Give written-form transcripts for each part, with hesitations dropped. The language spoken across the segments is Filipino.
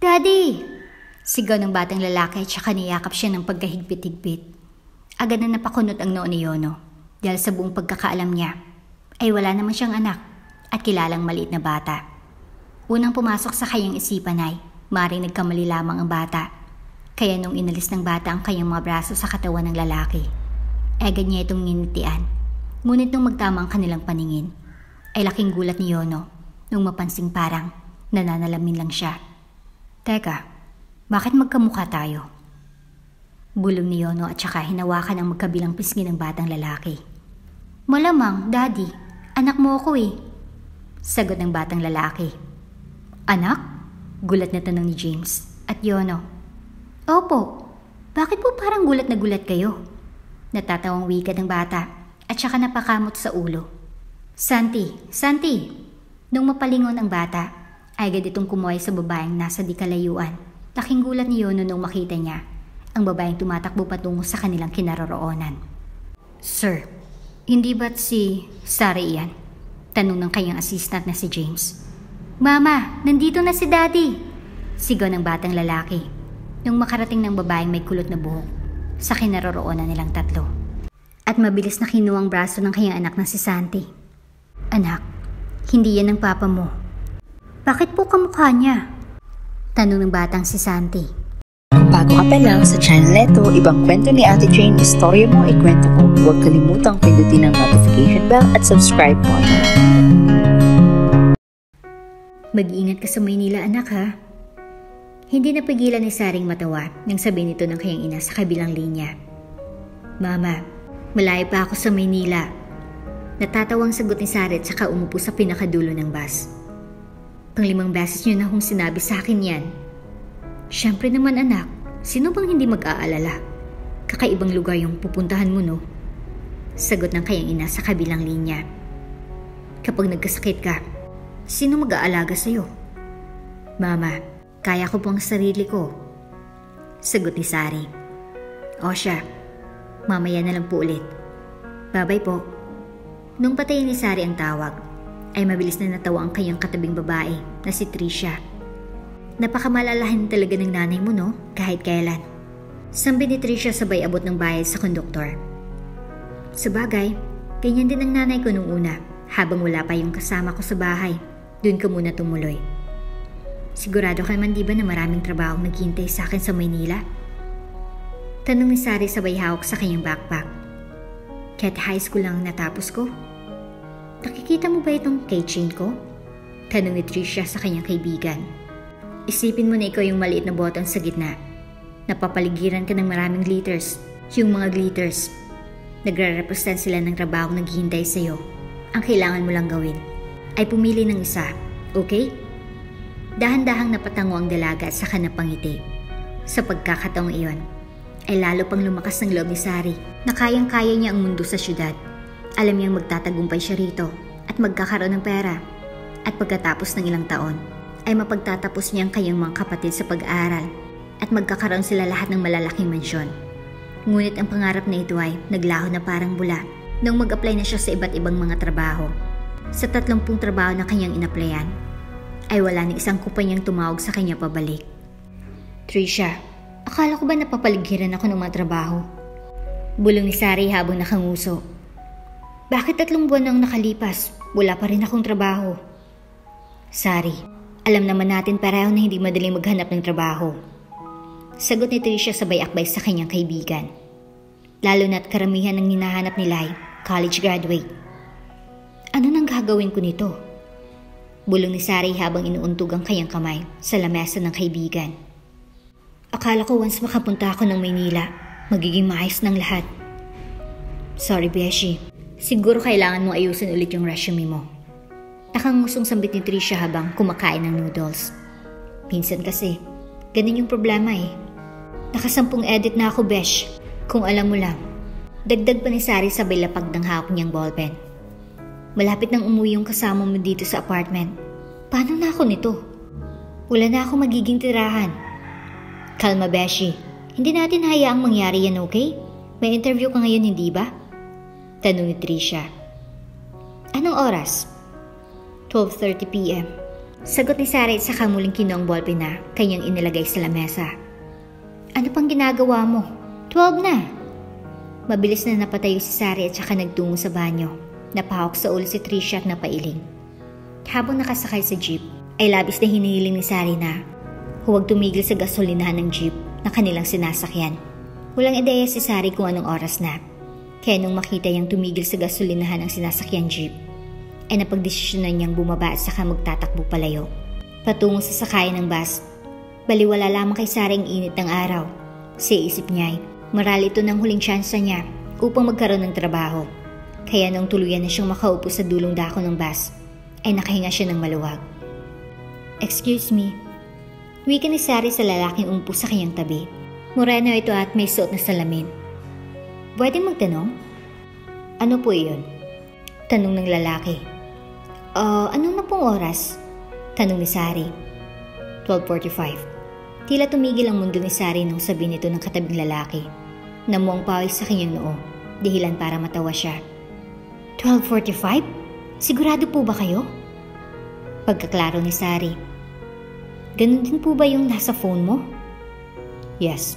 Daddy! Sigaw ng batang lalaki at saka niyakap siya ng pagkahigpit-higpit. Agad na napakunot ang noo ni Yono dahil sa buong pagkakaalam niya ay wala naman siyang anak at kilalang maliit na bata. Unang pumasok sa kanyang isipan ay maring nagkamali lamang ang bata. Kaya nung inalis ng bata ang kanyang mga braso sa katawan ng lalaki, agad niya itong nginitian. Ngunit nung magtama ang kanilang paningin, ay laking gulat ni Yono nung mapansing parang nananalamin lang siya. Teka, bakit magkamukha tayo? Bulong ni Yono at saka hinawakan ang magkabilang pisngi ng batang lalaki. Malamang, Daddy, anak mo ako eh. Sagot ng batang lalaki. Anak? Gulat na tanong ni James at Yono. Opo, bakit po parang gulat na gulat kayo? Natatawang wika ng bata at saka napakamot sa ulo. Santi! Nung mapalingon ang bata, ay agad itong kumuhay sa babaeng nasa di kalayuan. Laking gulat ni Yono nung makita niya ang babaeng tumatakbo patungo sa kanilang kinaroroonan. Sir, hindi ba't si Sari iyan? Tanong ng kanyang assistant na si James. Mama, nandito na si Daddy! Sigaw ng batang lalaki nung makarating ng babaeng may kulot na buhok sa kinaroroonan nilang tatlo. At mabilis na kinuha ang braso ng kanyang anak na si Santi. Anak, hindi yan ang papa mo. Bakit po kamukha niya? Tanong ng batang si Santi. Kung bago ka pa lang sa channel neto, ibang kwento ni Ate Jane, istorya mo, ikwento ko. Huwag kalimutang pindutin ang notification bell at subscribe mo. Mag-iingat ka sa Maynila, anak ha. Hindi napigilan ni Saring matawa nang sabihin nito ng kanyang ina sa kabilang linya. Mama, malayo pa ako sa Maynila. Natatawang sagot ni Sari at saka umupo sa pinakadulo ng bus. Pang-5 beses niyo na akong sinabi sa akin yan. Siyempre naman anak, sino bang hindi mag-aalala? Kakaibang lugar yung pupuntahan mo no? Sagot ng kanyang ina sa kabilang linya. Kapag nagkasakit ka, sino mag-aalaga sa'yo? Mama, kaya ko po ang sarili ko. Sagot ni Sari. O siya, mamaya na lang po ulit. Babay po. Nung patayin ni Sari ang tawag, ay mabilis na natawa ang kanyang katabing babae na si Tricia. Napakamalalahan talaga ng nanay mo no, kahit kailan. Sambi ni Tricia sabay abot ng bayad sa konduktor. Sabagay, ganyan din ang nanay ko nung una, habang wala pa yung kasama ko sa bahay. Doon ka muna tumuloy. Sigurado ka naman di ba na maraming trabaho naghihintay sa akin sa Maynila? Tanong ni Sari sabay hawak sa kanyang backpack. Kahit high school lang natapos ko? Nakikita mo ba itong keychain ko? Tanong ni Tricia sa kanyang kaibigan. Isipin mo na ikaw yung maliit na button sa gitna. Napapaligiran ka ng maraming glitters. Yung mga glitters, nagre-represent sila ng trabaho naghihintay sa'yo. Ang kailangan mo lang gawin ay pumili ng isa, okay? Dahan-dahang napatango ang dalaga at saka napangiti. Sa pagkakataong iyon, ay lalo pang lumakas ng loob ni Sari na kayang-kaya niya ang mundo sa syudad. Alam niyang magtatagumpay siya rito at magkakaroon ng pera. At pagkatapos ng ilang taon, ay mapagtatapos niya ang kanyang mga kapatid sa pag-aaral at magkakaroon sila lahat ng malalaking mansyon. Ngunit ang pangarap na ito ay naglaho na parang bula nung mag-apply na siya sa iba't ibang mga trabaho. Sa 30 trabaho na kanyang inaplayan, ay wala ni isang kumpanyang tumawag sa kanya pabalik. Tricia, akala ko ba napapaligiran ako ng mga trabaho? Bulong ni Sari habang nakanguso. Bakit 3 buwan nang nakalipas, wala pa rin akong trabaho? Sari, alam naman natin pareho na hindi madaling maghanap ng trabaho. Sagot ni Tricia sabay akbay sa kanyang kaibigan. Lalo na't karamihan ng hinahanap nila ay college graduate. Ano nang gagawin ko nito? Bulong ni Sari habang inuuntog ang kanyang kamay sa lamesa ng kaibigan. Akala ko once makapunta ako ng Maynila, magiging maayos ng lahat. Sorry, Beshi. Siguro kailangan mong ayusin ulit yung resume mo. Nakangusong sambit ni Tricia habang kumakain ng noodles. Minsan kasi, ganun yung problema eh. Naka10 edit na ako, Besh. Kung alam mo lang. Dagdag pa ni Sari sabay lapag ng hawak niyang ballpen. Malapit nang umuwi yung kasama mo dito sa apartment. Paano na ako nito? Wala na ako magiging tirahan. Kalma, Beshi. Hindi natin hayaang mangyari yan, okay? May interview ka ngayon, hindi ba? Tanong ni Tricia. Anong oras? 12:30 p.m. Sagot ni Sari at saka muling kinuha ang ballpen na kanyang inilagay sa lamesa. Ano pang ginagawa mo? 12 na! Mabilis na napatayo si Sari at saka nagtungo sa banyo. Napahawak sa ulo si Trisha at napailing. Habang nakasakay sa jeep, ay labis na hinihiling ni Sari na huwag tumigil sa gasolinahan ng jeep na kanilang sinasakyan. Walang ideya si Sari kung anong oras na. Kaya nung makita niyang tumigil sa gasolinahan ng sinasakyan jeep, ay napagdesisyonan niyang bumaba at saka magtatakbo palayo. Patungo sa sakayan ng bus. Baliwala lamang kay Sari ang init ng araw. Sa isip niya ay marahil ito ng huling tsansa niya upang magkaroon ng trabaho. Kaya nung tuluyan na siyang makaupo sa dulong dako ng bus, ay nakahinga siya ng maluwag. Excuse me. Wika ni Sari sa lalaking umpo sa kanyang tabi. Moreno ito at may suot na salamin. Pwedeng magtanong? Ano po iyon? Tanong ng lalaki. Ano na pong oras? Tanong ni Sari. 12:45. Tila tumigil ang mundo ni Sari nung sabi nito ng katabing lalaki. Namuang pawis sa kanyang noo, dahilan para matawa siya. 12:45? Sigurado po ba kayo? Pagkaklaro ni Sari. Ganun din po ba yung nasa phone mo? Yes.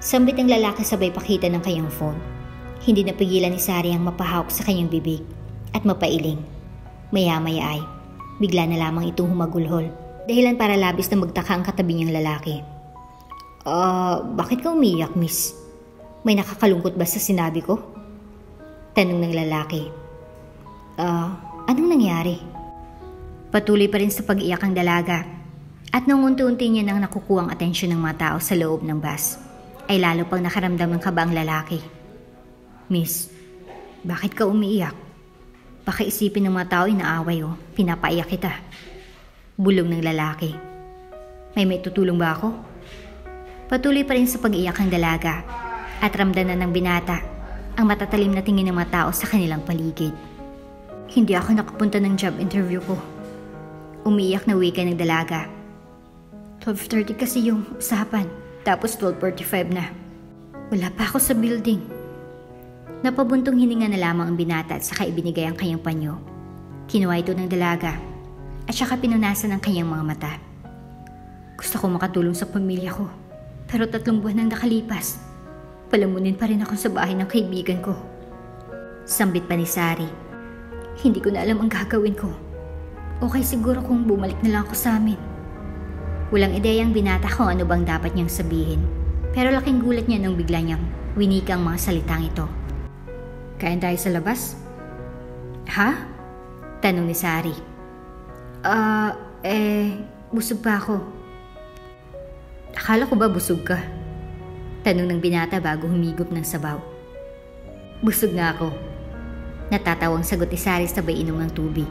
Sambit ang lalaki sabay pakita ng kanyang phone. Hindi napigilan ni Sari ang mapahawak sa kanyang bibig at mapailing. Maya-maya ay bigla na lamang itong humagulhol, dahilan para labis na magtaka ang katabi niyang lalaki. Bakit ka umiyak, miss? May nakakalungkot ba sa sinabi ko? Tanong ng lalaki. Anong nangyari? Patuloy pa rin sa pag-iyak ang dalaga. At nung unti-unti niya nang nakukuha ang atensyon ng mga tao sa loob ng bus, ay lalo pang nakaramdam ng kaba ang lalaki. Miss, bakit ka umiiyak? Baka isipin ng mga tao inaaway o pinapaiyak kita. Bulong ng lalaki. May tutulong ba ako? Patuloy pa rin sa pag-iyak ang dalaga at ramdam na ng binata ang matatalim na tingin ng mga tao sa kanilang paligid. Hindi ako nakapunta ng job interview ko. Umiiyak na wika ng dalaga. 12:30 kasi yung usapan, tapos 12:45 na. Wala pa ako sa building. Napabuntong hininga na lamang ang binata at saka ibinigay ang kanyang panyo. Kinuha ito ng dalaga at saka pinunasan ang kanyang mga mata. Gusto ko makatulong sa pamilya ko, pero 3 buwan nang nakalipas. Palamunin pa rin ako sa bahay ng kaibigan ko. Sambit pa ni Sari. Hindi ko na alam ang gagawin ko. Okay siguro kung bumalik na lang ako sa amin. Walang ideyang binata kung ano bang dapat niyang sabihin. Pero laking gulat niya nung bigla niyang winika ang mga salitang ito. Kain tayo sa labas? Ha? Tanong ni Sari. Busog pa ako. Akala ko ba busog ka? Tanong ng binata bago humigop ng sabaw. Busog nga ako. Natatawang sagot ni Sari sabay inom ng tubig.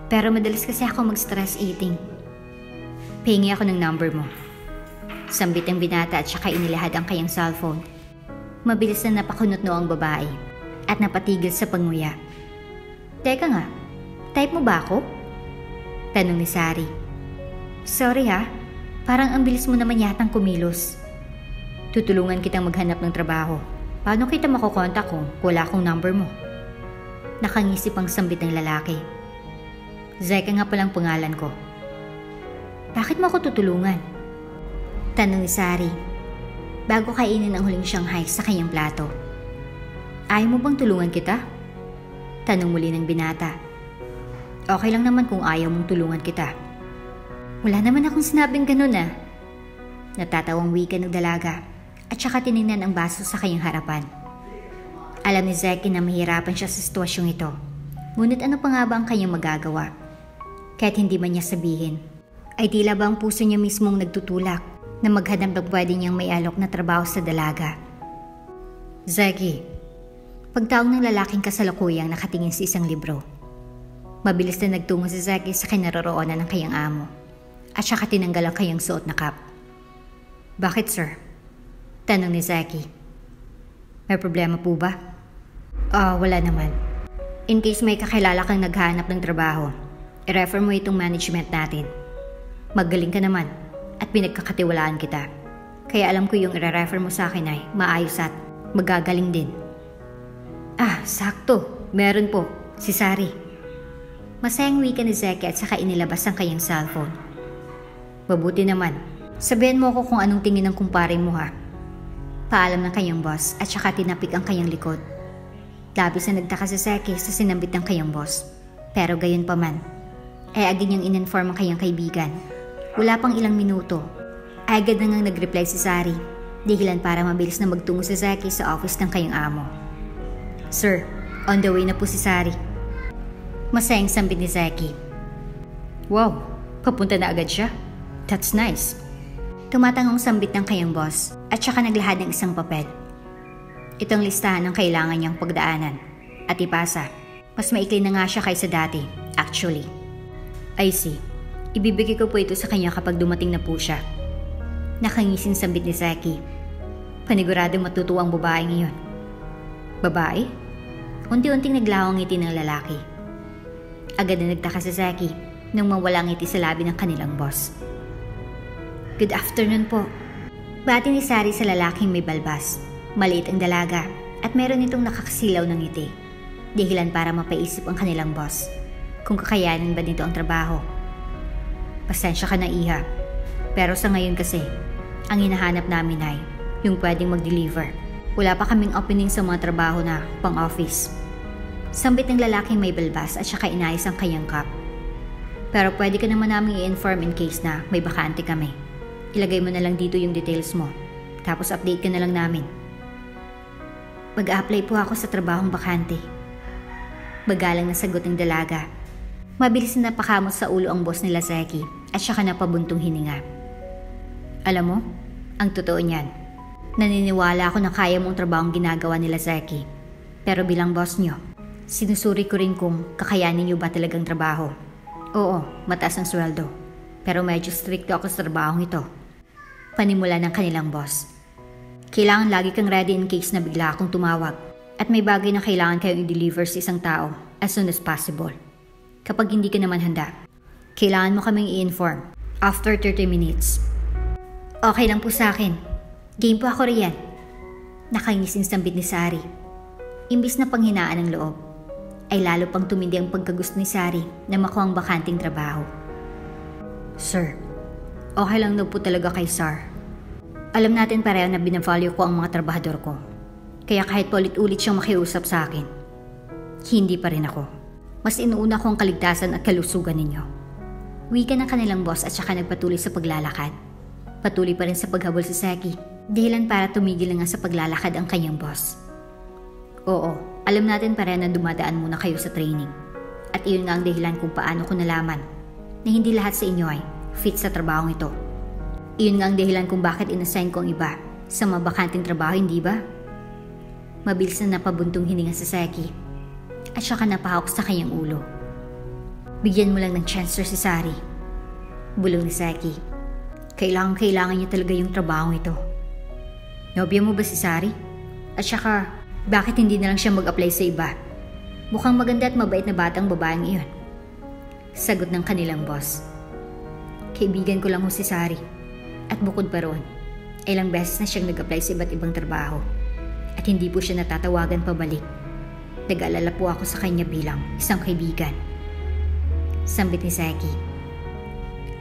Pero madalas kasi ako mag-stress eating. Pahingi ako ng number mo. Sambit ang binata at saka inilahad ang kanyang cellphone. Mabilis na napakunot-no ang babae at napatigil sa panguya. Teka nga, type mo ba ako? Tanong ni Sari. Sorry ha, parang ang bilis mo naman yatang kumilos. Tutulungan kitang maghanap ng trabaho. Paano kita makukontak kung wala akong number mo? Nakangisip ang sambit ng lalaki. Zeka nga palang pangalan ko. Bakit mo ako tutulungan? Tanong ni Sari, bago kainin ang huling Shanghai sa kanyang plato. Ayaw mo bang tulungan kita? Tanong muli ng binata. Okay lang naman kung ayaw mong tulungan kita. Wala naman akong sinabing ganun ah. Natatawang wika ng dalaga at saka tinignan ang baso sa kanyang harapan. Alam ni Zeki na mahirapan siya sa sitwasyong ito. Ngunit ano pa nga ba ang kanyang magagawa? Kahit hindi man niya sabihin, ay tila ba ang puso niya mismong nagtutulak na maghanap ng pwede niyang may alok na trabaho sa dalaga. Zeki, pagtaong ng lalaking kasalukuyang nakatingin sa isang libro. Mabilis na nagtungo si Zeki sa kinaroroonan ng kanyang amo at saka tinanggal ang kanyang suot na cap. Bakit sir? Tanong ni Zeki. May problema po ba? Wala naman. In case may kakilala kang naghahanap ng trabaho, i-refer mo itong management natin. Magaling ka naman at pinagkakatiwalaan kita. Kaya alam ko yung i-refer mo sa akin ay maayos at magagaling din. Sakto. Meron po. Si Sari. Masayang wika ni Zeki at saka inilabas ang kanyang cellphone. Mabuti naman. Sabihin mo ko kung anong tingin ng kumpare mo ha. Paalam ng kanyang boss at saka tinapik ang kanyang likod. Labis na nagtaka si Zeki sa sinambit ng kanyang boss. Pero gayon pa man, ay agad niyang in-inform ang kanyang kaibigan. Wala pang ilang minuto, ay agad na ngang nag-reply si Sari. Dahilan para mabilis na magtungo si Zeki sa office ng kanyang amo. Sir, on the way na po si Sari. Masayang sambit ni Zeki. Wow, papunta na agad siya. That's nice. Tumatangong sambit ng kanyang boss at saka naglahad ng isang papel. Itong listahan ng kailangan niyang pagdaanan at ipasa. Mas maikli na nga siya kaysa dati, actually. I see. Ibibigay ko po ito sa kanya kapag dumating na po siya. Nakangising sambit ni Zeki. Paniguradong matutuwa ang babae ngayon. Babae? Unti-unting naglaho ang ngiti ng lalaki. Agad na nagtaka si Zeki nang mawala ang ngiti sa labi ng kanilang boss. Good afternoon po. Bati ni Sari sa lalaking may balbas. Maliit ang dalaga at meron itong nakakasilaw ng ngiti. Dahilan para mapaisip ang kanilang boss kung kakayanin ba nito ang trabaho. Pasensya ka na iha. Pero sa ngayon kasi, ang hinahanap namin ay yung pwedeng mag-deliver. Wala pa kaming opening sa mga trabaho na pang-office. Sambit ng lalaking may balbas at saka inayos ang kanyang cup. Pero pwede ka naman namin i-inform in case na may bakante kami. Ilagay mo na lang dito yung details mo. Tapos update ka na lang namin. Mag-a-apply po ako sa trabahong bakante. Magalang na sagot ng dalaga. Mabilis na napakamot sa ulo ang boss nila Zeki at saka napabuntong hininga. Alam mo, ang totoo niyan. Naniniwala ako na kaya mong trabahong ginagawa nila Zeki. Pero bilang boss nyo, sinusuri ko rin kung kakayanin nyo ba talagang trabaho. Oo, mataas ang sweldo. Pero medyo stricto ako sa trabahong ito. Panimula ng kanilang boss. Kailangan lagi kang ready in case na bigla akong tumawag at may bagay na kailangan kayong i-deliver sa isang tao as soon as possible. Kapag hindi ka naman handa, kailangan mo kaming i-inform after 30 minutes. Okay lang po sa akin. Game po ako riyan. Nakangising sambit ni Sari. Imbis na panghinaan ng loob, ay lalo pang tumindi ang pagkagusto ni Sari na makuha ang bakanting trabaho. Sir, okay lang daw po talaga kay Sar. Alam natin pareho na binavalue ko ang mga trabahador ko. Kaya kahit paulit-ulit siyang makiusap sa akin, hindi pa rin ako. Mas inuuna ko ang kaligtasan at kalusugan ninyo. Wika ng kanilang boss at saka nagpatuloy sa paglalakad. Patuloy pa rin sa paghabol si Zeki, dahilan para tumigil na nga sa paglalakad ang kanyang boss. Oo, alam natin pareho na dumadaan muna kayo sa training. At iyon nga ang dahilan kung paano ko nalaman na hindi lahat sa inyo ay fit sa trabahong ito. Iyon nga ang dahilan kung bakit inassign ko ang iba sa mabakanting trabaho, hindi ba? Mabilis na napabuntong hininga sa Zeki at saka napahawak sa kanyang ulo. Bigyan mo lang ng chance si Sari. Bulong ni Zeki. Kailangan niya talaga yung trabahong ito. Nobya mo ba si Sari? At saka, bakit hindi na lang siya mag-apply sa iba? Mukhang maganda at mabait na batang babaeng iyon. Sagot ng kanilang boss. Kaibigan ko lang ho si Sari. At bukod pa roon, ilang beses na siyang nag-apply sa iba't ibang trabaho. At hindi po siya natatawagan pabalik. Nag-aalala po ako sa kanya bilang isang kaibigan. Sambit ni Zeki.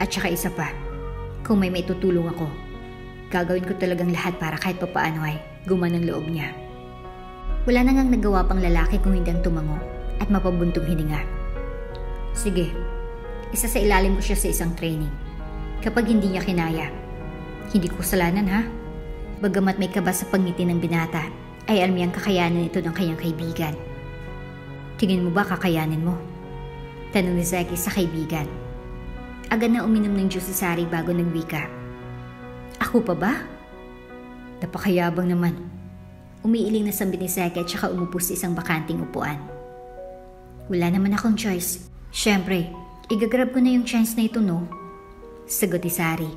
At saka isa pa, kung may maitutulong ako, gagawin ko talagang lahat para kahit papaano ay gumanang loob niya. Wala na ngang nagawa pang lalaki kung hindi ang tumango at mapabuntong hininga. Sige, isa sa ilalim ko siya sa isang training. Kapag hindi niya kinaya, hindi ko kasalanan ha. Bagamat may kaba sa pangiti ng binata, ay alam niyang kakayanin ito ng kanyang kaibigan. Tingin mo ba kakayanin mo? Tanong ni Zeki sa kaibigan. Agad na uminom ng juice si Sari bago nagwika. Ako pa ba? Napakayabang naman. Umiiling na sambit ni Zeki at saka umupo sa isang bakanting upuan. Wala naman akong choice. Siyempre, igagrab ko na yung chance na ito, no? Sagot ni Sari.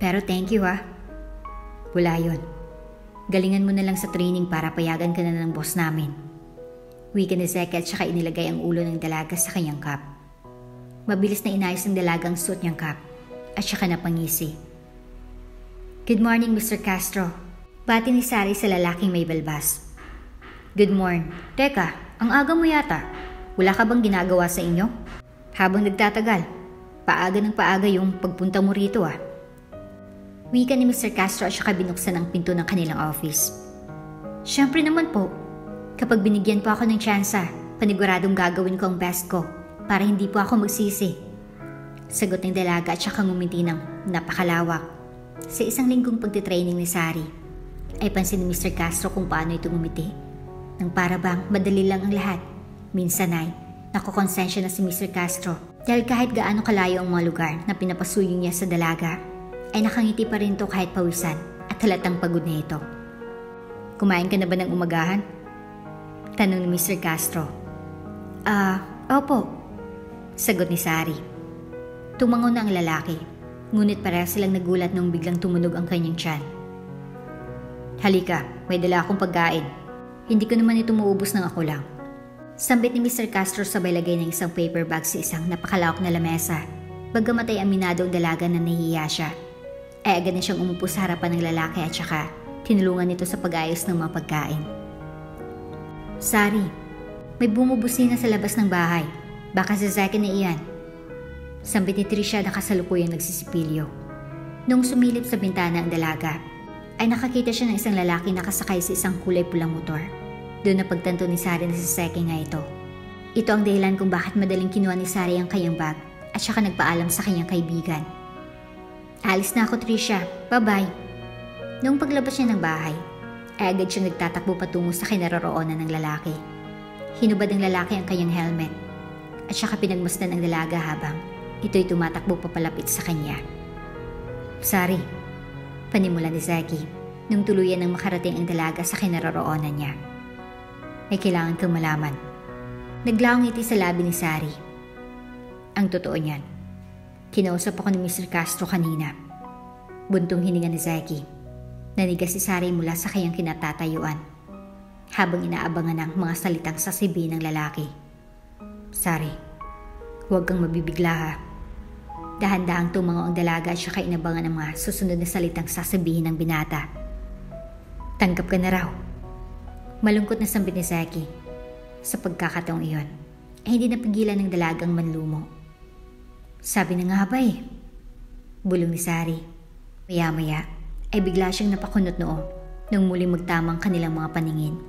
Pero thank you ha. Wala yun. Galingan mo na lang sa training para payagan ka na ng boss namin. Wika ni Zeki at saka inilagay ang ulo ng dalaga sa kanyang cup. Mabilis na inayos ng dalagang suot niyang cup at saka napangisi. Good morning, Mr. Castro. Bati ni Sari sa lalaking may balbas. Good morning. Teka, ang aga mo yata. Wala ka bang ginagawa sa inyo? Habang nagtatagal, paaga ng paaga yung pagpunta mo rito ah. Wika ni Mr. Castro at saka binuksan ang pinto ng kanilang office. Siyempre naman po, kapag binigyan po ako ng tsansa, paniguradong gagawin ko ang best ko para hindi po ako magsisi. Sagot ng dalaga at saka ngumiti ng napakalawak. Sa isang linggong pagtitraining ni Sari, ay pansin ni Mr. Castro kung paano ito ngumiti. Nang para bang madali lang ang lahat. Minsan ay nakukonsensya na si Mr. Castro dahil kahit gaano kalayo ang mga lugar na pinapasuyo niya sa dalaga, ay nakangiti pa rin ito kahit pawisan at halatang pagod na ito. Kumain ka na ba ng umagahan? Tanong ni Mr. Castro. Opo. Sagot ni Sari. Tumango na ang lalaki, ngunit pareha silang nagulat nung biglang tumunog ang kanyang tiyan. Halika, may dala akong pagkain. Hindi ko naman ito maubos ng ako lang. Sambit ni Mr. Castro sabay lagay ng isang paper bag sa isang napakalawak na lamesa. Bagamat ay aminado ang dalaga na nahihiya siya, ay agad na siyang umupo sa harapan ng lalaki at saka tinulungan nito sa pag-ayos ng mga pagkain. Sari, may bumubusina sa labas ng bahay. Baka sa Zaki na iyan. Sambit ni Trisha na kasalukuyang nagsisipilyo. Nung sumilip sa bintana ang dalaga, ay nakakita siya ng isang lalaki nakasakay sa isang kulay pulang motor. Doon na pagtanto ni Sari na si Zaki nga ito. Ito ang dahilan kung bakit madaling kinuha ni Sari ang kanyang bag at saka nagpaalam sa kanyang kaibigan. Alis na ako, Trisha. Bye-bye. Noong paglabas niya ng bahay, ay agad siyang nagtatakbo patungo sa kinaroroonan ng lalaki. Hinubad ng lalaki ang kanyang helmet at saka pinagmasdan ang dalaga habang ito'y tumatakbo papalapit sa kanya. Sari, panimula ni Zaki nung tuluyan ng makarating ang dalaga sa kinaroroonan niya. May kailangan kang malaman. Naglaong ngiti sa labi ni Sari. Ang totoo niyan, kinausap ako ni Mr. Castro kanina. Buntong hininga ni Zaki. Nanigas si Sari mula sa kanyang kinatatayuan habang inaabangan ng mga salitang sasabihin ng lalaki. Sari, huwag kang mabibigla ha. Dahan-dahang tumango ang dalaga at saka inabangan ang mga susunod na salitang sasabihin ng binata. Tanggap ka na raw. Malungkot na sambit ni Zaki. Sa pagkakataong iyon, ay hindi napigilan ng dalagang manlumo. Sabi na nga ba eh. Bulong ni Sari. Maya-maya ay bigla siyang napakunot noo nung muling magtamang kanilang mga paningin.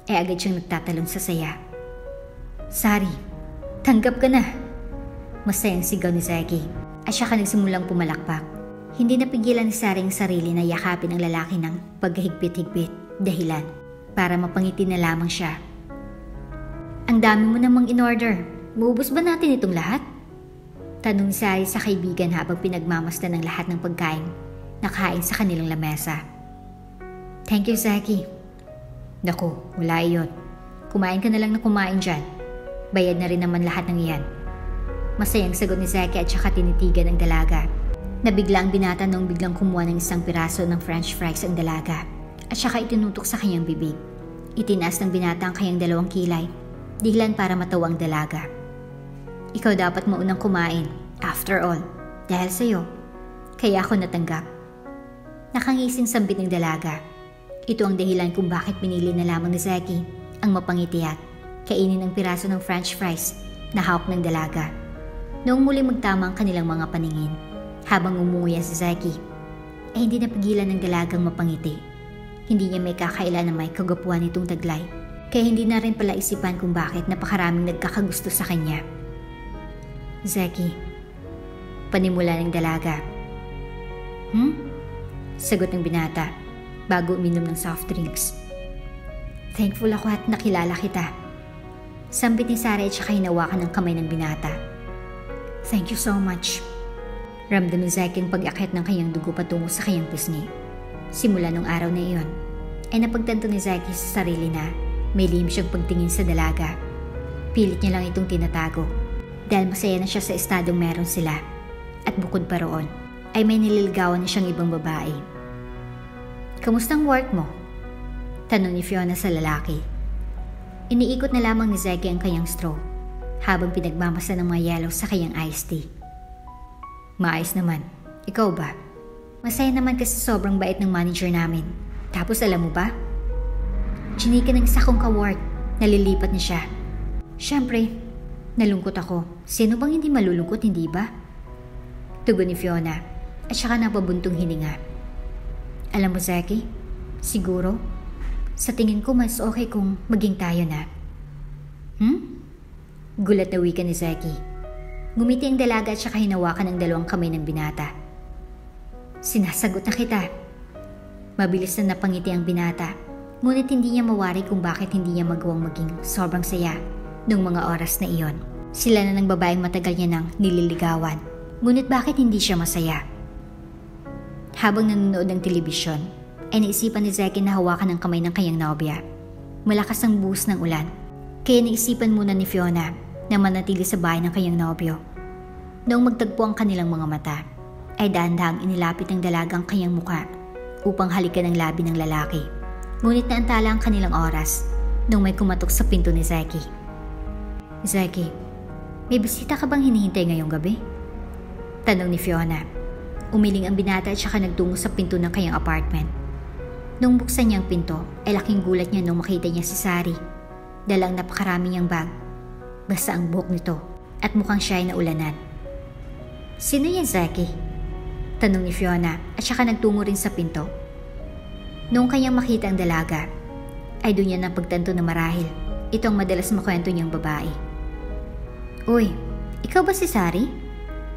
Ay agad siyang nagtatalon sa saya. Sari, tanggap ka na. Masayang sigaw ni Zaki at saka nagsimulang pumalakpak. Hindi napigilan ni Sari ang sarili na yakapin ang lalaki ng paghigpit-higpit dahilan para mapangiti na lamang siya. Ang dami mo namang in-order. Maubos ba natin itong lahat? Tanong ni Sari sa kaibigan habang pinagmamasdan ng lahat ng pagkain na kain sa kanilang lamesa. Thank you, Zaki. Naku, wala iyon. Kumain ka na lang na kumain dyan. Bayad na rin naman lahat ng iyan. Masayang sagot ni Zaki at saka tinitigan ng dalaga. Nabigla ang binata nung biglang kumuha ng isang piraso ng french fries ang dalaga at saka itinutok sa kanyang bibig. Itinaas ng binata ang kanyang dalawang kilay, dahilan para matawa ang dalaga. Ikaw dapat maunang kumain, after all, dahil sa'yo. Kaya ako natanggap. Nakangising sambit ng dalaga. Ito ang dahilan kung bakit pinili na lamang ni Zaki ang mapangiti at kainin ang piraso ng french fries na hawak ng dalaga. Noong muling magtama ang kanilang mga paningin, habang umunguya si Zaki, ay hindi napigilan ng dalagang mapangiti. Hindi niya may kakaila na may kagapuan itong taglay, kaya hindi na rin pala isipan kung bakit napakaraming nagkakagusto sa kanya. Zaki, panimula ng dalaga. Sagot ng binata bago uminom ng soft drinks. Thankful ako at nakilala kita. Sambit ni Sari at saka hinawakan ng kamay ng binata. Thank you so much. Ramdam ni Zaki ang pag-akit ng kanyang dugo patungo sa kanyang pisngi. Simula nung araw na iyon, ay napagtanto ni Zaki sa sarili na may lihim siyang pagtingin sa dalaga. Pilit niya lang itong tinatago dahil masaya na siya sa estadong meron sila. At bukod pa roon, ay may nililigawan na siyang ibang babae. Kamustang work mo? Tanong ni Fiona sa lalaki. Iniikot na lamang ni Zaki ang kanyang straw habang pinagmamasa ng mga yellow sa kanyang iced tea. Maayos naman. Ikaw ba? Masaya naman kasi sobrang bait ng manager namin. Tapos alam mo ba? Chinika ng isa kong ka-work. Nalilipat na siya. Siyempre, Nalungkot ako. Sino bang hindi malulungkot, hindi ba? Tugon ni Fiona at saka napabuntong hininga. Alam mo, Zaki, siguro, sa tingin ko mas okay kung maging tayo na. Gulat na wika ni Zaki. Ngumiti ang dalaga at saka hinawakan ang dalawang kamay ng binata. Sinasagot na kita. Mabilis na napangiti ang binata, ngunit hindi niya mawari kung bakit hindi niya magawang maging sobrang saya noong mga oras na iyon. Sila na ng babaeng matagal niya nang nililigawan, ngunit bakit hindi siya masaya? Habang nanonood ng telebisyon, ay naisipan ni Zaki na hawakan ang kamay ng kanyang nobya. Malakas ang buhos ng ulan, kaya naisipan muna ni Fiona na manatili sa bahay ng kanyang nobyo. Noong magtagpo ang kanilang mga mata, ay dahan-dahang inilapit ng dalaga ang kanyang muka upang halikan ang labi ng lalaki. Ngunit naantala ang kanilang oras nung may kumatok sa pinto ni Zaki. Zaki, may bisita ka bang hinihintay ngayong gabi? Tanong ni Fiona. Umiling ang binata at saka nagtungo sa pinto ng kanyang apartment. Nung buksan niya ang pinto, ay laking gulat niya nung makita niya si Sari. Dalang napakarami niyang bag. Basta ang buhok nito at mukhang siya ay naulanan. Sino yan, Zaki? Tanong ni Fiona at saka nagtungo rin sa pinto. Noong kanyang makita ang dalaga, ay doon niya napagtanto na marahil ito ang madalas makwento niyang babae. Uy, ikaw ba si Sari?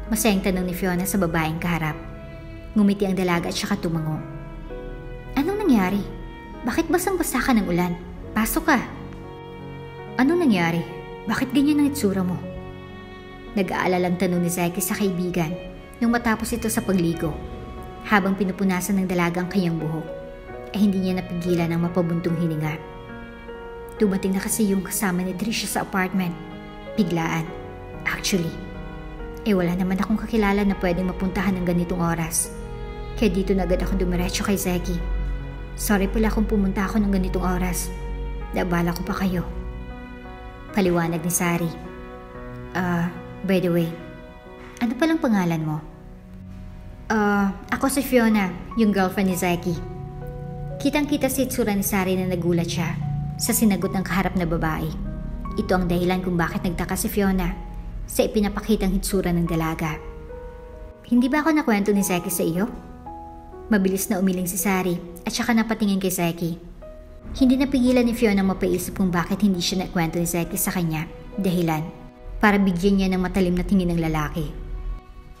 Masayang tanong ni Fiona sa babaeng kaharap. Ngumiti ang dalaga at saka tumango. Anong nangyari? Bakit basang-basa ka ng ulan? Pasok ka. Anong nangyari? Bakit ganyan ang itsura mo? Nag-aalalang tanong ni Zaki sa kaibigan nung matapos ito sa pagligo. Habang pinupunasan ng dalaga ang kanyang buhok, ay hindi niya napigilan ang mapabuntong hininga. Dumating na kasi yung kasama ni Trisha sa apartment. Biglaan. Actually, wala naman akong kakilala na pwedeng mapuntahan ng ganitong oras. Kaya dito na agad ako dumiretso kay Zaki. Sorry pala kung pumunta ako ng ganitong oras. Naabala ko pa kayo. Paliwanag ni Sari. By the way, ano palang pangalan mo? Ako si Fiona, yung girlfriend ni Zaki. Kitang-kita si itsura ni Sari na nagulat siya sa sinagot ng kaharap na babae. Ito ang dahilan kung bakit nagtaka si Fiona sa ipinapakitang itsura ng dalaga. Hindi ba ako nakwento ni Zaki sa iyo? Mabilis na umiling si Sari at saka napatingin kay Zaki. Hindi napigilan ni Fiona mapaisip kung bakit hindi siya nakwento ni Zaki sa kanya. Dahilan, para bigyan niya ng matalim na tingin ng lalaki.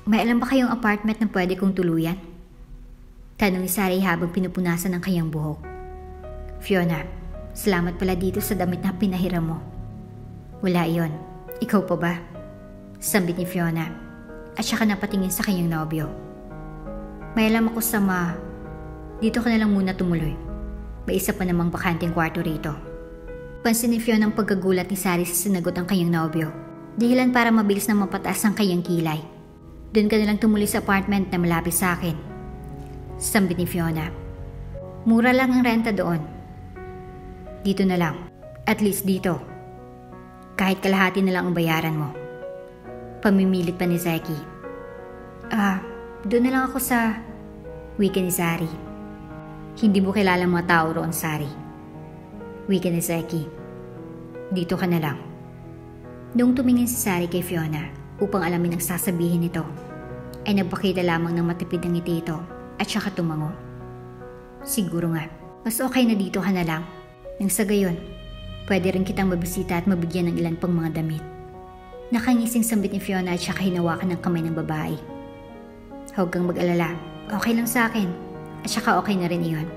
May alam ba kayong apartment na pwede kong tuluyan? Tanong ni Sari habang pinupunasan ang kanyang buhok. Fiona, salamat pala dito sa damit na pinahiram mo. Wala iyon. Ikaw pa ba? Sambit ni Fiona at saka napatingin sa kanyang nobyo. May alam ako sa dito ka na lang muna tumuloy. May isa pa namang bakanteng kwarto rito. Pansin ni Fiona ang pagkagulat ni Sari sa sinagot ang kanyang nobyo. Dahilan para mabilis na mapataas ang kanyang kilay. Doon ka na lang tumuloy sa apartment na malapit sa akin. Sambit ni Fiona. Mura lang ang renta doon. Dito na lang. At least dito. Kahit kalahati na lang ang bayaran mo. Pamimilit pa ni Zaki. Doon na lang ako sa wika ni Sari. Hindi mo kilala mga tao roon, Sari. Wika ni Zaki. Dito ka na lang. Noong tumingin si Sari kay Fiona upang alamin ang sasabihin nito, ay nagpakita lamang ng matipid ng ngiti ito at saka tumango. Siguro nga, mas okay na dito ka na lang. Nang sa gayon, pwede rin kitang mabisita at mabigyan ng ilan pang mga damit. Nakangising sambit ni Fiona at saka hinawakan ng kamay ng babae. Huwag kang mag-alala, okay lang sa akin. At saka okay na rin iyon.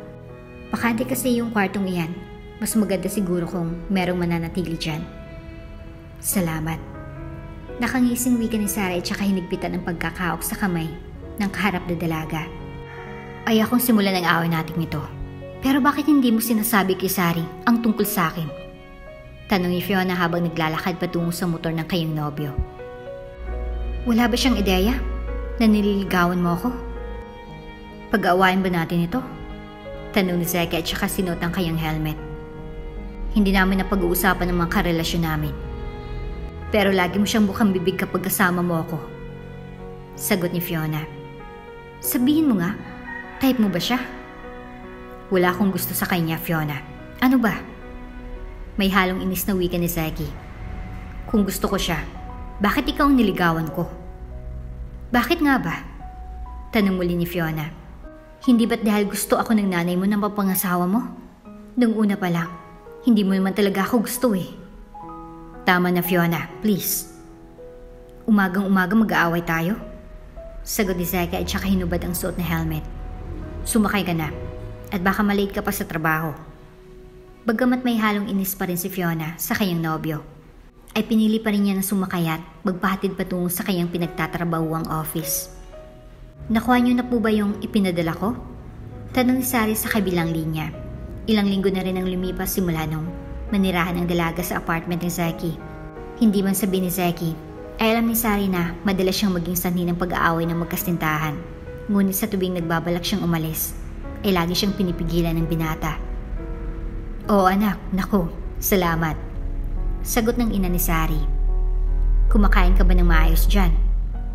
Bakante kasi yung kwartong iyan. Mas maganda siguro kung merong mananatili dyan. Salamat. Nakangising wika ni Sara at saka hinigpitan ang pagkakaok sa kamay ng kaharap na dalaga. Ay akong simulan ng away natin ito. Pero bakit hindi mo sinasabi kay Sari ang tungkol sa akin? Tanong ni Fiona habang naglalakad patungo sa motor ng kanyang nobyo. Wala ba siyang ideya na nililigawan mo ako? Pag-aawain ba natin ito? Tanong ni Zaki at saka sinuot ang kanyang helmet. Hindi namin napag-uusapan ang mga karelasyon namin. Pero lagi mo siyang bukang bibig kapag kasama mo ako. Sagot ni Fiona. Sabihin mo nga, type mo ba siya? Wala akong gusto sa kanya, Fiona. Ano ba? May halong inis na wika ni Zaki. Kung gusto ko siya, Bakit ikaw ang niligawan ko? Bakit nga ba? Tanong muli ni Fiona. Hindi ba't dahil gusto ako ng nanay mo na mapangasawa mo? Nung una pa lang, hindi mo naman talaga ako gusto eh. Tama na Fiona, please. Umagang-umaga mag-aaway tayo? Sagot ni Zeki at saka hinubad ang suot na helmet. Sumakay ka na at baka malate ka pa sa trabaho. Bagamat may halong inis pa rin si Fiona sa kanyang nobyo, ay pinili pa rin niya na sumakay at magpahatid patungo sa kanyang pinagtatrabahuang office. Nakuha niyo na po ba yung ipinadala ko? Tanong ni Sari sa kabilang linya. Ilang linggo na rin ang lumipas simula nung manirahan ang dalaga sa apartment ni Zeki. Hindi man sabihin ni Zeki, ay alam ni Sari na madalas siyang maging sanhi ng pag-aaway ng magkastintahan. Ngunit sa tuwing nagbabalak siyang umalis, ay lagi siyang pinipigilan ng binata. Oo anak, naku, salamat. Sagot ng ina ni Sari. Kumakain ka ba ng maayos dyan?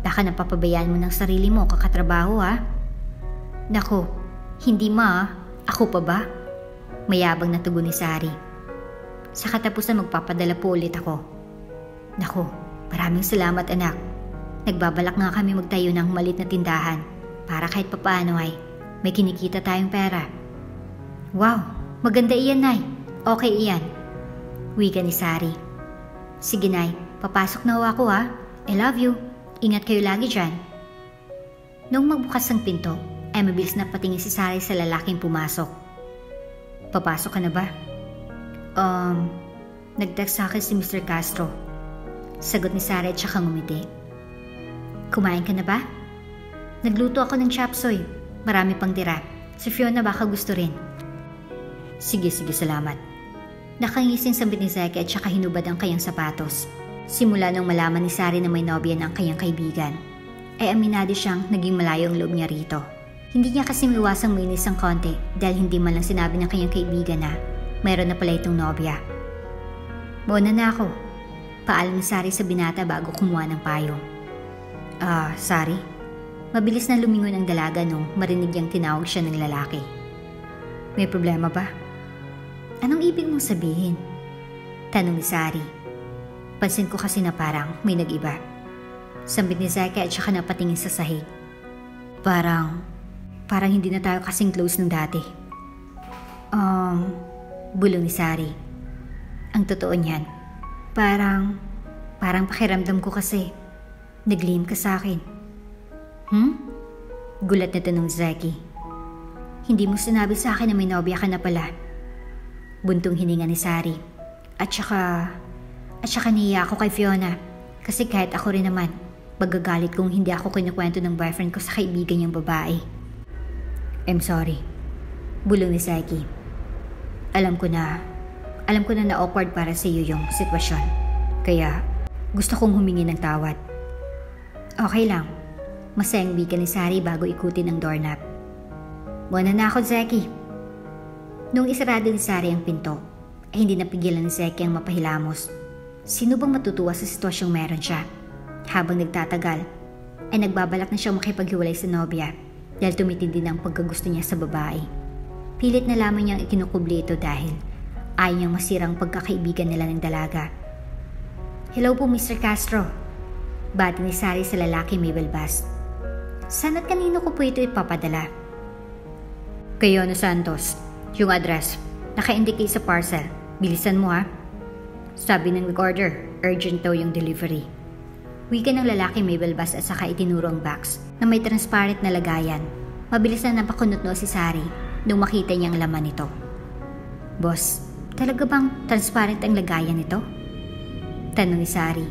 Baka napapabayaan mo ng sarili mo kakatrabaho ha? Naku, hindi ma, ako pa ba? Mayabang na tugon ni Sari. Sa katapusan magpapadala po ulit ako. Naku, maraming salamat anak. Nagbabalak nga kami magtayo ng malit na tindahan para kahit papaano ay may kinikita tayong pera. Wow, maganda iyan Nay. Okay iyan. Wika ni Sari. Sige Nay, papasok na ako ha. I love you. Ingat kayo lagi dyan. Nung magbukas ang pinto, ay mabilis na patingin si Sari sa lalaking pumasok. Papasok ka na ba? Nag-text sa akin si Mr. Castro. Sagot ni Sari at saka ngumiti. Kumain ka na ba? Nagluto ako ng chop suey. Marami pang tira. Si Fiona baka gusto rin. Sige, salamat. Nakangising sambit ni Zeki at saka hinubad ang kanyang sapatos. Simula nung malaman ni Sari na may nobya ng kanyang kaibigan, ay aminado siyang naging malayo ang loob niya rito. Hindi niya kasi maiwasang mainis ang konti dahil hindi man lang sinabi ng kanyang kaibigan na mayroon na pala itong nobya. Muna na ako. Paalam ni Sari sa binata bago kumuha ng payong. Sari? Mabilis na lumingon ang dalaga nung marinig niyang tinawag siya ng lalaki. May problema ba? Anong ibig mong sabihin? Tanong ni Sari. Pansin ko kasi na parang may nag-iba. Sambit ni Zeki at saka napatingin sa sahig. Parang hindi na tayo kasing close ng dati. Bulong ni Sari. Ang totoo niyan, parang pakiramdam ko kasi naglihim ka sa akin. Gulat na tanong Zeki. Hindi mo sinabi sa akin na may nobya ka na pala. Buntong hininga ni Sari. At saka niya ako kay Fiona kasi kahit ako rin naman, magagalit kung hindi ako kinukwento ng boyfriend ko sa kaibigan niyang babae. I'm sorry. Bulong ni Zeki. Alam ko na na-awkward para sa iyo yung sitwasyon. Kaya gusto kong humingi ng tawad. Okay lang. Masayang wika ni Sari bago ikutin ang doorknob. Muna na ako, Zeki. Nung isarado ni Sari ang pinto, ay hindi napigilan ni Zeki ang mapahilamos. Sino bang matutuwa sa sitwasyong meron siya? Habang nagtatagal, ay nagbabalak na siyang makipaghiwalay sa nobya dahil tumitindi ng pagkagusto niya sa babae. Pilit na lamang niyang ikinukubli ito dahil ayaw niyang masirang pagkakaibigan nila ng dalaga. Hello po Mr. Castro. Bati ni Sari sa lalaki may balbas. Saan at kanino ko po ito ipapadala? Kay Yono Santos. Yung address. Naka-indicate sa parcel. Bilisan mo ha. Sabi ng nag-order, urgent daw yung delivery. Wika ng lalaki may balbas at saka itinuro ang box na may transparent na lagayan. Mabilis na napakunot-no si Sari nung makita niyang laman nito. Boss, talaga bang transparent ang lagayan nito? Tanong ni Sari.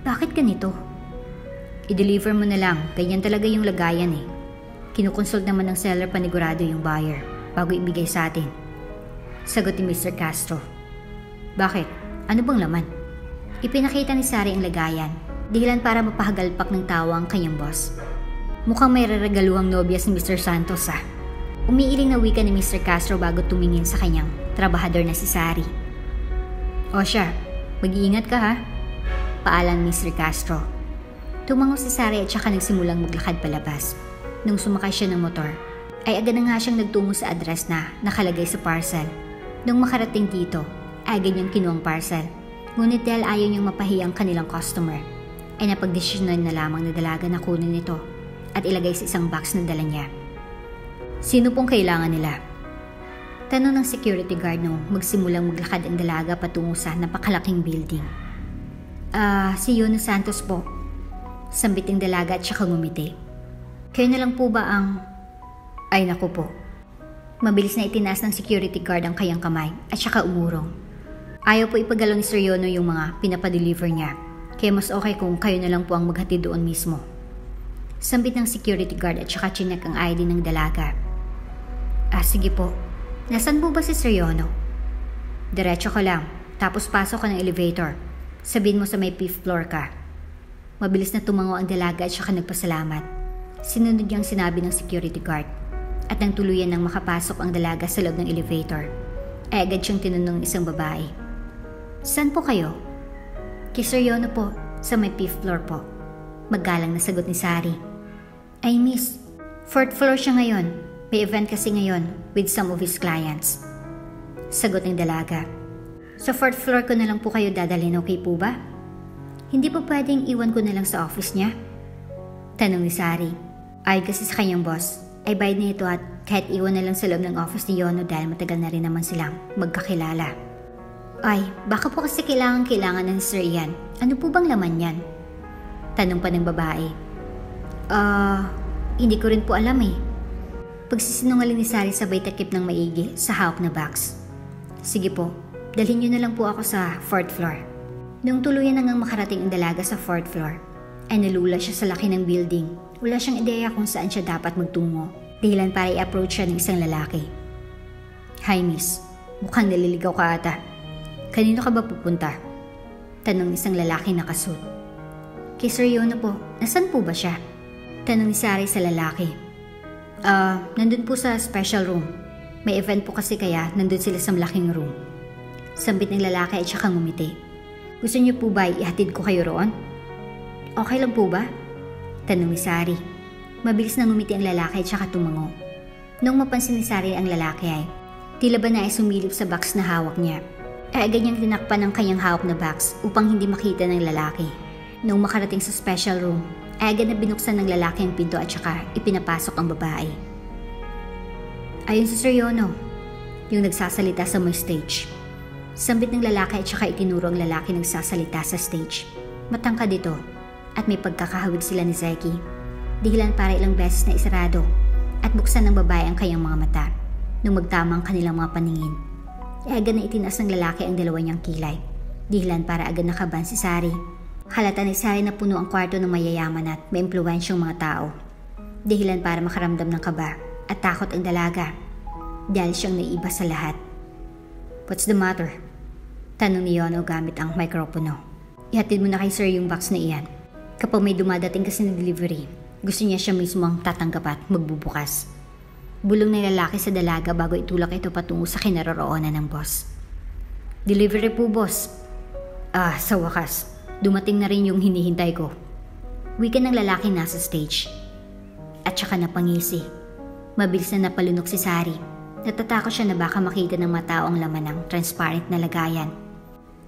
Bakit ganito? I-deliver mo na lang, ganyan talaga yung lagayan eh. Kinukonsult naman ng seller panigurado yung buyer bago ibigay sa atin. Sagot ni Mr. Castro. Bakit? Ano bang laman? Ipinakita ni Sari ang lagayan, dahilan para mapahagalpak ng tawa ang kanyang boss. Mukhang may reregaluhang nobya si Mr. Santos ah. Umiiling na wika ni Mr. Castro bago tumingin sa kanyang trabahador na si Sari. O siya, mag-iingat ka ha. Paalam ni Mr. Castro. Tumango si Sari at saka nagsimulang maglakad palabas. Nung sumakay siya ng motor, ay agad na nga siyang nagtungo sa address na nakalagay sa parcel. Nung makarating dito, agad niyang kinuha ang parcel. Ngunit dahil ayaw niyang mapahiya ang kanilang customer, ay napagdesisyonan na lamang na dalaga na kunin ito at ilagay sa isang box na dala niya. Sino pong kailangan nila? Tanong ng security guard nung magsimulang maglakad ang dalaga patungo sa napakalaking building. Si Yono Santos po. Sambit ng dalaga at saka ngumiti. Kayo na lang po ba ang... Ay naku po. Mabilis na itinaas ng security guard ang kayang kamay at saka umurong. Ayaw po ipagalaw ni Sir Yono yung mga pinapadeliver niya. Kaya mas okay kung kayo na lang po ang maghatid doon mismo. Sambit ng security guard at saka chinek ang ID ng dalaga. Sige po. Nasaan po ba si Sir Yono? Diretso ka lang, tapos pasok ka ng elevator. Sabihin mo sa may 5th floor ka. Mabilis na tumango ang dalaga at saka nagpasalamat. Sinunod niyang sinabi ng security guard. At nang tuluyan nang makapasok ang dalaga sa loob ng elevator, ay agad siyang tinanong ng isang babae. Saan po kayo? Kay Sir Yono po, sa may 5th floor po. Magalang na sagot ni Sari. Ay miss, 4th floor siya ngayon. May event kasi ngayon with some of his clients. Sagot ng dalaga. Sa 4th floor ko na lang po kayo dadalhin, okay po ba? Hindi po pwedeng iwan ko na lang sa office niya? Tanong ni Sari. Ay kasi sa kanyang boss, ay bayad na ito at kahit iwan na lang sa loob ng office ni Yono dahil matagal na rin naman silang magkakilala. Ay, baka po kasi kailangan ng Sir Ian. Ano po bang laman yan? Tanong pa ng babae. Hindi ko rin po alam eh. Pagsisinungaling ni Sari sabay takip ng maigi sa hawak na box. Sige po, dalhin niyo na lang po ako sa 4th floor. Nung tuluyan nang makarating ang dalaga sa 4th floor, ay nalula siya sa laki ng building. Wala siyang ideya kung saan siya dapat magtungo. Dahilan para i-approach siya ng isang lalaki. Hi miss, mukhang naliligaw ka ata. Kanino ka ba pupunta? Tanong ng isang lalaki na kasuot. Kay Sir Yono po, nasan po ba siya? Tanong ni Sari sa lalaki. Nandun po sa special room. May event po kasi kaya nandun sila sa malaking room. Sambit ng lalaki at saka ngumiti. Gusto niyo po ba ihatid ko kayo roon? Okay lang po ba? Tanong ni Sari. Mabilis na ngumiti ang lalaki at saka tumango. Nung mapansin ni Sari ang lalaki ay tila ba na ay sumilip sa box na hawak niya. Ay agad niyang tinakpan ang kanyang hawak na box upang hindi makita ng lalaki. Nung makarating sa special room, ay agad na binuksan ng lalaki ang pinto at saka ipinapasok ang babae. Ayon sa Sir Yono, yung nagsasalita sa may stage. Sambit ng lalaki at saka itinuro ang lalaki nagsasalita sa stage. Matangkad ito at may pagkakahawig sila ni Zeki. Dahilan para ilang beses na isarado at buksan ng babae ang kanyang mga mata. Nung magtama ang kanilang mga paningin, ay agad na itinaas ng lalaki ang dalawa niyang kilay. Dahilan para agad nakaban si Sari. Halata ni Sari na puno ang kwarto ng mayayaman at may impluwensyong mga tao. Dahilan para makaramdam ng kaba at takot ang dalaga dahil siyang naiiba sa lahat. What's the matter? Tanong ni Yono gamit ang mikropono. Ihatid mo na kay Sir yung box na iyan. Kapag may dumadating kasi na delivery, gusto niya siya mismo ang tatanggap at magbubukas. Bulong na lalaki sa dalaga bago itulak ito patungo sa kinaroroonan ng boss. Delivery po boss. Sa wakas. Dumating na rin yung hinihintay ko. Wika ng lalaki nasa stage. At saka napangisi. Mabilis na napalunok si Sari. Natatakot siya na baka makita ng mga tao ang laman ng transparent na lagayan.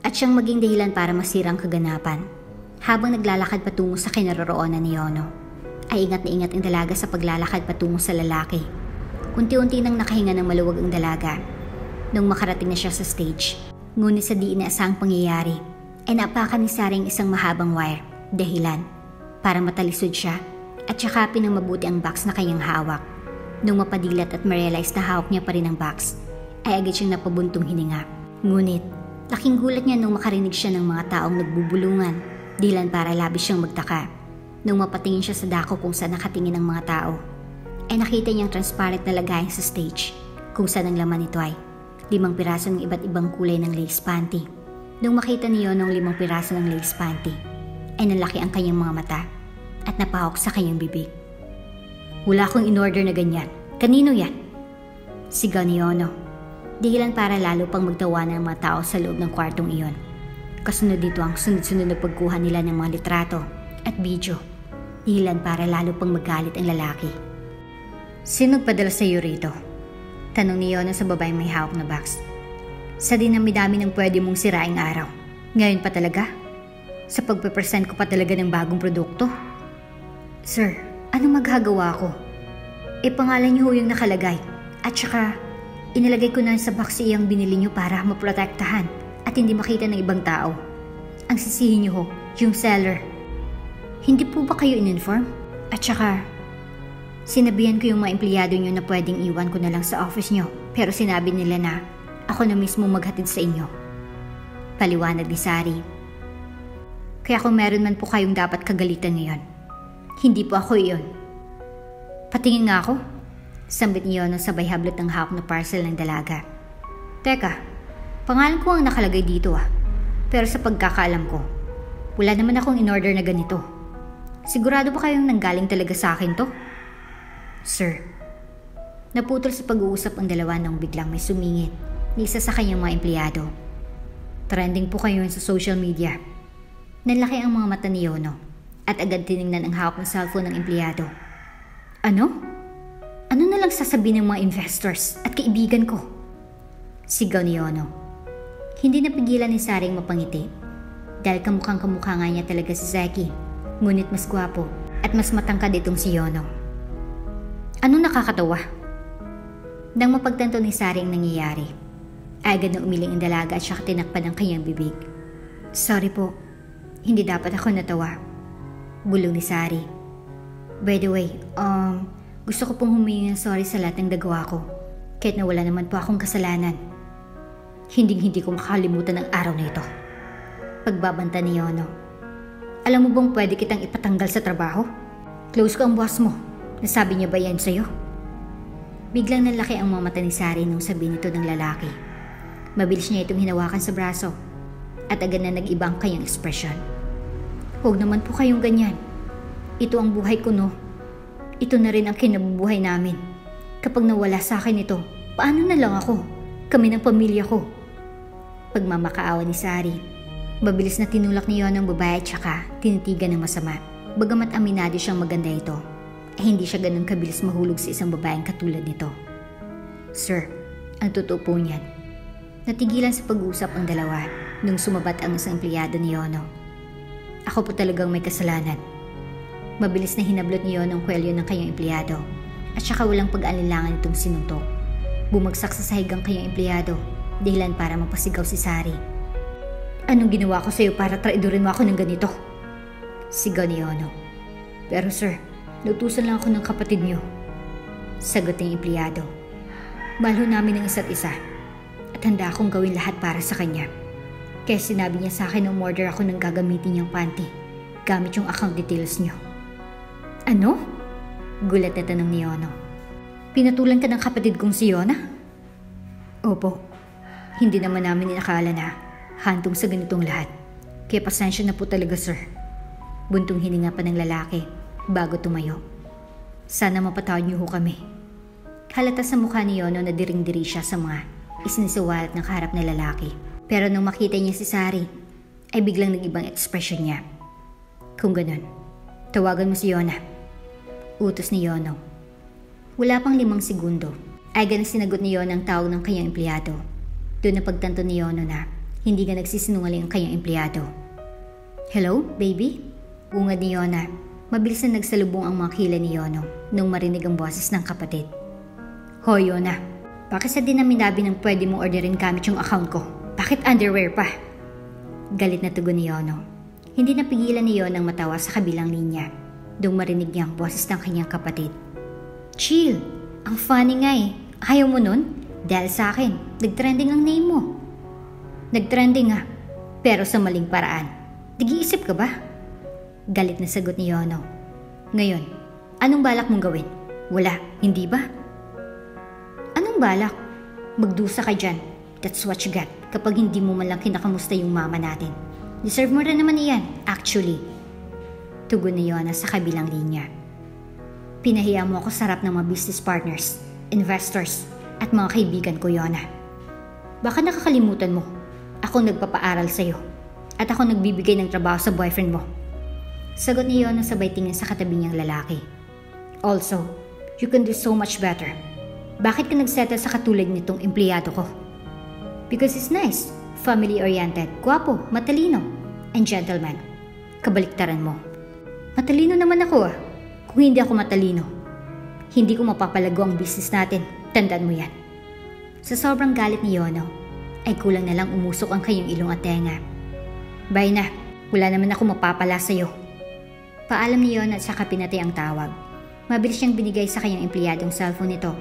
At siyang maging dahilan para masira ang kaganapan. Habang naglalakad patungo sa kinaroroonan ni Yono, ay ingat na ingat ang dalaga sa paglalakad patungo sa lalaki. Unti-unti nang nakahinga ng maluwag ang dalaga. Nung makarating na siya sa stage, ngunit sa di inaasahang pangyayari, ay naapakan ni Sari ang isang mahabang wire, dahilan para matalisod siya at yakapin ng mabuti ang box na kanyang hawak. Nung mapadilat at ma-realize na hawak niya pa rin ang box, ay agad siyang napabuntong hininga. Ngunit, laking gulat niya nung makarinig siya ng mga taong nagbubulungan, dahilan para labis siyang magtaka. Nung mapatingin siya sa dako kung saan nakatingin ang mga tao, ay nakita niyang transparent na lagayan sa stage, kung saan ang laman nito ay 5 piraso ng iba't ibang kulay ng lace panty. Nung makita niyo ng 5 piraso ng lace panty, ay nalaki ang kanyang mga mata at napahok sa kanyang bibig. Wala akong in-order na ganyan. Kanino yan? Sigaw ni Yono. Dahilan para lalo pang magtawanan ng mga tao sa loob ng kwartong iyon. Kasunod dito ang sunod-sunod na pagkuha nila ng mga litrato at video. Dahilan para lalo pang magalit ang lalaki. Sino nagpadala sa iyo rito? Tanong ni Yono sa babaeng may hawak na box. Sa dinami-dami ng pwede mong siraing araw. Ngayon pa talaga? sa pagpe-present ko pa talaga ng bagong produkto. Sir, anong magagawa ko? Pangalan niyo yung nakalagay. At saka, inilagay ko na sa box yung binili niyo para maprotektahan at hindi makita ng ibang tao. Ang sisihin niyo yung seller. Hindi po ba kayo in-inform? At saka, sinabihan ko yung mga empleyado niyo na pwedeng iwan ko na lang sa office niyo. Pero sinabi nila na ako na mismo maghatid sa inyo. Paliwanag ni Sari. Kaya kung meron man po kayong dapat kagalitan ngayon, hindi po ako iyon. Patingin nga ako. Sambit niyo nang sabay hablot ng hawak na parcel ng dalaga. Teka, pangalan ko ang nakalagay dito Pero sa pagkakaalam ko, wala naman akong in-order na ganito. Sigurado ba kayong nanggaling talaga sa akin to? Sir, naputol sa pag-uusap ang dalawa nang biglang may sumingit ni isa sa kanyang mga empleyado. Trending po kayo sa social media. Nanlaki ang mga mata ni Yono at agad tiningnan ang hawak ng cellphone ng empleyado. Ano? Ano na lang sasabihin ng mga investors at kaibigan ko? Sigaw ni Yono. Hindi napigilan ni Saring mapangiti dahil kamukhang-kamukha nga niya talaga si Zeki, ngunit mas gwapo at mas matangkad itong si Yono. Ano nakakatawa? Nang mapagtanto ni Saring nangyayari, agad na umiling ang dalaga at siyang tinakpan ang kanyang bibig. Sorry po, hindi dapat ako natawa. Bulong ni Sari. By the way, gusto ko pong humingi ng sorry sa lahat ng nagawa ko. Kahit na wala naman po akong kasalanan. Hindi ko makalimutan ang araw na ito. Pagbabanta ni Yono. Alam mo bang pwede kitang ipatanggal sa trabaho? Close ko ang boss mo. Nasabi niya ba yan sa'yo? Biglang nalaki ang mga mata ni Sari nung sabi nito ng lalaki. Mabilis niya itong hinawakan sa braso at agad na nag-iba ang kanyang ekspresyon. Huwag naman po kayong ganyan. Ito ang buhay ko, no? Ito na rin ang kinabubuhay namin. Kapag nawala sa akin ito, paano na lang ako? Kami ng pamilya ko. Pagmamakaawa ni Sari, mabilis na tinulak niyo ng babae at saka tinitigan ng masama. Bagamat aminado siyang maganda ito, hindi siya ganun kabilis mahulog sa isang babaeng katulad nito. Sir, ang totoo po niyan. Natigilan sa pag-uusap ang dalawa nung sumabat ang isang empleyado ni Yono. Ako po talagang may kasalanan. Mabilis na hinablot niyo ng kwelyo ng kanyang empleyado at saka walang pag-alinlangan itong sinuntok. Bumagsak sa sahig ang kanyang empleyado, dahilan para mapasigaw si Sari. Anong ginawa ko sa iyo para traidorin mo ako ng ganito? Sigaw ni Yono. Pero sir, nautusan lang ako ng kapatid niyo. Sagot ng empleyado. Mahal ho namin ang isa't isa at handa akong gawin lahat para sa kanya. Kaya sinabi niya sa akin na umorder ako ng gagamitin niyang panty gamit yung account details niyo. Ano? Gulat na tanong ni Yono. Pinatulan ka ng kapatid kong si Yona? Opo. Hindi naman namin inakala na hantong sa ganitong lahat. Kaya pasensya na po talaga, sir. Buntong hininga pa ng lalaki bago tumayo. Sana mapatawad niyo ho kami. Halata sa mukha ni Yono na diring-diri siya sa mga isinisiwalat ng kaharap na lalaki. Pero nung makita niya si Sari, ay biglang nag-ibang ekspresyon niya. Kung ganun, tawagan mo si Yona. Utos ni Yono. Wala pang 5 segundo, ay ganang sinagot ni Yono ang tawag ng kanyang empleyado. Doon na pagtanto ni Yono na hindi nga nagsisinungaling ang kanyang empleyado. Hello, baby? Bungad ni Yona. Mabilis na nagsalubong ang mga kilay ni Yono nung marinig ang boses ng kapatid. Hoy Yona, bakit sa dinaminabi ng pwede mong orderin gamit yung account ko? Bakit underwear pa? Galit na tugon ni Yono. Hindi napigilan ni Yono ang matawa sa kabilang linya. Doong marinig niya ang boses ng kanyang kapatid. Chill! Ang funny nga Ayaw mo nun? Dahil sa akin, nagtrending ang name mo. Nagtrending nga, pero sa maling paraan. Nag-iisip ka ba? Galit na sagot ni Yono. Ngayon, anong balak mong gawin? Wala, hindi ba? Anong balak? Magdusa ka dyan. That's what you got kapag hindi mo man lang kinakamusta yung mama natin. Deserve mo rin naman iyan, actually. Tugon ni Yona sa kabilang linya. Pinahiya mo ako sa harap ng mga business partners, investors, at mga kaibigan ko, Yona. Baka nakakalimutan mo, ako nagpapaaral sa'yo at ako nagbibigay ng trabaho sa boyfriend mo. Sagot ni Yona sabay tingin sa katabi niyang lalaki. Also, you can do so much better. Bakit ka nagsettle sa katulad nitong empleyado ko? Because he's nice, family-oriented, guwapo, matalino, and gentleman. Kabaliktaran mo. Matalino naman ako ah. Kung hindi ako matalino, hindi ko mapapalago ang business natin. Tandaan mo yan. Sa sobrang galit ni Yono, ay kulang na lang umusok ang kanyang ilong at tenga. Bye na. Wala naman ako mapapala sa'yo. Paalam ni Yono at saka pinatay ang tawag. Mabilis siyang binigay sa kanyang empleyadong cellphone nito.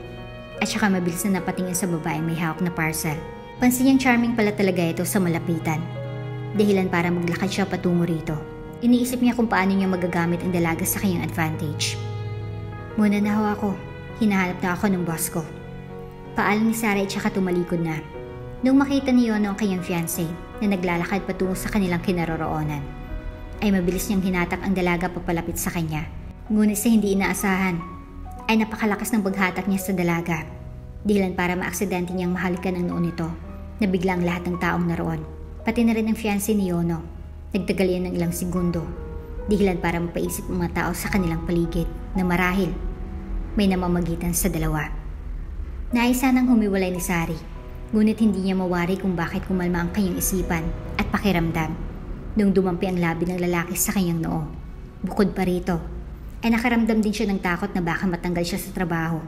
At saka mabilis na napatingin sa babaeng may hawak na parcel. Pansin niyang charming pala talaga ito sa malapitan. Dahilan para maglakad siya patungo rito. Iniisip niya kung paano niya magagamit ang dalaga sa kanyang advantage. Muna na ho ako. Hinahanap na ako ng boss ko. Paalam ni Sarah at saka tumalikod na. Nung makita ni Yono ang kanyang fiancé na naglalakad patungo sa kanilang kinaroroonan, ay mabilis niyang hinatak ang dalaga papalapit sa kanya. Ngunit sa hindi inaasahan, ay napakalakas ng paghatak niya sa dalaga. Dahilan para maaksidente niyang mahalikan ang noon nito na biglang lahat ng taong naroon. Pati na rin ang fiancé ni Yono. Nagtagal yan ng ilang segundo, dahilan para mapaisip ang mga tao sa kanilang paligid na marahil may namamagitan sa dalawa. Naisa nang humiwalay ni Sari, ngunit hindi niya mawari kung bakit kumalma ang kanyang isipan at pakiramdam nung dumampi ang labi ng lalaki sa kanyang noo. Bukod pa rito, ay nakaramdam din siya ng takot na baka matanggal siya sa trabaho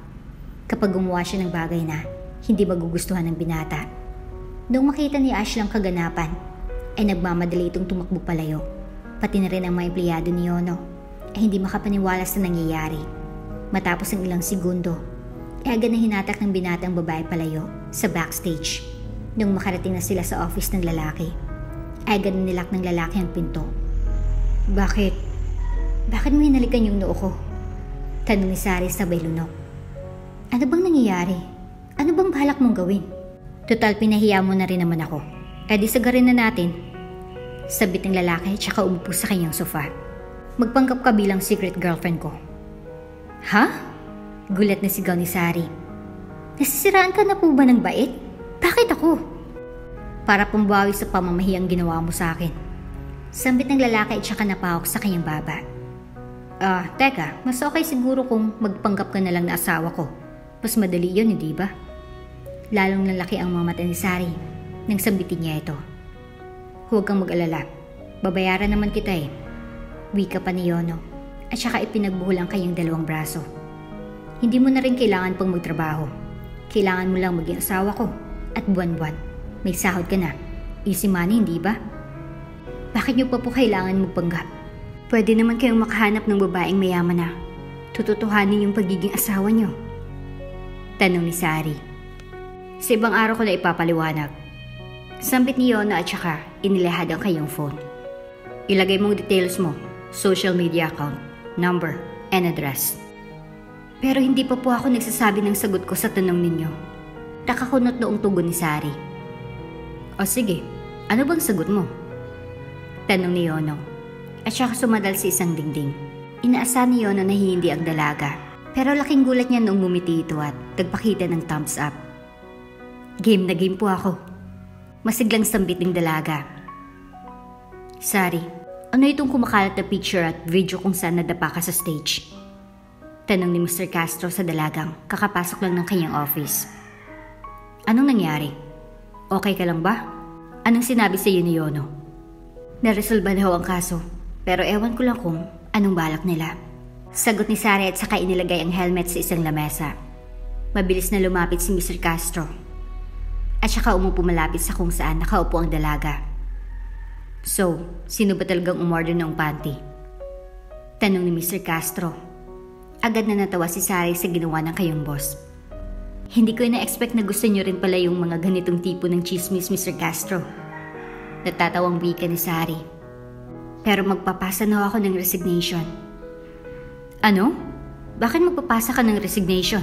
kapag gumawa siya ng bagay na hindi magugustuhan ng binata. Nung makita ni Ashley ang kaganapan, ay nagmamadali itong tumakbo palayo. Pati na rin ang mga empleyado ni Yono ay hindi makapaniwala sa nangyayari. Matapos ang ilang segundo, ay agad na hinatak ng binatang babae palayo sa backstage. Nung makarating na sila sa office ng lalaki, ay agad na nilak ng lalaki ang pinto. Bakit? Bakit mo hinalikan yung noo ko? Tanong ni Sari sabay lunok. Ano bang nangyayari? Ano bang balak mong gawin? Total pinahiya mo na rin naman ako. E di sagarin na natin. Sabit ng lalaki at saka umupo sa kanyang sofa. Magpanggap ka bilang secret girlfriend ko. Ha? Gulat na sigaw ni Sari. Nasisiraan ka na po ba ng bait? Bakit ako? Para pumbawi sa pamamahiyang ginawa mo sa akin. Sambit ng lalaki at saka napahok sa kanyang baba. Teka, mas okay siguro kung magpanggap ka na lang na asawa ko. Mas madali yun, hindi ba? Lalong lalaki ang mga mata ni Sari nang sambitin niya ito. Huwag kang mag-alala. Babayaran naman kita eh. Wika pa ni Yono at saka ipinagbuhol ang kanyang dalawang braso. Hindi mo na rin kailangan pang magtrabaho. Kailangan mo lang maging asawa ko at buwan-buwan may sahod ka na. Easy money, hindi ba? Bakit niyo pa po kailangan magpanggap? Pwede naman kayong makahanap ng babaeng mayaman na tututuhanin yung pagiging asawa niyo. Tanong ni Sari. Sa ibang araw ko na ipapaliwanag. Sambit ni Yono at saka inilahad ang kanyang phone. Ilagay mong details mo, social media account, number, and address. Pero hindi pa po ako nagsasabi ng sagot ko sa tanong ninyo. Nakakunot noong tugon ni Sari. O sige, ano bang sagot mo? Tanong ni Yono at saka sumadal sa isang dingding. Inaasahan ni Yono na hindi ang dalaga. Pero laking gulat niya noong bumiti ito at nagpakita ng thumbs up. Game na game po ako. Masiglang sambit ng dalaga. Sari, ano itong kumakalat na picture at video kung saan nadapa ka sa stage? Tanong ni Mr. Castro sa dalagang kakapasok lang ng kanyang office. Anong nangyari? Okay ka lang ba? Anong sinabi sa iyo ni Yono? Naresolba daw ang kaso, pero ewan ko lang kung anong balak nila. Sagot ni Sari at saka inilagay ang helmet sa isang lamesa. Mabilis na lumapit si Mr. Castro. At saka umupo malapit sa kung saan nakaupo ang dalaga. So, sino ba talagang umorder ng panty? Tanong ni Mr. Castro. Agad na natawa si Sari sa ginawa ng kayong boss. Hindi ko na-expect na gusto niyo rin pala yung mga ganitong tipo ng chismis, Mr. Castro. Natatawang wika ni Sari. Pero magpapasa na ako ng resignation. Ano? Bakit magpapasa ka ng resignation?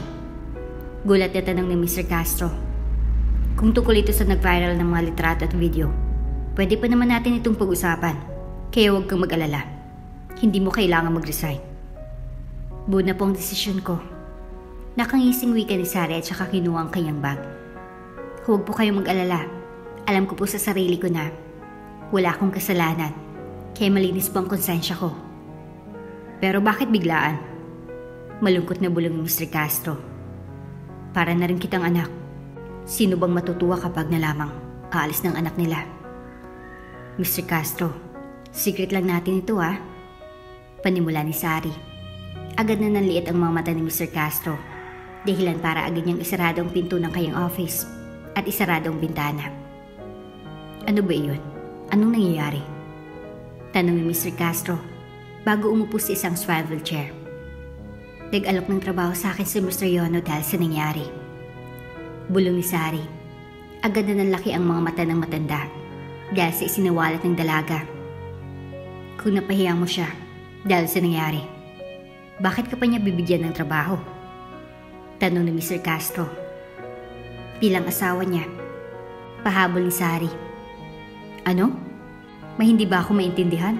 Gulat na tanong ni Mr. Castro. Kung tungkol ito sa nag-viral ng mga litrato at video, pwede pa naman natin itong pag-usapan. Kaya huwag kang mag-alala. Hindi mo kailangan mag-resign. Buo na po ang desisyon ko. Nakangising wika ni Sari at saka kinuha ang kanyang bag. Huwag po kayong mag-alala. Alam ko po sa sarili ko na wala akong kasalanan. Kaya malinis po ang konsensya ko. Pero bakit biglaan? Malungkot na bulong ni Mr. Castro. Para na rin kitang anak. Sino bang matutuwa kapag nalamang aalis ng anak nila? Mr. Castro, Secret lang natin ito Panimula ni Sari. Agad na nanliit ang mga mata ni Mr. Castro. Dahilan para agad niyang isarado ang pinto ng kanyang office at isarado ang bintana. Ano ba iyon? Anong nangyayari? Tanong ni Mr. Castro bago umupo sa isang swivel chair. Nag-alok ng trabaho sa akin si Mr. Yono dahil sa nangyari. Bulong ni Sari. Agad na nanlaki ang mga mata ng matanda dahil sa isinawalat ng dalaga. Kung napahiya mo siya dahil sa nangyari, bakit ka pa niya bibigyan ng trabaho? Tanong ni Mr. Castro. Bilang asawa niya, pahabol ni Sari. Ano? May hindi ba ako maintindihan?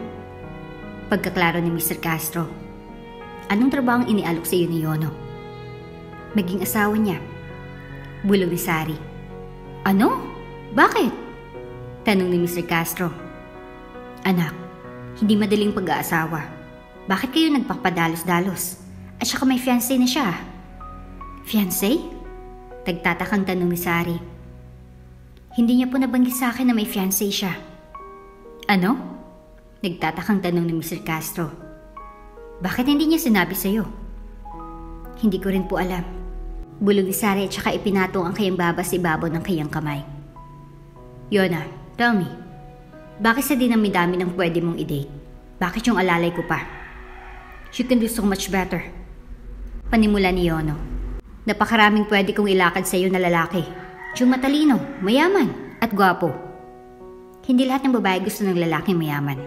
Pagkaklaro ni Mr. Castro. Anong trabaho ang inialok sa iyo ni Yono? Maging asawa niya. Bulong ni Sari. Ano? Bakit? Tanong ni Mr. Castro. Anak, hindi madaling pag-aasawa. Bakit kayo nagpapadalos-dalos? At saka may fiancé na siya. Fiancé? Tagtatakang tanong ni Sari. Hindi niya po nabanggit sa akin na may fiancé siya. Ano? Nagtatakang tanong ni Mr. Castro. Bakit hindi niya sinabi sa'yo? Hindi ko rin po alam. Bulog ni Sari at saka ipinatong ang kayang baba sa ibabaw ng kayang kamay. Yona, tell me, bakit sa dinami-dami ng pwede mong i-date? Bakit yung alalay ko pa? You can do so much better. Panimula ni Yono. Napakaraming pwede kong ilakad sa iyo na lalaki. Yung matalino, mayaman, at gwapo. Hindi lahat ng babae gusto ng lalaking mayaman.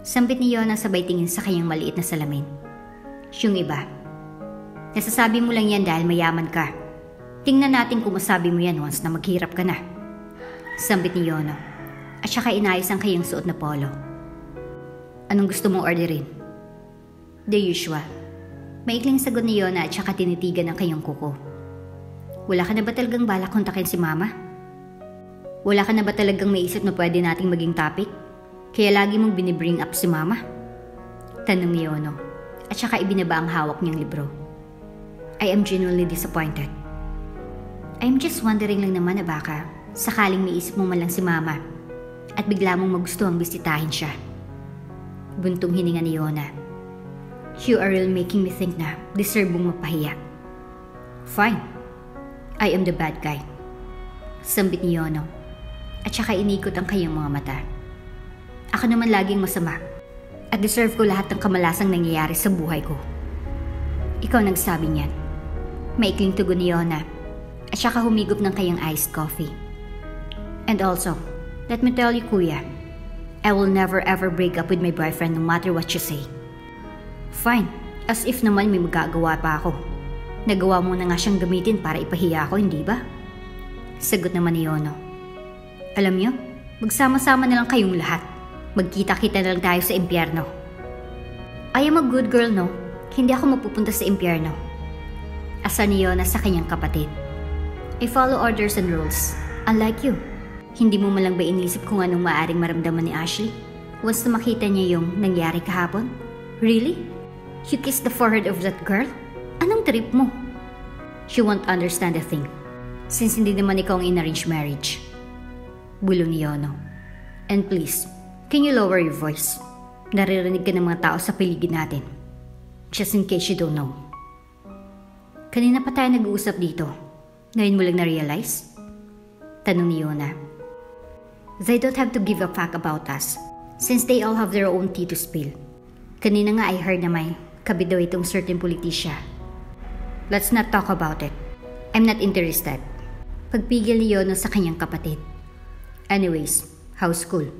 Sambit ni Yono sabay tingin sa kanyang maliit na salamin. Yung iba, nasasabi mo lang yan dahil mayaman ka. Tingnan natin kung masabi mo yan once na maghirap ka na. Sambit ni Yono. At saka inayos ang kanyang suot na polo. Anong gusto mong orderin? The usual. Maikling sagot ni Yona at saka tinitigan ang kanyang kuko. Wala ka na ba talagang balak kontakin si Mama? Wala ka na ba talagang maisip na pwede nating maging topic? Kaya lagi mong binibring up si Mama? Tanong ni Yono at saka ibinaba ang hawak niyang libro. I am genuinely disappointed. I am just wondering lang naman na baka sakaling maisip mo man lang si Mama at bigla mong magustuhang bisitahin siya. Buntong hininga ni Yona. You are really making me think na deserve mong mapahiya. Fine. I am the bad guy. Sambit ni Yono. At saka inikot ang kanyang mga mata. Ako naman laging masama. At deserve ko lahat ng kamalasang nangyayari sa buhay ko. Ikaw nagsabi niyan. Maikling tugon ni Yona. At saka humigop ng kanyang iced coffee. And also, let me tell you, Kuya, I will never ever break up with my boyfriend no matter what you say. Fine, as if naman may magagawa pa ako. Nagawa mo na nga siyang gamitin para ipahiya ako, hindi ba? Sagot naman ni Yono. Alam niyo, magsama-sama na lang kayong lahat. Magkita-kita na lang tayo sa impyerno. I am a good girl, no? Hindi ako mapupunta sa impyerno. Asa ni Yona sa kanyang kapatid. I follow orders and rules, unlike you. Hindi mo malang ba inisip kung anong maaring maramdaman ni Ashley once na makita niya yung nangyari kahapon? Really? You kissed the forehead of that girl? Anong trip mo? She won't understand a thing since hindi naman ikaw ang in-arranged marriage. Bulong ni Yono. And please, can you lower your voice? Naririnig ka ng mga tao sa paligid natin. Just in case you don't know. Kanina pa tayo nag-uusap dito. Ngayon mo lang na-realize? Tanong ni Yona. They don't have to give a fuck about us since they all have their own tea to spill. Kanina nga I heard na may kabit daw itong certain politisya. Let's not talk about it. I'm not interested. Pagpigil ni Yono sa kanyang kapatid. Anyways, how's school?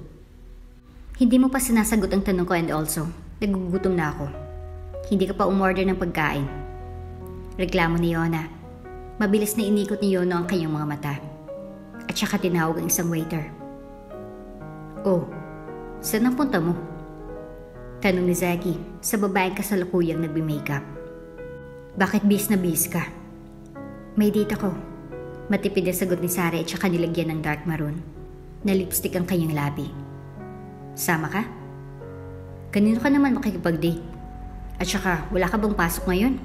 Hindi mo pa sinasagot ang tanong ko and also, nagugutom na ako. Hindi ka pa umorder ng pagkain. Reklamo ni Yona. Mabilis na inikot ni Yono ang kanyang mga mata. At saka tinawag ang isang waiter. Oh, saan ang punta mo? Tanong ni Zaki sa babaeng kasalukuyang nagbi-makeup. Bakit bis na bis ka? May date ako. Matipid na sagot ni Sari at saka nilagyan ng dark maroon na lipstick ang kanyang labi. Sama ka? Kanino ka naman makikipag-date? At saka wala ka bang pasok ngayon?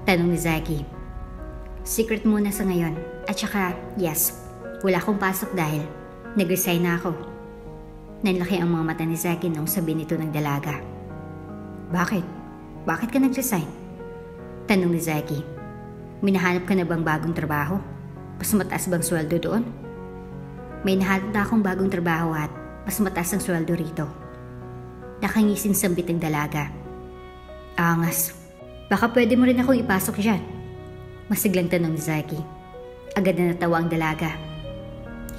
Tanong ni Zaki. Secret muna sa ngayon. At saka yes, wala akong pasok dahil nag-resign na ako. Nanlaki ang mga mata ni Zaki nung sabi nito ng dalaga. Bakit? Bakit ka nag-resign? Tanong ni Zaki. Minahanap ka na bang bagong trabaho? Mas mataas bang sweldo doon? May nahanap na akong bagong trabaho at mas mataas ang sweldo rito. Nakangising sambit ang dalaga. Angas. Baka pwede mo rin akong ipasok dyan. Masiglang tanong ni Zaki. Agad na natawa ang dalaga.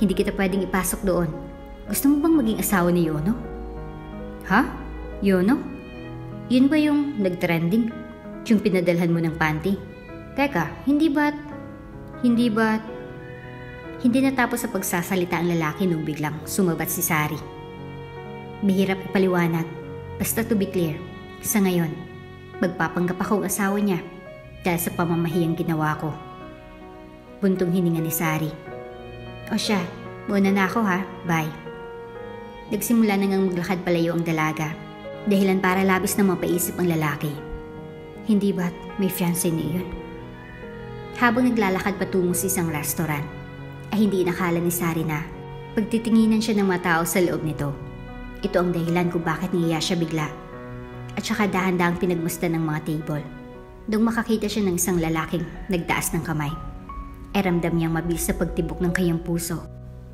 Hindi kita pwedeng ipasok doon. Gusto mo bang maging asawa ni Yono? Ha? Yono? Yun ba yung nag-trending? Yung pinadalhan mo ng panty? Teka, hindi natapos sa pagsasalita ang lalaki nung biglang sumabat si Sari. Mahirap ipaliwanag. Basta to be clear, sa ngayon, magpapanggap akong asawa niya dahil sa pamamahiyang ginawa ko. Buntong hininga ni Sari. O siya, muna na ako ha, bye. Nagsimula na ngang maglakad palayo ang dalaga, dahilan para labis na mapaisip ang lalaki. Hindi ba't may fiancé niya yun? Habang naglalakad patungo sa isang restaurant, ay hindi inakala ni Sari na pagtitinginan siya ng mga tao sa loob nito. Ito ang dahilan kung bakit niya siya bigla. At saka dahan-dahang pinagmasdan ng mga table. Doong makakita siya ng isang lalaking nagtaas ng kamay. Ay ramdam niyang mabilis sa pagtibok ng kanyang puso.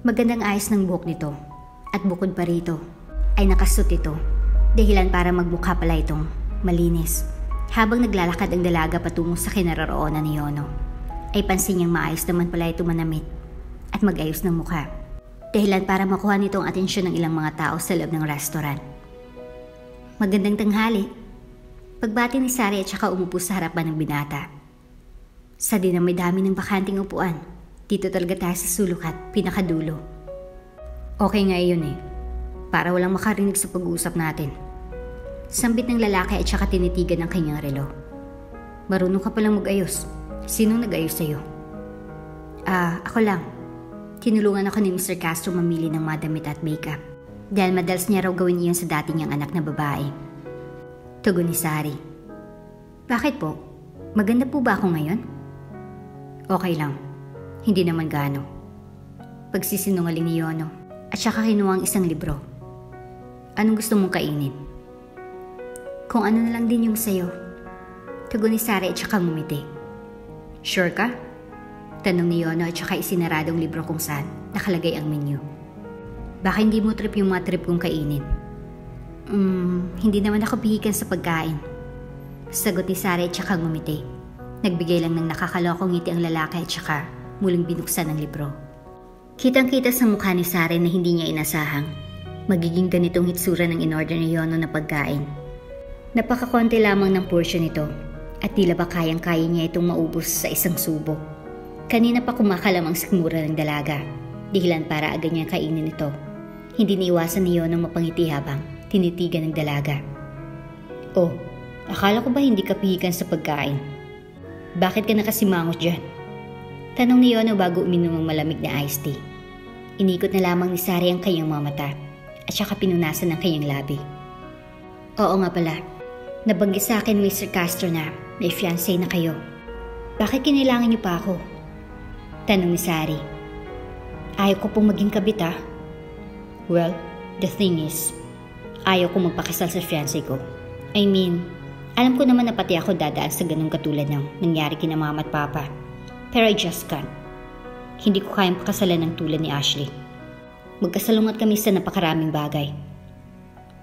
Magandang ayos ng buhok nito. At bukod pa rito, ay nakasuot ito. Dahilan para magmukha pala itong malinis. Habang naglalakad ang dalaga patungo sa kinaroroonan ni Yono, ay pansin niyang maayos naman pala ito manamit at mag-ayos ng mukha. Dahilan para makuha nito ang atensyon ng ilang mga tao sa loob ng restaurant. Magandang tanghali. Pagbati ni Sari at saka umupo sa harapan ng binata. Sa dinami-dami ng bakanting upuan, dito talaga tayo sa sulok at pinakadulo. Okay nga yun eh, para walang makarinig sa pag-uusap natin. Sambit ng lalaki at saka tinitigan ng kanyang relo. Marunong ka palang mag-ayos. Sinong nag-ayos sa'yo? Ako lang. Tinulungan ako ni Mr. Castro mamili ng mga damit at makeup. Dahil madalas niya raw gawin iyon sa dati niyang anak na babae. Tugon ni Sari. Bakit po? Maganda po ba ako ngayon? Okay lang. Hindi naman gaano. Pagsisinungaling ni Yono at saka kinuha ang isang libro. Anong gusto mong kainin? Kung ano na lang din yung sayo. Tugon ni Sari at saka ngumiti. Sure ka? Tanong ni Yono at saka isinaradong libro kung saan nakalagay ang menu. Baka hindi mo trip yung mga trip kong kainin. Hindi naman ako pihikan sa pagkain. Sagot ni Sari at saka ngumiti. Nagbigay lang ng nakakalokong ngiti ang lalaki at saka muling binuksan ang libro. Kitang-kita sa mukha ni Sari na hindi niya inasahang magiging ganitong hitsura ng in-order ni Yono na pagkain. Napakakonti lamang ng portion nito at tila ba kayang-kaya niya itong maubos sa isang subo. Kanina pa kumakalamang sikmura ng dalaga, dahilan para agad niya kainin ito. Hindi niiwasan ni Yono mapangiti habang tinitigan ng dalaga. Oh, akala ko ba hindi ka pihikan sa pagkain? Bakit ka nakasimangot dyan? Tanong ni Yono bago uminom ng malamig na iced tea. Inikot na lamang ni Sari ang kanyang mga mata at saka pinunasan ng kanyang labi. Oo nga pala, nabanggit sa akin Mr. Castro na may fiancé na kayo. Bakit kinailangan niyo pa ako? Tanong ni Sari. Ayaw ko pong maging kabit ah. Well, the thing is, ayaw ko magpakasal sa fiancé ko. I mean, alam ko naman na pati ako dadaan sa ganung katulad ng nangyari kina mama at papa. Pero I just can't. Hindi ko kayang pakasalan ng tulad ni Ashley. Magkasalungat kami sa napakaraming bagay.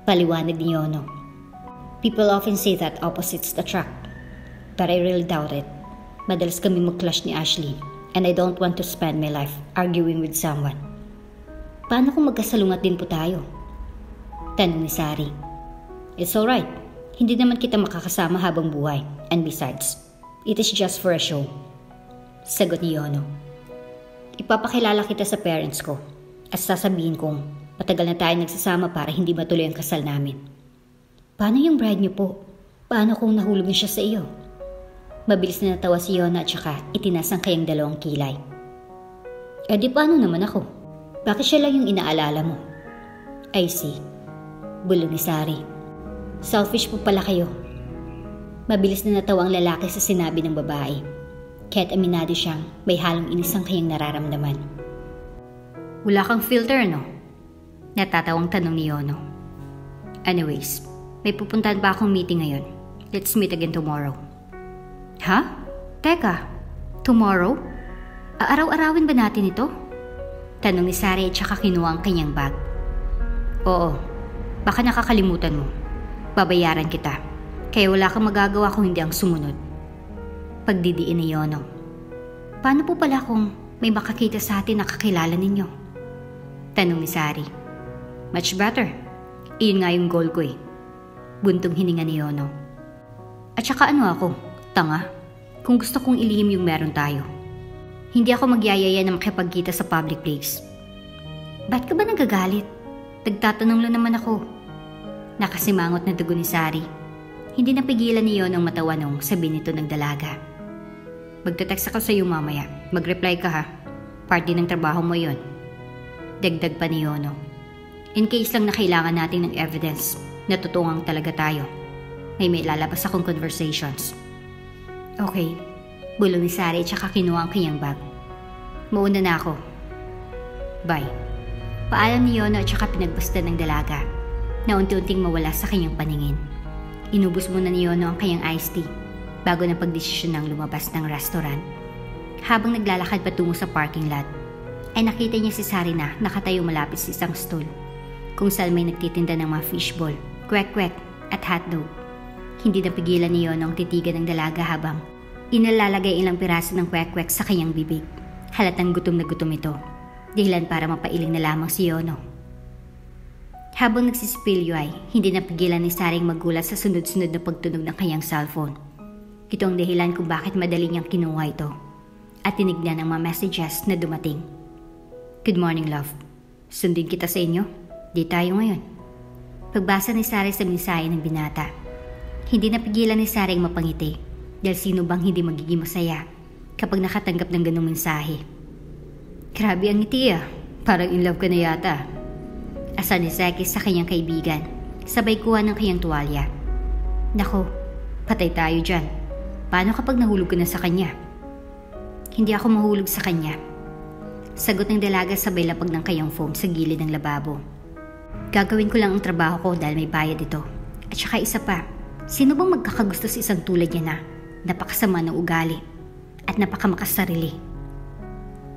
Paliwanag ni Yono. People often say that opposites attract. But I really doubt it. Madalas kami mag-clash ni Ashley. And I don't want to spend my life arguing with someone. Paano kung magkasalungat din po tayo? Tanong ni Sari. It's alright. Hindi naman kita makakasama habang buhay. And besides, it is just for a show. Sagot ni Yono. Ipapakilala kita sa parents ko. At sasabihin kong matagal na tayo nagsasama para hindi matuloy ang kasal namin. Paano yung bride niyo po? Paano kung nahulog siya sa iyo? Mabilis na natawa si Yono at saka itinas ang kayang dalawang kilay. Eh di paano naman ako? Bakit siya lang yung inaalala mo? I see. Bulong ni Sari. Selfish po pala kayo. Mabilis na natawa ang lalaki sa sinabi ng babae. Kaya't aminado siyang may halong inis ang kayang nararamdaman. Wala kang filter, no? Natatawang tanong ni Yono. Anyways, may pupuntahan pa akong meeting ngayon. Let's meet again tomorrow. Ha? Teka, tomorrow? Aaraw-arawin ba natin ito? Tanong ni Sari at saka kinuha ang kanyang bag. Oo, baka nakakalimutan mo. Babayaran kita. Kaya wala kang magagawa kung hindi ang sumunod. Pagdidiin ni Yono. Paano po pala kung may makakita sa atin na kakilala ninyo? Tanong ni Sari. Much better. Iyon nga yung goal ko eh. Buntong hininga ni Yono. At saka ano ako? Tanga? Kung gusto kong ilihim yung meron tayo. Hindi ako magyayaya na makipagkita sa public place. Ba't ka ba nagagalit? Nagtatanong lang naman ako. Nakasimangot na dugo ni Sari. Hindi napigilan ni Yono ang matawa nung sabi nito ng dalaga. Magte-text ako sa iyo mamaya. Mag-reply ka ha. Party ng trabaho mo yon. Dagdag pa ni Yono. In case lang na kailangan natin ng evidence na totoong talaga tayo. May lalabas akong conversations. Okay. Bulong ni Sari at saka kinuha ang kanyang bag. Mauna na ako. Bye. Paalam ni Yono at saka pinagbasta ng dalaga na unti-unting mawala sa kanyang paningin. Inubos muna ni Yono ang kanyang iced tea bago na pagdesisyon ng lumabas ng restaurant. Habang naglalakad patungo sa parking lot, ay nakita niya si Sari na nakatayo malapit sa isang stool kung saan may nagtitinda ng mga fishball, kwek-kwek at hotdog. Hindi napigilan ni Yono ang titigan ng dalaga habang inalalagay ilang piraso ng kwek-kwek sa kanyang bibig. Halatang gutom na gutom ito, dahilan para mapailing na lamang si Yono. Habang nagsisipilyo ay hindi napigilan ni Saring magulat sa sunod-sunod na pagtunog ng kanyang cellphone. Ito ang dahilan kung bakit madali niyang kinuha ito at tinignan ang mga messages na dumating. Good morning, love. Sundin kita sa inyo. Di tayo ngayon. Pagbasa ni Sari sa mensahe ng binata, hindi napigilan ni Saring mapangiti dahil sino bang hindi magiging masaya kapag nakatanggap ng ganung mensahe. Grabe ang ngiti ah. Parang in love ka na yata. Asa ni Seki sa kanyang kaibigan, sabay kuha ng kanyang tuwalya. Nako, patay tayo dyan. Paano kapag nahulog ka na sa kanya? Hindi ako mahulog sa kanya. Sagot ng dalaga sabay lapag ng kanyang phone sa gilid ng lababo. Gagawin ko lang ang trabaho ko dahil may bayad ito. At saka isa pa, sino bang magkakagusto sa isang tulad niya na napakasama ng ugali at napakamakasarili?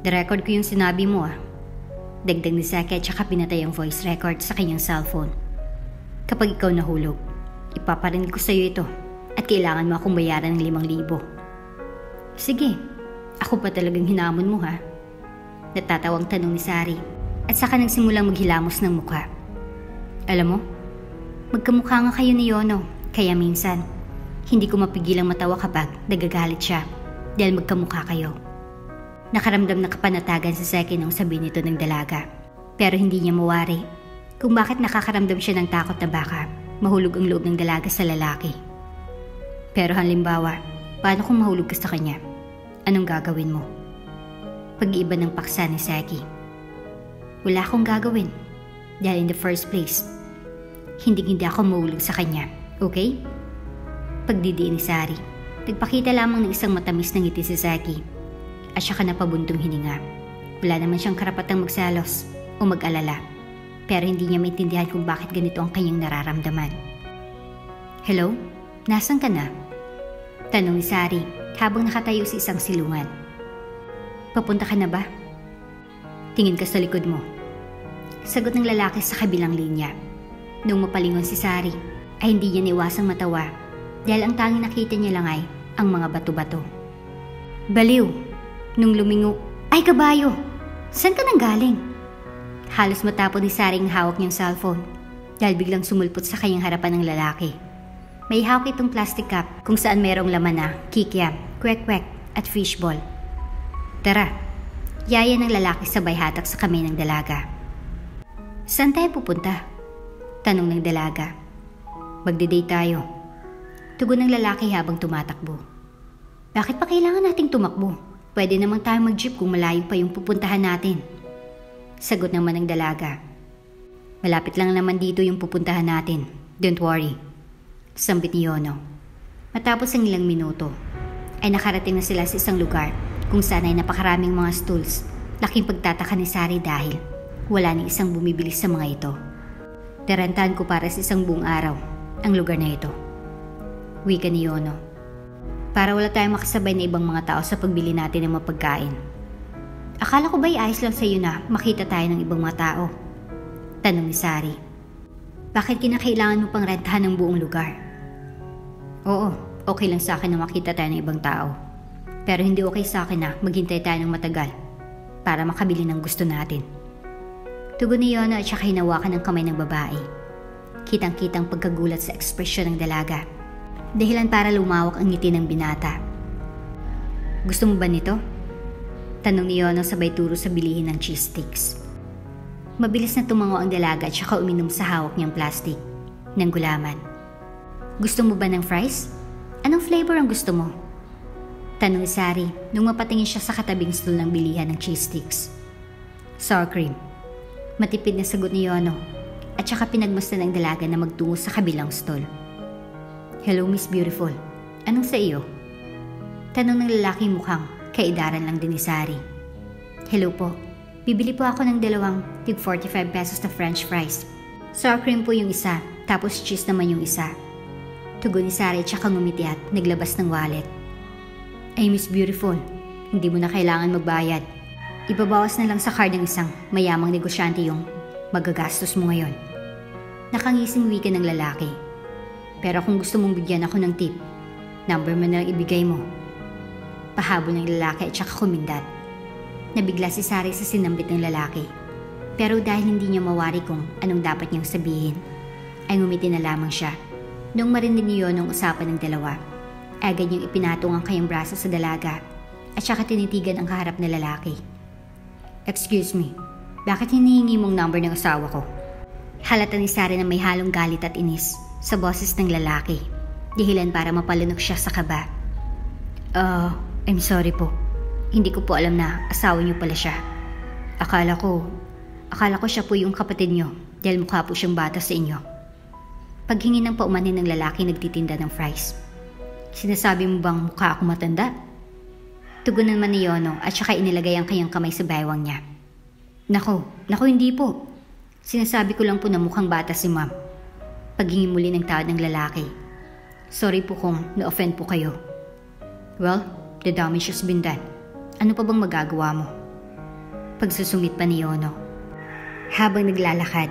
The-record ko yung sinabi mo ah. Dagdag ni Seki at saka pinatay ang voice record sa kanyang cellphone. Kapag ikaw nahulog, ipaparinig ko sa iyo ito at kailangan mo akong bayaran ng 5,000. Sige, ako pa talagang hinamon mo ha? Natatawang tanong ni Sari at saka nagsimulang maghilamos ng mukha. Alam mo, magkamukha nga kayo ni Yono, kaya minsan, hindi ko mapigilang matawa kapag nagagalit siya dahil magkamukha kayo. Nakaramdam ng kapanatagan sa Seki nung sabi nito ng dalaga, pero hindi niya mawari kung bakit nakakaramdam siya ng takot na baka mahulog ang loob ng dalaga sa lalaki. Pero halimbawa, paano kung mahulog ka sa kanya? Anong gagawin mo? Pag-iiba ng paksa ni Seki. Wala akong gagawin dahil in the first place, hindi ako mahulog sa kanya, okay? Pagdidiin ni Sari, nagpakita lamang ng isang matamis na ngiti si Seki at saka napabuntong hininga. Wala naman siyang karapatang magsalos o mag-alala, pero hindi niya maintindihan kung bakit ganito ang kanyang nararamdaman. Hello? Nasaan ka na? Tanong ni Sari habang nakatayo sa isang silungan. Papunta ka na ba? Tingin ka sa likod mo. Sagot ng lalaki sa kabilang linya. Nung mapalingon si Sari, ay hindi niya niwasang matawa dahil ang tanging nakita niya lang ay ang mga bato-bato. Baliw! Nung lumingo, ay kabayo! Saan ka nang galing? Halos matapon ni Sari ang hawak niyang cellphone dahil biglang sumulpot sa kanyang harapan ng lalaki. May hawak itong plastic cup kung saan mayroong laman na kikiam, kwek-kwek at fishball. Tara, yaya ng lalaki sabay hatak sa kamay ng dalaga. Saan tayo pupunta? Tanong ng dalaga. Magde-date tayo. Tugon ng lalaki habang tumatakbo. Bakit pa kailangan nating tumakbo? Pwede namang tayo mag-jeep kung malayo pa yung pupuntahan natin. Sagot naman ng dalaga. Malapit lang naman dito yung pupuntahan natin. Don't worry. Sambit ni Yono. Matapos ang ilang minuto, ay nakarating na sila sa isang lugar kung saan ay napakaraming mga stools. Laking pagtataka ni Sari dahil wala ni isang bumibili sa mga ito. Tarantahan ko para sa isang buong araw ang lugar na ito. Wika ni Yono. Para wala tayong makasabay na ibang mga tao sa pagbili natin ng mga pagkain. Akala ko ba'y ayos lang sa iyo na makita tayo ng ibang mga tao? Tanong ni Sari. Bakit kinakailangan mo pang rentahan ng buong lugar? Oo, okay lang sa akin na makita tayo ng ibang tao. Pero hindi okay sa akin na maghintay tayo ng matagal para makabili ng gusto natin. Tugon ni Yono at saka hinawakan ng kamay ng babae. Kitang-kitang pagkagulat sa ekspresyon ng dalaga. Dahilan para lumawak ang ngiti ng binata. Gusto mo ba nito? Tanong ni Yono sabay turo sa bilihin ng cheese sticks. Mabilis na tumango ang dalaga at saka uminom sa hawak niyang plastic ng gulaman. Gusto mo ba ng fries? Anong flavor ang gusto mo? Tanong ni Sari nung mapatingin siya sa katabing stool ng bilihan ng cheese sticks. Sour cream. Matipid na sagot ni Yono at saka pinagmasdan ng dalaga na magtungo sa kabilang stall. Hello, Miss Beautiful. Anong sa iyo? Tanong ng lalaki mukhang kaidaran lang din ni Sari. Hello po. Bibili po ako ng dalawang tig 45 pesos na french fries. Sour cream po yung isa, tapos cheese naman yung isa. Tugon ni Sari at saka ngumiti at naglabas ng wallet. Ay, Miss Beautiful, hindi mo na kailangan magbayad. Ibabawas na lang sa card ng isang mayamang negosyante yung magagastos mo ngayon. Nakangising wika ng lalaki. Pero kung gusto mong bigyan ako ng tip, number mo na lang ibigay mo. Pahabol ng lalaki at saka kumindat. Nabigla si Sari sa sinambit ng lalaki. Pero dahil hindi niya mawari kung anong dapat niyang sabihin, ay ngumiti na lamang siya. Nung marinig niyo ng usapan ng dalawa, agad niyang ipinatong ang kanyang braso sa dalaga at saka tinitigan ang kaharap na lalaki. Excuse me, bakit hinihingi mong number ng asawa ko? Halata ni Sari na may halong galit at inis sa boses ng lalaki, dahilan para mapalunok siya sa kaba. I'm sorry po. Hindi ko po alam na asawa niyo pala siya. Akala ko siya po yung kapatid niyo dahil mukha po siyang bata sa inyo. Paghingi ng paumanhin ng lalaki nagtitinda ng fries. Sinasabi mo bang mukha ako matanda? Tugon naman ni Yono at saka inilagay ang kanyang kamay sa baywang niya. Nako, hindi po. Sinasabi ko lang po na mukhang bata si ma'am. Paghingi muli ng tawad ng lalaki. Sorry po kung na-offend po kayo. Well, the damage has been done. Ano pa bang magagawa mo? Pagsusungit pa ni Yono. Habang naglalakad,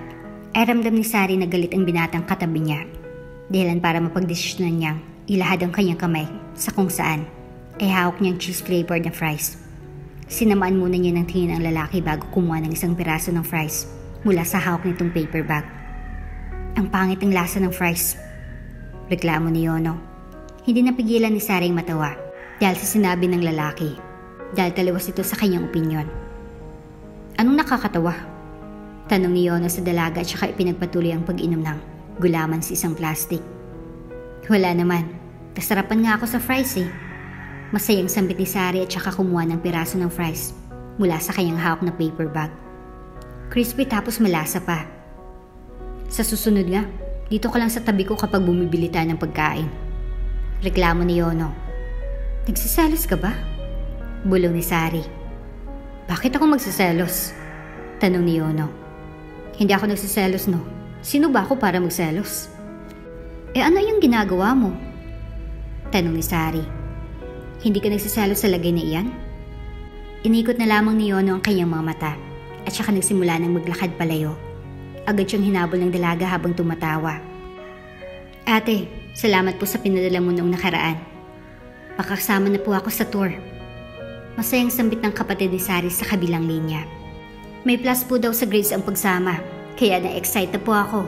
ay ramdam ni Sari na galit ang binatang katabi niya. Dahilan para mapagdesisyonan niyang ilahad ang kanyang kamay sa kung saan ay hawak niyang cheese-flavored na fries. Sinamaan muna niya ng tingin ang lalaki bago kumuha ng isang piraso ng fries mula sa hawak nitong paper bag. Ang pangit ng lasa ng fries. Reklamo ni Yono. Hindi napigilan ni Sari ang matawa dahil sa sinabi ng lalaki. Dahil taliwas ito sa kanyang opinyon. Anong nakakatawa? Tanong ni Yono sa dalaga at saka ipinagpatuloy ang pag-inom ng gulaman sa isang plastic. Wala naman. Nasarapan nga ako sa fries eh. Masayang sambit ni Sari at saka kumuha ng piraso ng fries mula sa kanyang hawak na paper bag. Crispy tapos malasa pa. Sa susunod nga, dito ka lang sa tabi ko kapag bumibili tayo ng pagkain. Reklamo ni Yono. Nagsiselos ka ba? Bulong ni Sari. Bakit ako magsiselos? Tanong ni Yono. Hindi ako nagsiselos no. Sino ba ako para magselos? Ano yung ginagawa mo? Tanong ni Sari. Hindi ka nagsiselos sa lagay na iyan? Inikot na lamang ni Yono ang kanyang mga mata at saka nagsimula ng maglakad palayo. Agad siyang hinabol ng dalaga habang tumatawa. Ate, salamat po sa pinadala mo noong nakaraan. Pakasama na po ako sa tour. Masayang sambit ng kapatid ni Sari sa kabilang linya. May plus po daw sa grades ang pagsama, kaya na-excite na po ako.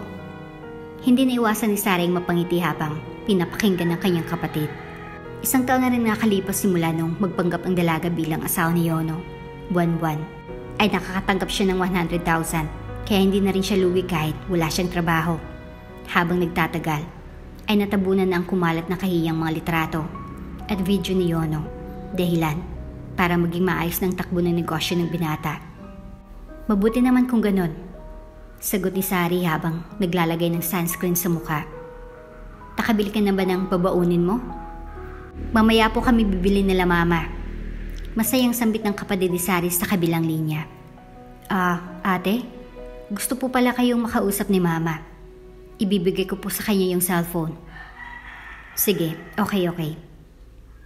Hindi naiwasan ni Sari ang mapangiti habang pinapakinggan ng kanyang kapatid. Isang taon na rin nakalipas simula nung magpanggap ang dalaga bilang asawa ni Yono. Buwan-buwan ay nakakatanggap siya ng 100,000. Kaya hindi na rin siya luwi kahit wala siyang trabaho. Habang nagtatagal, ay natabunan na ang kumalat na kahiyang mga litrato at video ni Yono. Dahilan para maging maayos ng takbo ng negosyo ng binata. Mabuti naman kung ganon. Sagot ni Sari habang naglalagay ng sunscreen sa mukha. Nakabili ka na ba ng babaunin mo? Mamaya po kami bibili nila mama. Masayang sambit ng kapatid ni Sari sa kabilang linya. Ate? gusto po pala kayong makausap ni Mama. Ibibigay ko po sa kanya yung cellphone. Sige, okay.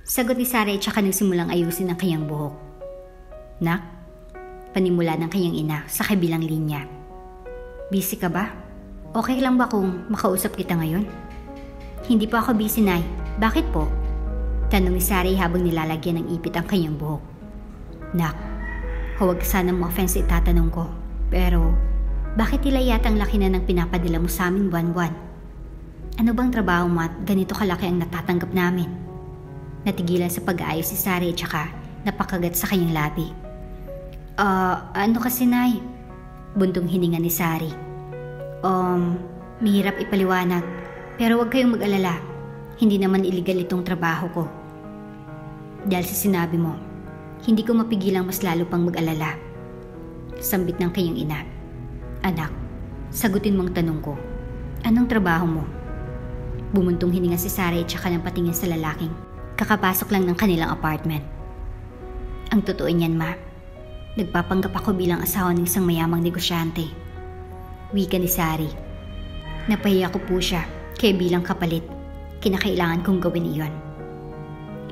Sagot ni Sari at saka nagsimulang ayusin ang kanyang buhok. Nak, panimula ng kanyang ina sa kabilang linya. Busy ka ba? Okay lang ba kung makausap kita ngayon? Hindi pa ako busy, Nay. Bakit po? Tanong ni Sari habang nilalagyan ng ipit ang kanyang buhok. Nak, huwag ka sana ma-offense itatanong ko. Pero, bakit tila yata ang laki na ng pinapadala mo sa amin buwan-buwan? Ano bang trabaho mo at ganito kalaki ang natatanggap namin? Natigilan sa pag-aayos si Sari at saka napakagat sa kanyang labi. Ano kasi, Nay? Buntong hininga ni Sari. Mahirap ipaliwanag. Pero huwag kayong mag-alala. Hindi naman illegal itong trabaho ko. Dahil sa sinabi mo, hindi ko mapigilang mas lalo pang mag-alala. Sambit ng kanyang ina. Anak, sagutin mo ang tanong ko. Anong trabaho mo? Bumuntong hininga si Sari at saka nang patingin sa lalaking kakapasok lang ng kanilang apartment. Ang totoo niyan, Ma. Nagpapanggap ako bilang asawa ng isang mayamang negosyante. Wika ni Sari. Napahiya ko po siya, kaya bilang kapalit, kinakailangan kong gawin iyon.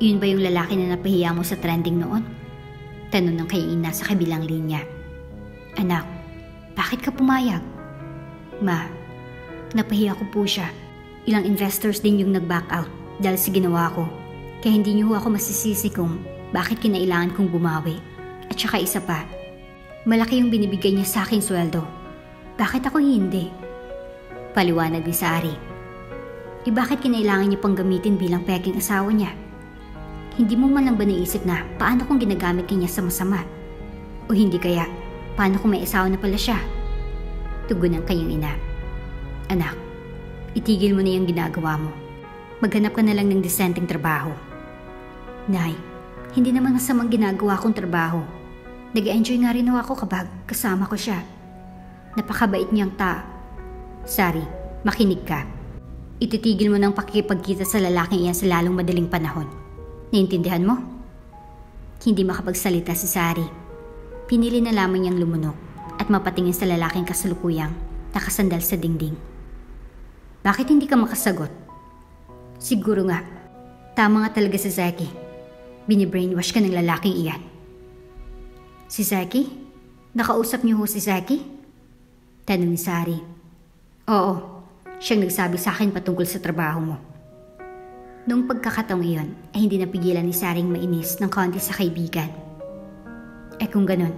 Iyon ba yung lalaki na napahiya mo sa trending noon? Tanong ng kanyang ina sa kabilang linya. Anak, bakit ka pumayag? Ma, napahiya ko po siya. Ilang investors din yung nag-back out dahil sa ginawa ko. Kaya hindi niyo ako masisisi kung bakit kinailangan kong bumawi. At saka isa pa, malaki yung binibigay niya sa aking sweldo. Bakit ako hindi? Paliwanag ni Sari. Bakit kinailangan niyo pang gamitin bilang peking asawa niya? Hindi mo man lang ba naisip na paano kung ginagamit niya sa masama? O hindi kaya, paano kung may asawa na pala siya? Tugon ng kanyang ina. Anak, itigil mo na yung ginagawa mo. Maghanap ka na lang ng disenteng trabaho. Nay, hindi naman masamang ginagawa kong trabaho. Nag-enjoy nga rin ako kapag kasama ko siya. Napakabait niyang Sari, makinig ka. Ititigil mo ng pakikipagkita sa lalaking iyan sa lalong madaling panahon. Naintindihan mo? Hindi makapagsalita si Sari. Pinili na lamang niyang lumunok at mapatingin sa lalaking kasalukuyang nakasandal sa dingding. Bakit hindi ka makasagot? Siguro nga, tama nga talaga si Zeki. Binibrainwash ka ng lalaking iyan. Si Zeki? Nakausap niyo ho si Zeki? Tanong ni Sari. Oo, siyang nagsabi sa akin patungkol sa trabaho mo. Noong pagkakataong iyon ay hindi napigilan ni Saring mainis ng konti sa kaibigan. Kung ganun,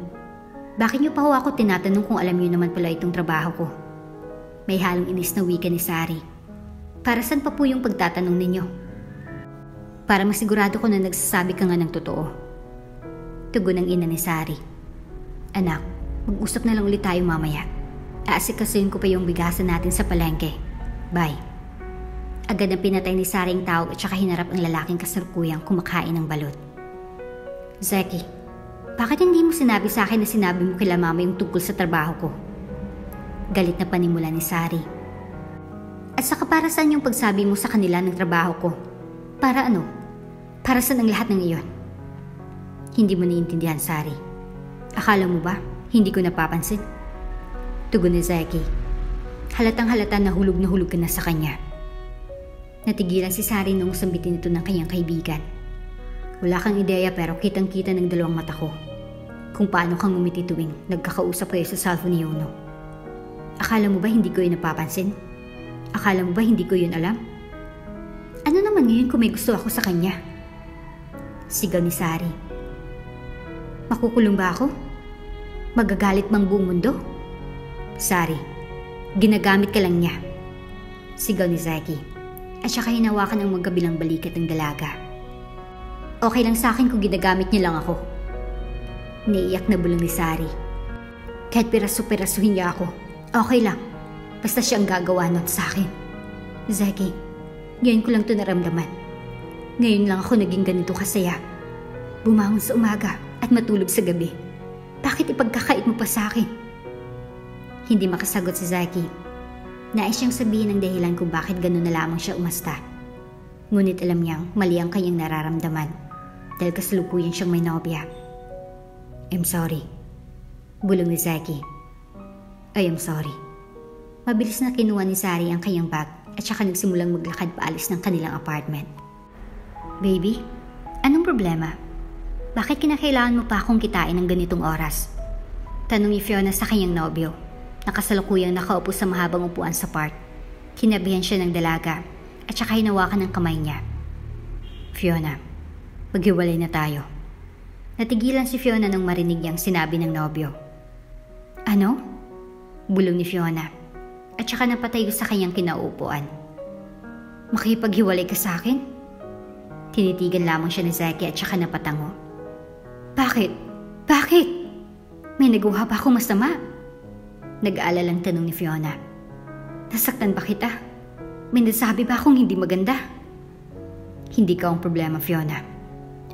bakit niyo pa ho ako tinatanong kung alam niyo naman pala itong trabaho ko? May halong inis na wika ni Sari. Para saan pa po yung pagtatanong ninyo? Para masigurado ko na nagsasabi ka nga ng totoo. Tugon ng ina ni Sari. Anak, mag-usap na lang ulit tayo mamaya. Aasikasuhin ko pa yung bigasan natin sa palengke. Bye. Agad na pinatay ni Sari ang tawag at saka hinarap ang lalaking kasalukuyang kumakain ng balot. Zeki, bakit hindi mo sinabi sa akin na sinabi mo kila mama yung tungkol sa trabaho ko? Galit na panimula ni Sari. At saka para saan yung pagsabi mo sa kanila ng trabaho ko? Para ano? Para saan ang lahat ng iyon? Hindi mo naiintindihan, Sari. Akala mo ba hindi ko napapansin? Tugon ni Zeki. Halatang halata na hulog ka na sa kanya. Natigilan si Sari nung sambitin ito ng kanyang kaibigan. Wala kang ideya pero kitang-kita ng dalawang mata ko kung paano kang umiti tuwing nagkakausap kayo sa cellphone ni Yono. Akala mo ba hindi ko yun napapansin? Akala mo ba hindi ko yun alam? Ano naman ngayon kung may gusto ako sa kanya? Sigaw ni Sari. Makukulong ba ako? Magagalit bang buong mundo? Sari, ginagamit ka lang niya. Sigaw ni Zeki. At saka hinawakan ang magkabilang balikat ng dalaga. Okay lang sa akin kung ginagamit niya lang ako. Naiyak na bulong ni Sari. Kahit piraso-pirasuhin niya ako, okay lang. Basta siya ang gagawa nun sa akin. Zeki, ngayon ko lang ito naramdaman. Ngayon lang ako naging ganito kasaya. Bumangon sa umaga at matulog sa gabi. Bakit ipagkakait mo pa sa akin? Hindi makasagot si Zeki. Nais siyang sabihin ang dahilan kung bakit gano'n na lamang siya umasta. Ngunit alam niyang mali ang kanyang nararamdaman dahil kasalukuyan siyang may nobya. I'm sorry. Bulong ni Zeki. I am sorry. Mabilis na kinuha ni Sari ang kanyang bag at saka nagsimulang maglakad paalis ng kanilang apartment. Baby, anong problema? Bakit kinakailangan mo pa akong kitain ng ganitong oras? Tanong ni Fiona sa kanyang nobyo, na kasalukuyang nakaupo sa mahabang upuan sa park. Kinabihan siya ng dalaga at saka hinawakan ng kamay niya. Fiona, maghiwalay na tayo. Natigilan si Fiona nang marinig niyang sinabi ng nobyo. Ano? Bulong ni Fiona at saka napatayo sa kanyang kinauupuan. Makipaghiwalay ka sa akin? Tinitigan lamang siya ni Zeki at saka napatango. Bakit? Bakit? May nagawa ba akong masama? Nag-aalalang tanong ni Fiona. Nasaktan ba kita? May nasabi ba akong hindi maganda? Hindi ka ang problema, Fiona.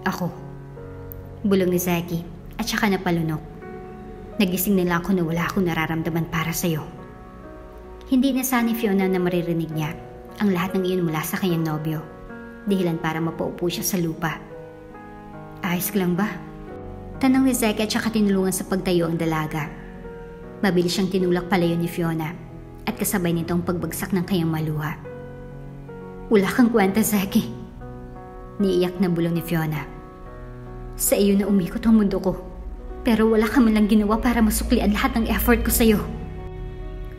Ako. Bulong ni Zeki at saka napalunok. Nagising na lang ako na wala akong nararamdaman para sa'yo. Hindi nasa ni Fiona na maririnig niya ang lahat ng iyon mula sa kanyang nobyo, dahilan para mapaupo siya sa lupa. Ayos ka lang ba? Tanong ni Zeki at saka tinulungan sa pagtayo ang dalaga. Mabilis siyang tinulak palayo ni Fiona at kasabay nitong pagbagsak ng kanyang maluha. Wala kang kwenta, Zeki. Niiyak na bulong ni Fiona. Sa iyo na umikot ang mundo ko, pero wala ka man lang ginawa para masuklian lahat ng effort ko sa'yo.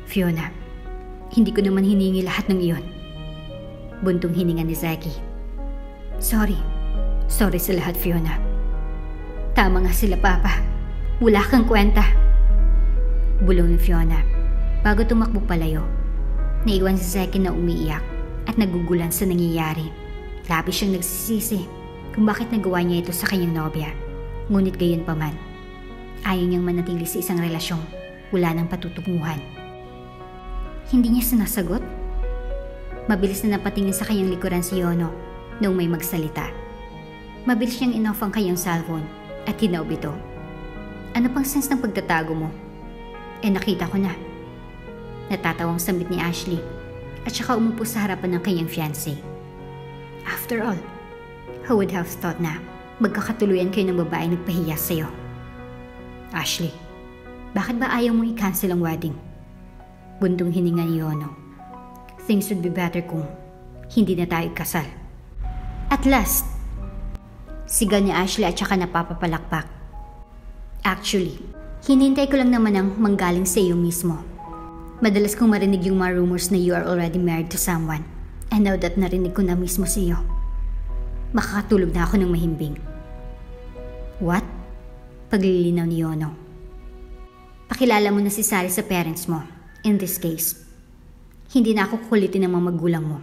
Fiona, hindi ko naman hiningi lahat ng iyon. Buntong hininga ni Zeki. Sorry sa lahat, Fiona. Tama nga sila, Papa. Wala kang kwenta. Bulong ni Fiona bago tumakbo palayo. Naiwan si Zeki na umiiyak at nagugulan sa nangyayari. Labis siyang nagsisisi kung bakit nagawa niya ito sa kanyang nobya. Ngunit gayon pa man, ayaw niyang manatili sa isang relasyong wala ng patutunguhan. Hindi niya sinasagot? Mabilis na napatingin sa kanyang likuran si Yono nung may magsalita. Mabilis niyang inoff ang kanyang cellphone at tinaob ito. Ano pang sense ng pagtatago mo? Nakita ko na. Natatawang sambit ni Ashley at saka umupo sa harapan ng kanyang fiancé. After all, who would have thought na magkakatuluyan kayo ng babae nagpahiya sa'yo? Ashley, bakit ba ayaw mong i-cancel ang wedding? Buntong hininga ni Yono. Things would be better kung hindi na tayo kasal. At last, sigaw ni Ashley at saka napapapalakpak. Actually, hinintay ko lang naman ang manggaling sa iyo mismo. Madalas kong marinig yung mga rumors na you are already married to someone. And now that narinig ko na mismo sa iyo, makakatulog na ako ng mahimbing. What? Paglilinaw ni Yono. Pakilala mo na si Sari sa parents mo. In this case, hindi na ako kukulitin ng mga magulang mo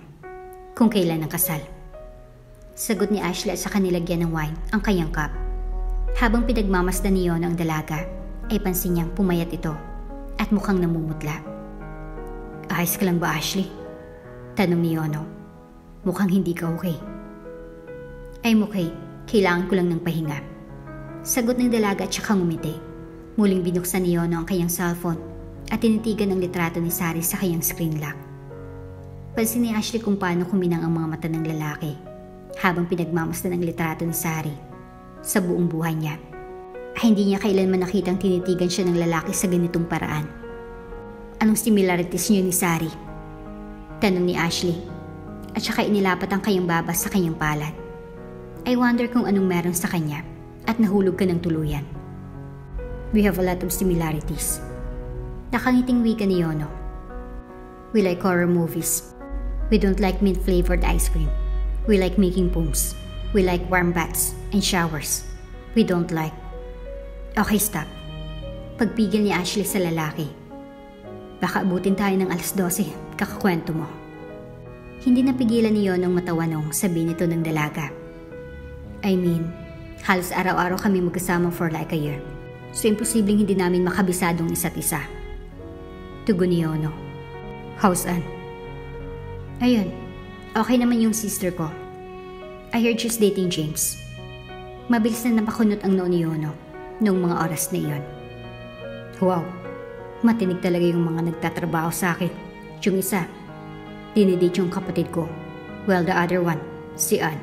kung kailan ang kasal. Sagot ni Ashley at saka nilagyan ng wine ang kanyang cup. Habang pinagmamasdan ni Yono ang dalaga, ay pansin niyang pumayat ito at mukhang namumutla. Ayos ka lang ba, Ashley? Tanong ni Yono. Mukhang hindi ka okay. I'm okay. Kailangan ko lang ng pahinga. Sagot ng dalaga at saka ngumiti. Muling binuksan ni Yono ang kanyang cellphone at tinitigan ang litrato ni Sari sa kanyang screen lock. Pansin ni Ashley kung paano kuminang ang mga mata ng lalaki habang pinagmamasdan ang litrato ni Sari. Sa buong buhay niya, ay hindi niya kailanman nakitang tinitigan siya ng lalaki sa ganitong paraan. Anong similarities niyo ni Sari? Tanong ni Ashley at saka inilapat ang kanyang baba sa kanyang palad. I wonder kung anong meron sa kanya at nahulog ka ng tuluyan. We have a lot of similarities. Nakangiting wika ni Yono. We like horror movies. We don't like mint-flavored ice cream. We like making pooms. We like warm baths and showers. We don't like... Okay, stop. Pagpigil ni Ashley sa lalaki. Baka abutin tayo ng 12:00, kakakwento mo. Hindi napigilan ni Yonong matawa nung sabi nito ng dalaga. I mean, halos araw-araw kami magkasama for like a year. So imposibleng hindi namin makabisadong isa't isa. Tugon ni Yono. How's Ann? Ayun, okay naman yung sister ko. I heard she's dating James. Mabilis na napakunot ang noo ni Yono noong mga oras na iyon. Wow, matinig talaga yung mga nagtatrabaho sa akin. Yung isa, dinidate yung kapatid ko. Well, the other one, si Ann.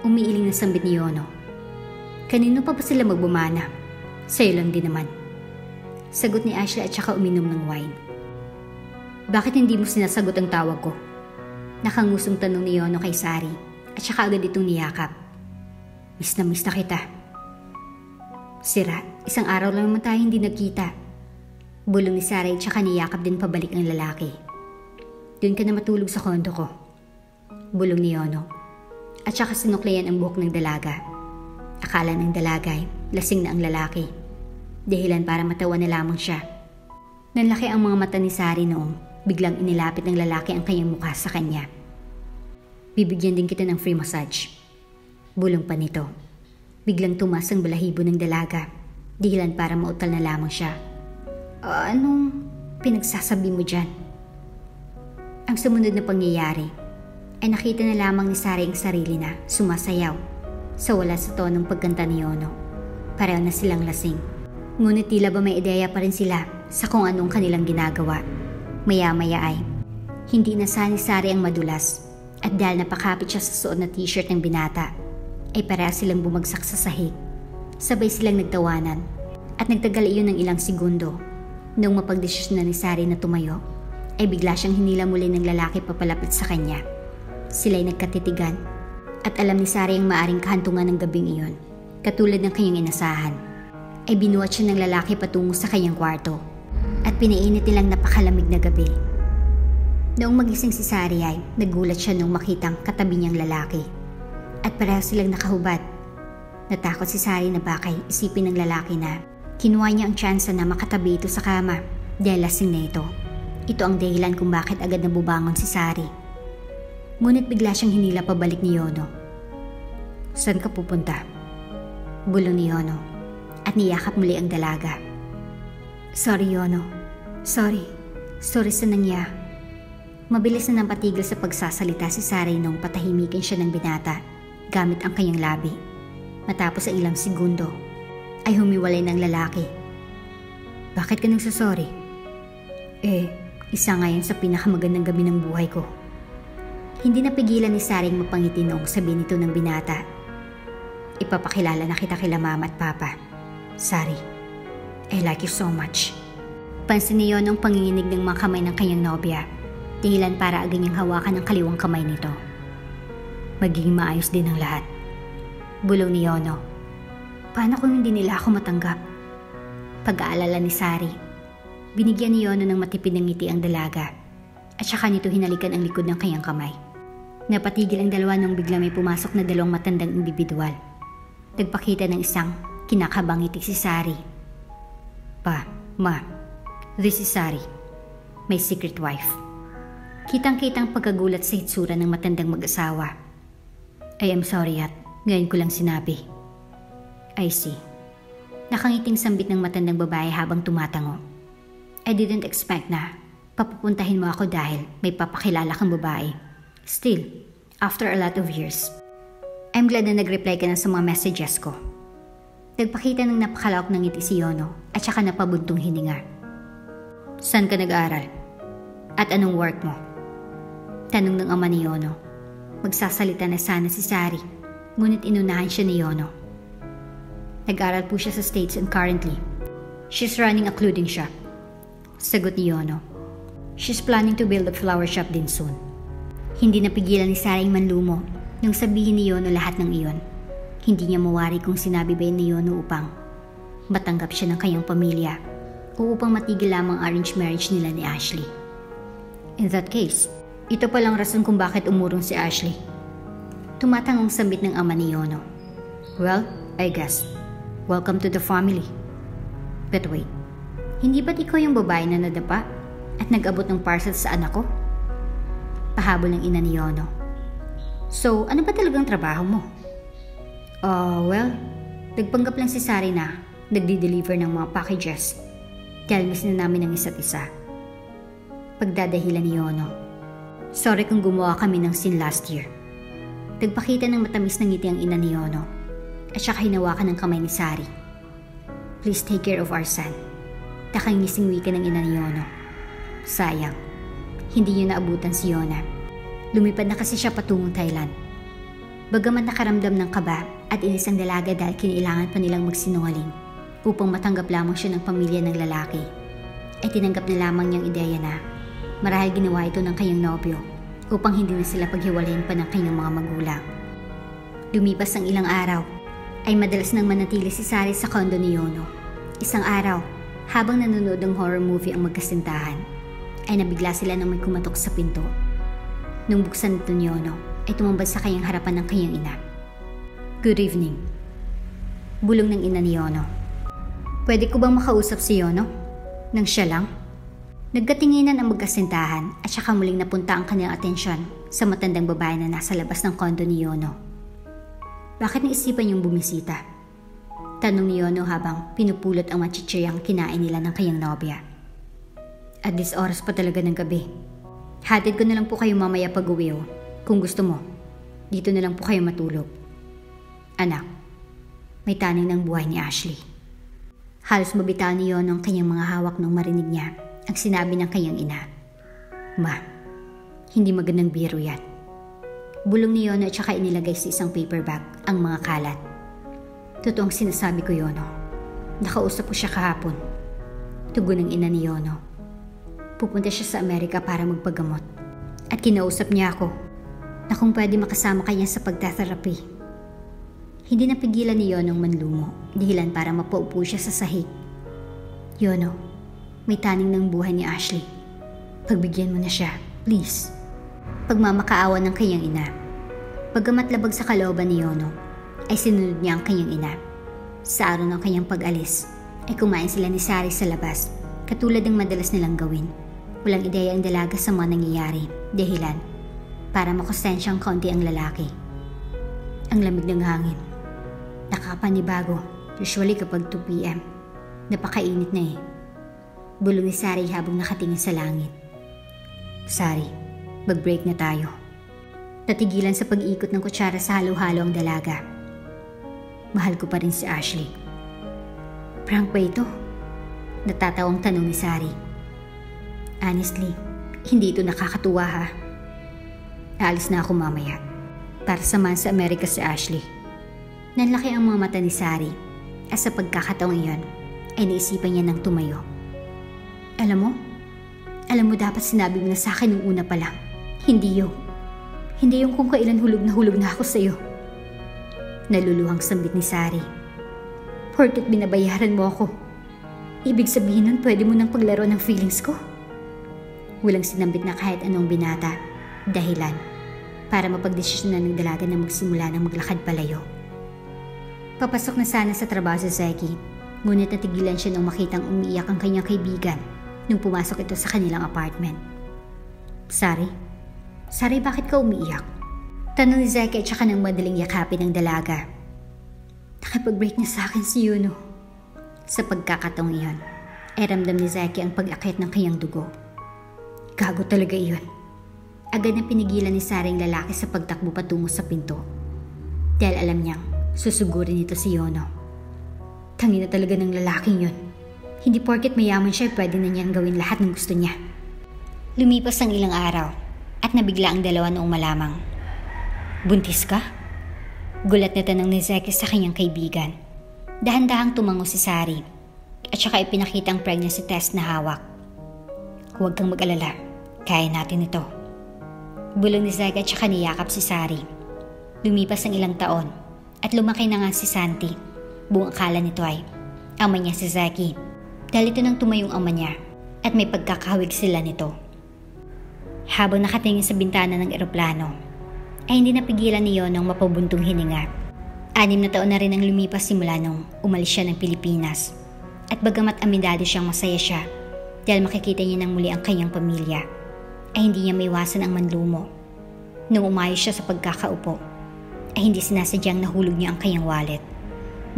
Umiiling na sambit ni Yono. Kanino pa ba sila magbumana? Sa'yo lang din naman. Sagot ni Ashley at saka uminom ng wine. Bakit hindi mo sinasagot ang tawag ko? Nakangusong tanong ni Yono kay Sari at saka agad itong niyakap. Miss na kita. Sira, isang araw lang naman tayo hindi nagkita. Bulong ni Sari at saka niyakap din pabalik ang lalaki. Doon ka na matulog sa kondo ko. Bulong ni Yono. At saka sinuklayan ang buhok ng dalaga. Akala ng dalaga ay lasing na ang lalaki. Dahilan para matawa na lamang siya. Nanlaki ang mga mata ni Sari noong biglang inilapit ng lalaki ang kanyang mukha sa kanya. Bibigyan din kita ng free massage. Bulong pa nito. Biglang tumas ang balahibo ng dalaga. Dahilan para mautal na lamang siya. Anong pinagsasabi mo dyan? Ang sumunod na pangyayari ay nakita na lamang ni Sari ang sarili na sumasayaw sa wala sa tonong pagkanta ni Yono. Pareho na silang lasing. Ngunit tila ba may ideya pa rin sila sa kung anong kanilang ginagawa. Maya-maya ay hindi na ni Sari ang madulas at dahil napakapit siya sa suot na t-shirt ng binata ay pareha silang bumagsak sa sahig. Sabay silang nagtawanan at nagtagal iyon ng ilang segundo. Noong mapagdesisyon na ni Sari na tumayo ay bigla siyang hinila muli ng lalaki papalapit sa kanya. Sila'y nagkatitigan at alam ni Sari ang maaring kahantungan ng gabing iyon. Katulad ng kanyang inasahan ay binuhat siya ng lalaki patungo sa kanyang kwarto at pinainit nilang napakalamig na gabi. Noong magising si Sari ay nagulat siya nung makitang katabi niyang lalaki at pareho silang nakahubad. Natakot si Sari na bakay isipin ng lalaki na kinuha niya ang tsansa na makatabi ito sa kama dahil lasing na ito. Ito ang dahilan kung bakit agad nabubangon si Sari. Ngunit bigla siyang hinila pabalik ni Yono. Saan ka pupunta? Bulong ni Yono. At niyakap muli ang dalaga. Sorry, Yono. Sorry sa nangya. Mabilis na napatigil sa pagsasalita si Sari nung patahimikin siya ng binata gamit ang kanyang labi. Matapos ang ilang segundo ay humiwalay ng lalaki. Bakit ka nagsasorry? Isa nga yun sa pinakamagandang gabi ng buhay ko. Hindi napigilan ni Saring mapangiti noong sabi nito ng binata. Ipapakilala na kita kila mama at papa. Sari, I like you so much. Pansin niyo ang panginginig ng mga kamay ng kanyang nobya. Dahilan para agad niyang hawakan ang kaliwang kamay nito. Magiging maayos din ang lahat. Bulong ni Yono. Paano kung hindi nila ako matanggap? Pag-aalala ni Sari. Binigyan ni Yono ng matipid ng ngiti ang dalaga at saka nito hinalikan ang likod ng kanyang kamay. Napatigil ang dalawa nung bigla may pumasok na dalawang matandang individual. Nagpakita ng isang kinakabang ngiti si Sari. Ma, this is Sari, my secret wife. Kitang-kitang pagkagulat sa hitsura ng matandang mag-asawa. I am sorry at ngayon ko lang sinabi. I see. Nakangiting sambit ng matandang babae habang tumatango. I didn't expect na papupuntahin mo ako dahil may papakilala kang babae. Still, after a lot of years, I'm glad na nag-reply ka na sa mga messages ko. Nagpakita ng napakalawak ng ngiti si Yono at saka napabuntong hininga. Saan ka nag-aaral? At anong work mo? Tanong ng ama ni Yono. Magsasalita na sana si Sari, ngunit inunahan siya ni Yono. Nag-aaral po siya sa States and currently, she's running a clothing shop. Sagot ni Yono. She's planning to build a flower shop din soon. Hindi napigilan ni Sari ang manlumo nung sabihin ni Yono lahat ng iyon. Hindi niya mawari kung sinabi ba ni Yono upang matanggap siya ng kanyang pamilya o upang matigil lamang arranged marriage nila ni Ashley. In that case, ito palang rason kung bakit umurong si Ashley. Tumatangong sambit ng ama ni Yono. Well, I guess, welcome to the family. But wait, hindi ba't ikaw yung babae na nadapa at nag-abot ng parcel sa anak ko? Pahabol ng ina ni Yono. So, ano ba talagang trabaho mo? Well, nagpanggap lang si Sari na nagdi-deliver ng mga packages. Dahil miss na namin ang isa't isa. Pagdadahilan ni Yono. Sorry kung gumawa kami ng scene last year. Nagpakita ng matamis na ngiti ang ina ni Yono at saka hinawakan ng kamay ni Sari. Please take care of our son. Nakangising wika ng ina ni Yono. Sayang, hindi niyo naabutan si Yona. Lumipad na kasi siya patungong Thailand. Bagaman nakaramdam ng kaba at inis ang dalaga dahil kinailangan pa nilang magsinungaling, Upang matanggap lamang siya ng pamilya ng lalaki, ay tinanggap na lamang niyang ideya na marahil ginawa ito ng kanyang nobyo upang hindi na sila paghiwalayin pa ng kanyang mga magulang. Lumipas ang ilang araw, ay madalas nang manatili si Sari sa kondo ni Yono. Isang araw, habang nanonood ng horror movie ang magkasintahan, ay nabigla sila nang may kumatok sa pinto. Nung buksan ito ni Yono, ay tumambad sa kanyang harapan ng kanyang ina. "Good evening." Bulong ng ina ni Yono. "Pwede ko bang makausap si Yono? Nang siya lang?" Nagkatinginan ang magkasintahan at saka muling napunta ang kanilang atensyon sa matandang babae na nasa labas ng kondo ni Yono. "Bakit naisipan niyong bumisita?" Tanong ni Yono habang pinupulot ang machichiryang kinain nila ng kanyang nobya. "At this oras pa talaga ng gabi. Hatid ko na lang po kayo mamaya pag-uwi o. Kung gusto mo, dito na lang po kayo matulog." "Anak," may taning ng buhay ni Ashley. Halos mabitaw ni Yono ang kanyang mga hawak nung marinig niya ang sinabi ng kanyang ina. "Ma, hindi magandang biro yan." Bulong ni Yono at saka inilagay sa isang paper bag ang mga kalat. "Totoong sinasabi ko, Yono. Nakausap ko siya kahapon." Tugon ng ina ni Yono. "Pupunta siya sa Amerika para magpagamot. At kinausap niya ako na kung pwede makasama kanya sa pagtatherapy." Hindi napigilan ni Yonong manlumo, dahilan para mapaupo siya sa sahig. "Yono, may taning ng buhay ni Ashley. Pagbigyan mo na siya, please." Pagmamakaawa ng kanyang ina. Paggamat labag sa kalooban ni Yono, ay sinunod niya ang kanyang ina. Sa araw ng kanyang pag-alis, ay kumain sila ni Sari sa labas, katulad ng madalas nilang gawin. Walang ideya ang dalaga sa mga nangyayari, dahilan para makosensyang konti ang lalaki. Ang lamig ng hangin. Nakapanibago, usually kapag 2 p.m. Napakainit na eh. Bulong ni Sari habang nakatingin sa langit. "Sari, mag-break na tayo." Natigilan sa pag-ikot ng kutsara sa halo-halo ang dalaga. "Mahal ko pa rin si Ashley." "Prank ba ito?" Natatawang tanong ni Sari. "Honestly, hindi ito nakakatuwa ha. Aalis na ako mamaya para samahan sa Amerika si Ashley." Nanlaki ang mga mata ni Sari at sa pagkakataong iyon ay naisipan niya ng tumayo. Alam mo dapat sinabi mo na sa akin nung una pa lang. Hindi yung kung kailan hulog na ako sa'yo." Naluluhang sambit ni Sari. "Porket binabayaran mo ako, ibig sabihin nun pwede mo nang paglaro ng feelings ko?" Walang sinambit na kahit anong binata, dahilan para mapagdesisyonan ng dalaga na magsimula ng maglakad palayo. Papasok na sana sa trabaho si Zeki, ngunit natigilan siya nung makitang umiiyak ang kanyang kaibigan nung pumasok ito sa kanilang apartment. Sari, bakit ka umiiyak?" Tanong ni Zeki at saka nang madaling yakapin ng dalaga. "Nakipag-break niya sa akin si Yono." Sa pagkakataong iyon, ay ramdam ni Zeki ang pag-akit ng kanyang dugo. Gago talaga iyon. Agad na pinigilan ni Sari ang lalaki sa pagtakbo patungo sa pinto. Dahil alam niyang susugurin ito si Yono. Tangi na talaga ng lalaking yun. Hindi porket mayaman siya pwede na niyang gawin lahat ng gusto niya. Lumipas ang ilang araw at nabigla ang dalawa noong malamang. "Buntis ka?" Gulat na tanong ni Zeki sa kanyang kaibigan. Dahan-dahang tumango si Sari at saka ipinakita ang pregnancy test na hawak. "Huwag kang mag-alala, kaya natin ito." Bulong ni Zeki at saka niyakap si Sari. Lumipas ang ilang taon at lumaki na nga si Santi. Buong akala nito ay ama niya si Zeki. Dahil ito nang tumayong ama niya at may pagkakahawig sila nito. Habang nakatingin sa bintana ng eroplano, ay hindi napigilan ni Yonong mapabuntong hininga. 6 na taon na rin ang lumipas simula nung umalis siya ng Pilipinas. At bagamat amindado siyang masaya siya dahil makikita niya ng muli ang kanyang pamilya, ay hindi niya maiwasan ang manlumo. Nung umayos siya sa pagkakaupo, ay hindi sinasadyang nahulog niya ang kanyang wallet.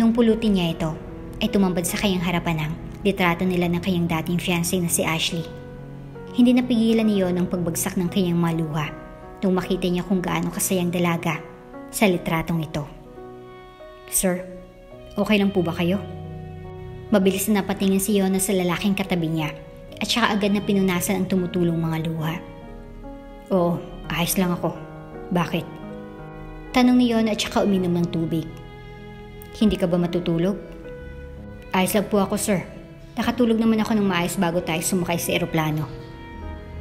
Nung pulutin niya ito, ay tumambad sa kanyang harapan ang litrato nila ng kanyang dating fiancé na si Ashley. Hindi napigilan ni Yon ang pagbagsak ng kanyang maluha nung makita niya kung gaano kasayang dalaga sa litratong ito. "Sir, okay lang po ba kayo?" Mabilis na napatingin si Yona sa lalaking katabi niya at saka agad na pinunasan ang tumutulong mga luha. "Oo, ayos lang ako. Bakit?" Tanong ni Yona at saka uminom ng tubig. "Hindi ka ba matutulog?" Ayos lang po ako, sir. Nakatulog naman ako ng maayos bago tayo sumakay sa eroplano.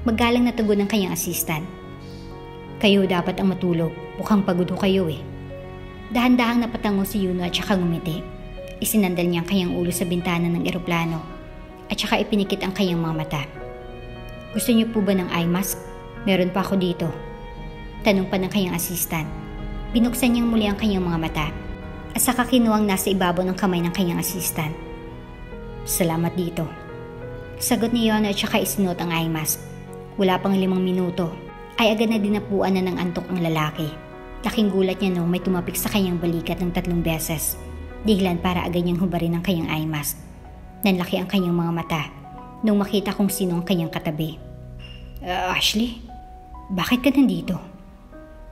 Magalang na tugon ng kanyang assistant. Kayo dapat ang matulog. Mukhang pagod ho kayo eh. Dahan-dahang napatango si Yuno at saka ngumiti. Isinandal niya ang kanyang ulo sa bintana ng eroplano at saka ipinikit ang kanyang mga mata. Gusto niyo po ba ng eye mask? Meron pa ako dito. Tanong pa ng kanyang assistant. Binuksan niyang muli ang kanyang mga mata at saka kinuwang nasa ibabaw ng kamay ng kanyang assistant. Salamat dito. Sagot ni Yono at saka isinuot ang eye mask. Wala pang 5 minuto ay agad na dinapuan na ng antok ang lalaki. Laking gulat niya nung may tumapik sa kanyang balikat ng 3 beses. Dahilan para agad niyang hubarin ang kanyang eye mask. Nanlaki ang kanyang mga mata nung makita kung sino ang kanyang katabi. Ashley, bakit ka nandito?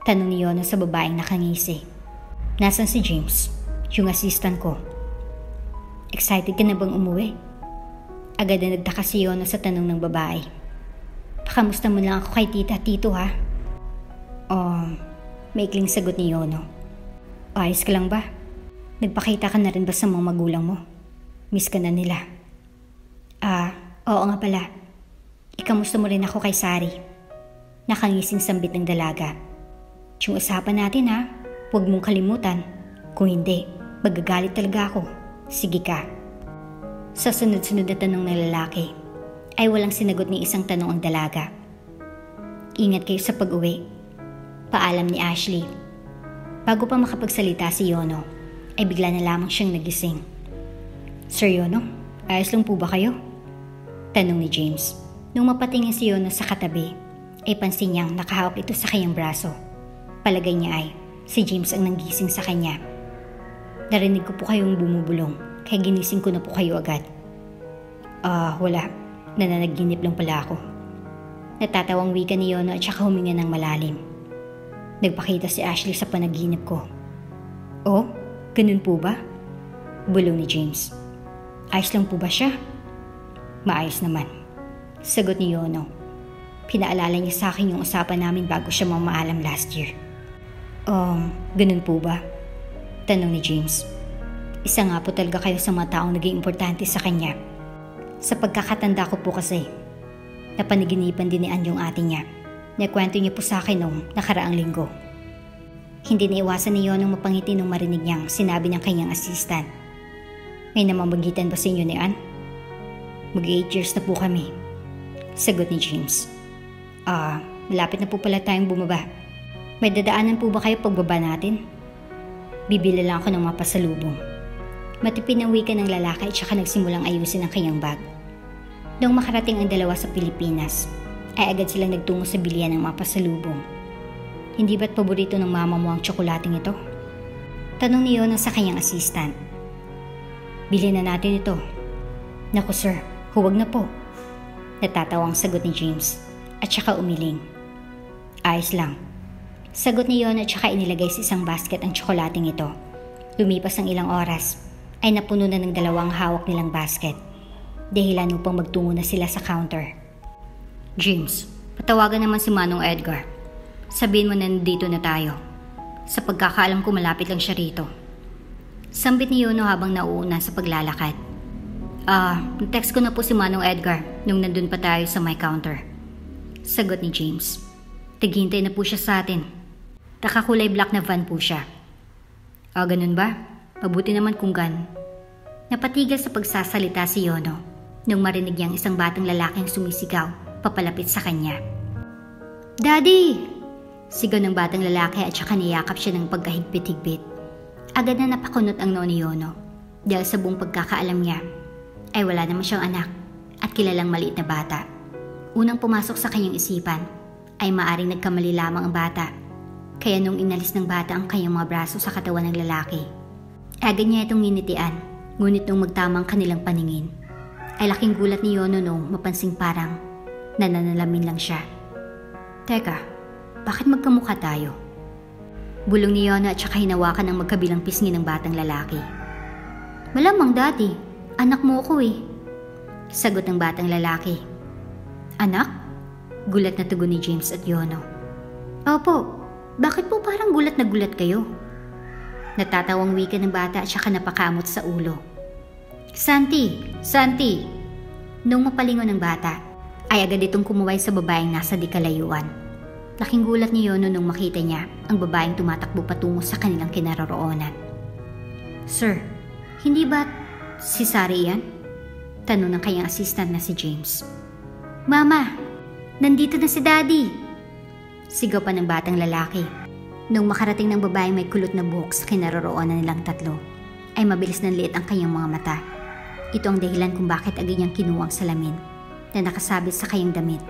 Tanong ni Yono sa babaeng nakangisi. Nasaan si James, yung assistant ko? Excited ka na bang umuwi? Agad na nagtaka si Yono sa tanong ng babae. Pakamusta mo lang ako kay tita at tito ha? Maikling sagot ni Yono. Ayos ka lang ba? Nagpakita ka na rin ba sa mga magulang mo? Miss ka na nila. Oo nga pala. Ikamusta mo rin ako kay Sari? Nakangising sambit ng dalaga. Yung usapan natin ha, huwag mong kalimutan. Kung hindi, magagalit talaga ako. Sige ka. Sa sunod-sunod na tanong ng lalaki, ay walang sinagot ni isang tanong ang dalaga. Ingat kayo sa pag-uwi. Paalam ni Ashley. Bago pa makapagsalita si Yono, ay bigla na lamang siyang nagising. Sir Yono, ayos lang po ba kayo? Tanong ni James. Nung mapatingin si Yono sa katabi, ay pansin niyang nakahawak ito sa kanyang braso. Palagay niya ay si James ang nanggising sa kanya. Narinig ko po kayong bumubulong, kaya ginising ko na po kayo agad. Wala. Nananaginip lang pala ako. Natatawang wika ni Yono at saka huminga ng malalim. Nagpakita si Ashley sa panaginip ko. Oh, ganun po ba? Bulong ni James. Ayos lang po ba siya? Maayos naman. Sagot ni Yono. Pinaalala niya sa akin yung usapan namin bago siya mamaalam last year. Ganun po ba? Tanong ni James. Isa nga po talaga kayo sa mga taong naging importante sa kanya. Sa pagkakatanda ko po kasi, napanaginipan din ni Ann yung ate niya. Nakwento niya po sa akin nung nakaraang linggo. Hindi naiwasan ni Yonong mapangiti nung marinig niyang sinabi ng kanyang assistant. May namamagitan ba sa inyo ni Ann? Mag-8 years na po kami. Sagot ni James. Malapit na po pala tayong bumaba. May dadaanan po ba kayo pagbaba natin? Bibili lang ako ng mga pasalubong. Matipid ang wika ng lalaki at saka nagsimulang ayusin ang kanyang bag. Nung makarating ang dalawa sa Pilipinas, ay agad silang nagtungo sa bilihan ng mga pasalubong. Hindi ba't paborito ng mama mo ang tsokolating ito? Tanong ni Yono sa kanyang assistant. Bilhin na natin ito. Naku sir, huwag na po. Natatawang sagot ni James at saka umiling. Ayos lang. Sagot ni Yono at saka inilagay sa isang basket ang tsokolating ito. Lumipas ang ilang oras ay napuno na ng dalawang hawak nilang basket. Dahilan upang magtungo na sila sa counter. James, patawagan naman si Manong Edgar. Sabihin mo na nandito na tayo. Sa pagkakaalam ko malapit lang siya rito. Sambit ni Yono habang nauuna sa paglalakad. Text ko na po si Manong Edgar nung nandun pa tayo sa my counter. Sagot ni James. Tighintay na po siya sa atin. Nakakulay black na van po siya. Ganun ba? Mabuti naman kung gan. Napatigil sa pagsasalita si Yono nung marinig niyang isang batang lalaking sumisigaw papalapit sa kanya. Daddy! Sigaw ng batang lalaki at saka niyakap siya ng pagkahigpit-higpit. Agad na napakunot ang noo ni Yono dahil sa buong pagkakaalam niya ay wala naman siyang anak at kilalang maliit na bata. Unang pumasok sa kanyang isipan ay maaring nagkamali lamang ang bata. Kaya nung inalis ng bata ang kanyang mga braso sa katawan ng lalaki, agad niya itong nginitian. Ngunit nung magtamang kanilang paningin, ay laking gulat ni Yono nung mapansing parang nananalamin lang siya. Teka, bakit magkamukha tayo? Bulong ni Yono at saka hinawakan ang magkabilang pisngi ng batang lalaki. Malamang daddy, anak mo ko eh. Sagot ng batang lalaki. Anak? Gulat na tugon ni James at Yono. Opo, bakit po parang gulat na gulat kayo? Natatawang wika ng bata at saka napakamot sa ulo. Santi! Nung mapalingon ng bata, ay agad itong kumuway sa babaeng nasa di kalayuan. Laking gulat ni Yono nung makita niya ang babaeng tumatakbo patungo sa kanilang kinaroroonan. Sir, hindi ba si Sari yan? Tanong ng kanyang assistant na si James. Mama, nandito na si Daddy! Sigaw pa ng batang lalaki. Nung makarating ng babaeng may kulot na buhok sa kinaroroonan nilang tatlo, ay mabilis ng liit ang kanyang mga mata. Ito ang dahilan kung bakit agad niyang kinuwang salamin na nakasabit sa kanyang damit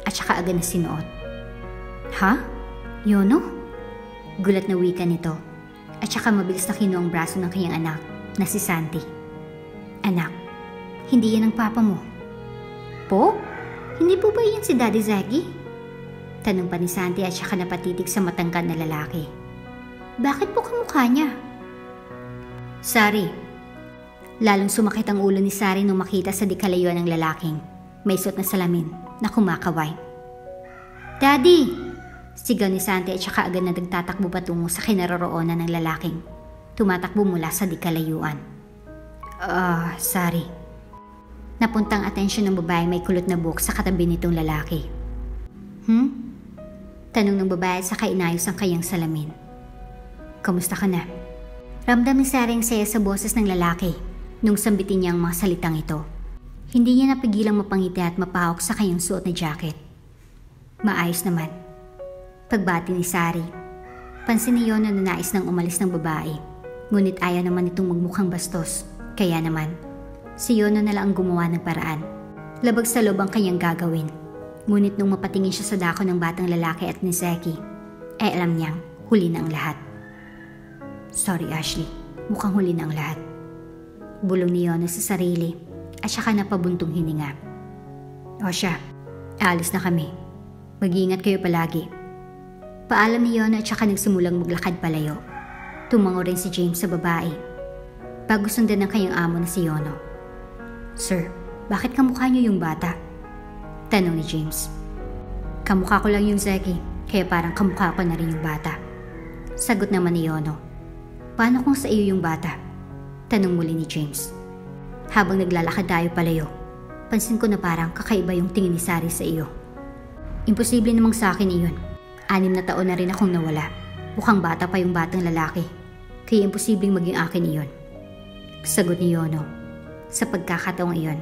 at saka agad na sinuot. Ha? Yono? Gulat na wika nito at saka mabilis na kinuwang braso ng kanyang anak na si Santi. Anak, hindi yan ang papa mo. Po? Hindi po ba yan si Daddy Zaki? Tanong pa ni Santi at saka napatitig sa matangkad na lalaki. Bakit po kamukha niya? Sari. Lalong sumakit ang ulo ni Sari nung makita sa di kalayuan ng lalaking may suot na salamin na kumakaway. Daddy! Sigaw ni Santi at saka agad na nagtatakbo patungo sa kinaroroonan ng lalaking tumatakbo mula sa di kalayuan. Sari. Napuntang atensyon ng babae may kulot na buhok sa katabi nitong lalaki. Tanong ng babae at saka inayos ang kanyang salamin. Kamusta ka na? Ramdam ni Sari ang saya sa boses ng lalaki nung sambitin niya ang mga salitang ito. Hindi niya napigilang mapangiti at mapahok sa kanyang suot na jacket. Maayos naman. Pagbati ni Sari, pansin ni Yono na nais nang umalis ng babae. Ngunit ayaw naman itong magmukhang bastos. Kaya naman, si Yono na lang ang gumawa ng paraan. Labag sa loob ang kanyang gagawin. Ngunit nung mapatingin siya sa dako ng batang lalaki at ni Zeki, ay alam niyang huli na ang lahat. Sorry Ashley, mukhang huli na ang lahat. Bulong ni Yono sa sarili at saka napabuntong hininga. O siya, aalis na kami. Mag-iingat kayo palagi. Paalam ni Yono at saka nagsimulang maglakad palayo. Tumango rin si James sa babae. Bago sundan ng kanyang amo na si Yono. Sir, bakit kamukha niyo yung bata? Tanong ni James. Kamukha ko lang yung Zeki, kaya parang kamukha ko na rin yung bata. Sagot naman ni Yono. Paano kung sa iyo yung bata? Tanong muli ni James. Habang naglalakad tayo palayo, pansin ko na parang kakaiba yung tingin ni Sari sa iyo. Imposible namang sa akin iyon. 6 na taon na rin akong nawala. Mukhang bata pa yung batang lalaki. Kaya imposibleng maging akin iyon. Sagot ni Yono. Sa pagkakataong iyon,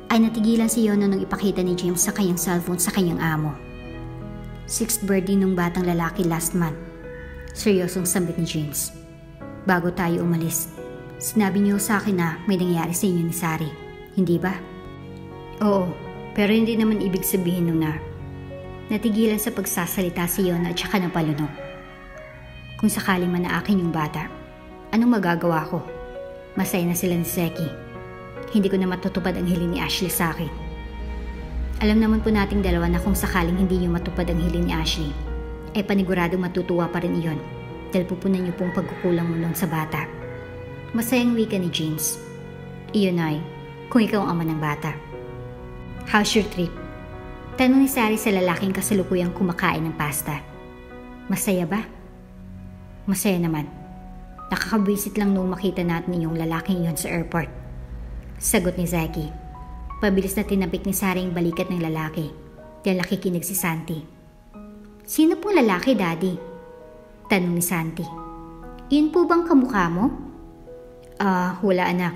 ay natigilan si Yono nung ipakita ni James sa kanyang cellphone sa kanyang amo. 6th birthday nung batang lalaki last month. Seryosong sambit ni James. Bago tayo umalis, sinabi niyo sa akin na may nangyari sa inyo ni Sari. Hindi ba? Oo, pero hindi naman ibig sabihin nun na natigilan sa pagsasalita si Yono at saka napalunok. Kung sakali man na akin yung bata, anong magagawa ko? Masaya na sila ni Zeki. Hindi ko na matutupad ang hiling ni Ashley sa akin. Alam naman po nating dalawa na kung sakaling hindi niyo matupad ang hiling ni Ashley, ay paniguradong matutuwa pa rin iyon dahil pupunan niyo pong pagkukulang mo nun sa bata. Masayang wika ni James. Iyon ay, kung ikaw ang ama ng bata. How's your trip? Tanong ni Sari sa lalaking kasalukuyang kumakain ng pasta. Masaya ba? Masaya naman. Nakakabwisit lang nung makita natin yung lalaking yon sa airport. Sagot ni Zeki. Pabilis na tinapik ni Sari ang balikat ng lalaki dahil nakikinig si Santi. Sino pong lalaki, Daddy? Tanong ni Santi. Iyon po bang kamukha mo? Wala anak.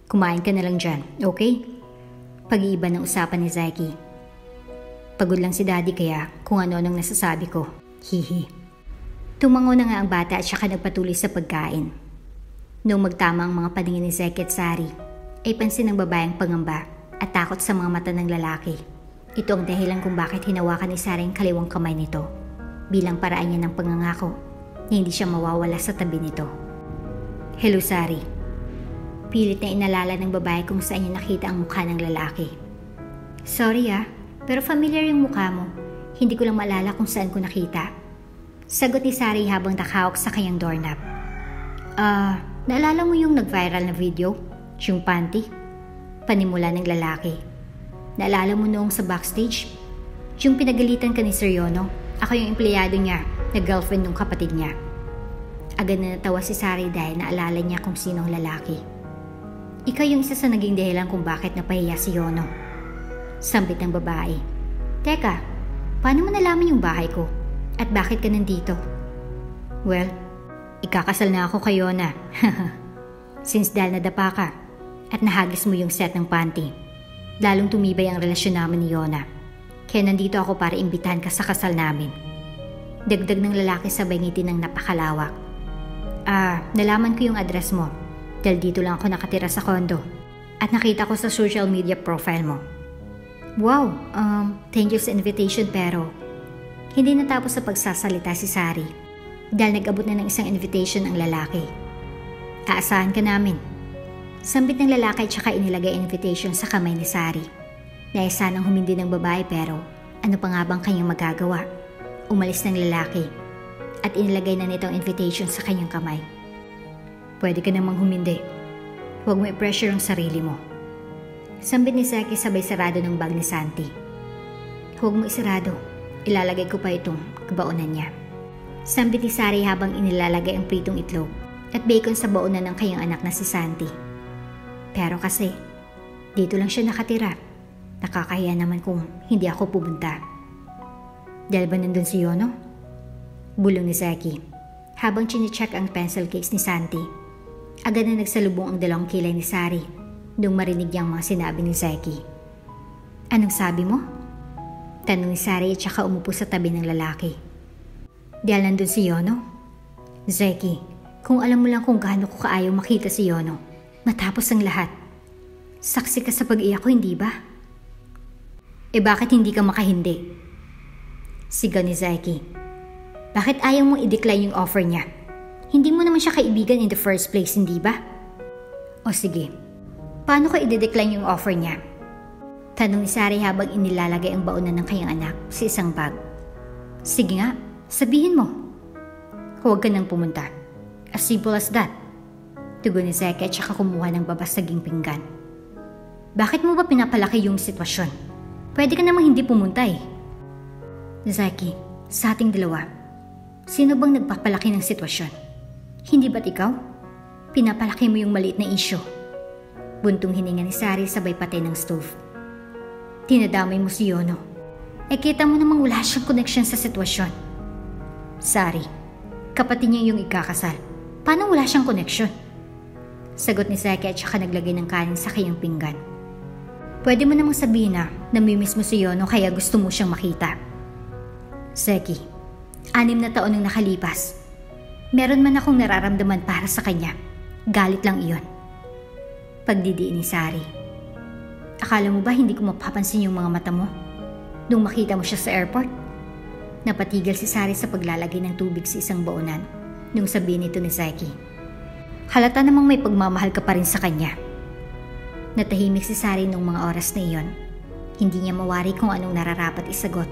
Kumain ka na lang dyan, okay? Pag-iiba ng usapan ni Zeki. Pagod lang si Daddy kaya kung ano-anong nasasabi ko. Hihi. Tumango na nga ang bata at saka nagpatuloy sa pagkain. Noong magtama ang mga paningin ni Zeki at Sari, ay pansin ng babaeng pangamba at takot sa mga mata ng lalaki. Ito ang dahilan kung bakit hinawakan ni Sari ang kaliwang kamay nito bilang paraan niya ng pangangako na hindi siya mawawala sa tabi nito. Hello, Sari. Pilit na inalala ng babae kung saan niya nakita ang mukha ng lalaki. Sorry pero familiar yung mukha mo. Hindi ko lang maalala kung saan ko nakita. Sagot ni Sari habang nakahawak sa kanyang doorknob. Naalala mo yung nag-viral na video? Yung panty? Panimula ng lalaki. Naalala mo noong sa backstage? Yung pinagalitan ka ni Sir Yono? Ako yung empleyado niya, na girlfriend ng kapatid niya. Agad na natawa si Sari dahil naalala niya kung sinong lalaki. Ikaw yung isa sa naging dahilan kung bakit napahiya si Yono. Sambit ng babae. Teka, paano mo nalaman yung bahay ko? At bakit ka nandito? Well, ikakasal na ako kay Yona. Since dahil nadapa ka at nahagis mo yung set ng panty, lalong tumibay ang relasyon namin ni Yona. Kaya nandito ako para imbitahan ka sa kasal namin. Dagdag ng lalaki sabay ngiti ng napakalawak. Nalaman ko yung address mo dahil dito lang ako nakatira sa condo at nakita ko sa social media profile mo. Wow, thank you sa invitation pero hindi natapos sa pagsasalita si Sari dahil nag-abot na ng isang invitation ang lalaki. Aasahan ka namin. Sambit ng lalaki at saka inilagay ang invitation sa kamay ni Sari. Nais sanang humindi ng babae pero ano pa nga bang kanyang magagawa? Umalis ng lalaki at inilagay na nito ang invitation sa kanyang kamay. Pwede ka namang humindi. Huwag mo i-pressure ang sarili mo. Sambit ni Seki sabay sarado ng bag ni Santi. Huwag mo isarado. Ilalagay ko pa itong kabaunan niya. Sambit ni Sari habang inilalagay ang pritong itlog at bacon sa baunan ng kanyang anak na si Santi. Pero kasi, dito lang siya nakatira. Nakakahiya naman kung hindi ako pumunta. Dahil ba nandun si Yono? Bulong ni Seki habang chine-check ang pencil case ni Santi. Agad na nagsalubong ang dalawang kilay ni Sari nung marinig niyang mga sinabi ni Seki. Anong sabi mo? Tanong ni Sari at saka umupo sa tabi ng lalaki. Dahil nandun si Yono? Seki, kung alam mo lang kung gaano ko kaayaw makita si Yono matapos ang lahat. Saksi ka sa pag-iyak ko, hindi ba? Bakit hindi ka makahindi? Sigaw ni Seki. Bakit ayaw mong i-decline yung offer niya? Hindi mo naman siya kaibigan in the first place, hindi ba? O sige, paano ko i-decline yung offer niya? Tanong ni Sari habang inilalagay ang baunan ng kanyang anak sa isang bag. Sige nga, sabihin mo. Huwag ka nang pumunta. As simple as that. Tugon ni Seki at saka kumuha ng babasaging pinggan. Bakit mo ba pinapalaki yung sitwasyon? Pwede ka namang hindi pumunta eh. Seki, sa ating dalawa, sino bang nagpapalaki ng sitwasyon? Hindi ba't ikaw? Pinapalaki mo yung maliit na isyo. Buntong hininga ni Sari sabay patay ng stove. Tinadamay mo si Yono. Kita mo namang wala siyang connection sa sitwasyon. Sari, kapatid niya yung ikakasal. Paano wala siyang connection? Sagot ni Seki at saka naglagay ng kanin sa kanyang pinggan. Pwede mo namang sabihin na namimiss mo si Yono kaya gusto mo siyang makita. Seki, 6 na taon nang nakalipas. Meron man akong nararamdaman para sa kanya. Galit lang iyon. Pagdidiin ni Sari. Akala mo ba hindi ko mapapansin yung mga mata mo? Nung makita mo siya sa airport? Napatigil si Sari sa paglalagay ng tubig sa isang baunan nung sabihin nito ni Seki. Halata namang may pagmamahal ka pa rin sa kanya. Natahimik si Sari nung mga oras na iyon. Hindi niya mawari kung anong nararapat isagot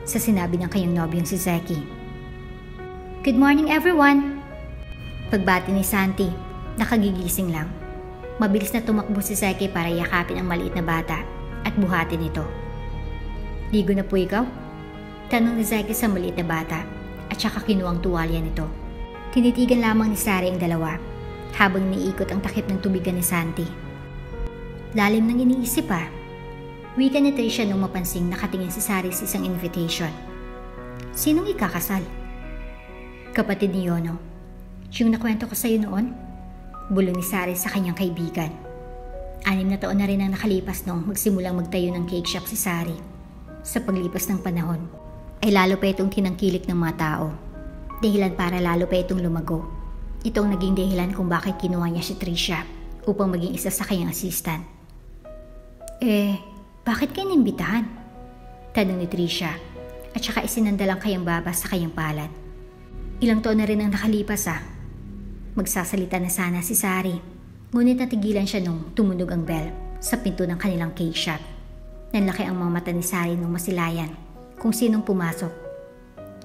sa sinabi ng kanyang nobyong si Seki. Good morning everyone! Pagbati ni Santi, nakagigising lang. Mabilis na tumakbo si Seki para yakapin ang maliit na bata at buhatin ito. Ligo na po ikaw? Tanong ni Seki sa maliit na bata at saka kinuwang tuwalya nito. Tinitigan lamang ni Sari ang dalawa habang niikot ang takip ng tubigan ni Santi. Lalim nang iniisip pa. Wika ni Tricia nung mapansing nakatingin si Sari sa isang invitation. Sinong ikakasal? Kapatid ni Yono. Yung nakwento ko sa'yo noon? Bulong ni Sari sa kanyang kaibigan. 6 na taon na rin ang nakalipas nung magsimulang magtayo ng cake shop si Sari. Sa paglipas ng panahon, ay lalo pa itong tinangkilik ng mga tao. Dahilan para lalo pa itong lumago. Itong naging dahilan kung bakit kinuha niya si Tricia upang maging isa sa kanyang assistant. Bakit kayo inimbitahan? Tanong ni Tricia at saka isinandalang kayang baba sa kanyang palad. Ilang taon na rin ang nakalipas Magsasalita na sana si Sari, ngunit natigilan siya nung tumunog ang bell sa pinto ng kanilang cake shop. Nanlaki ang mga mata ni Sari nung masilayan kung sinong pumasok.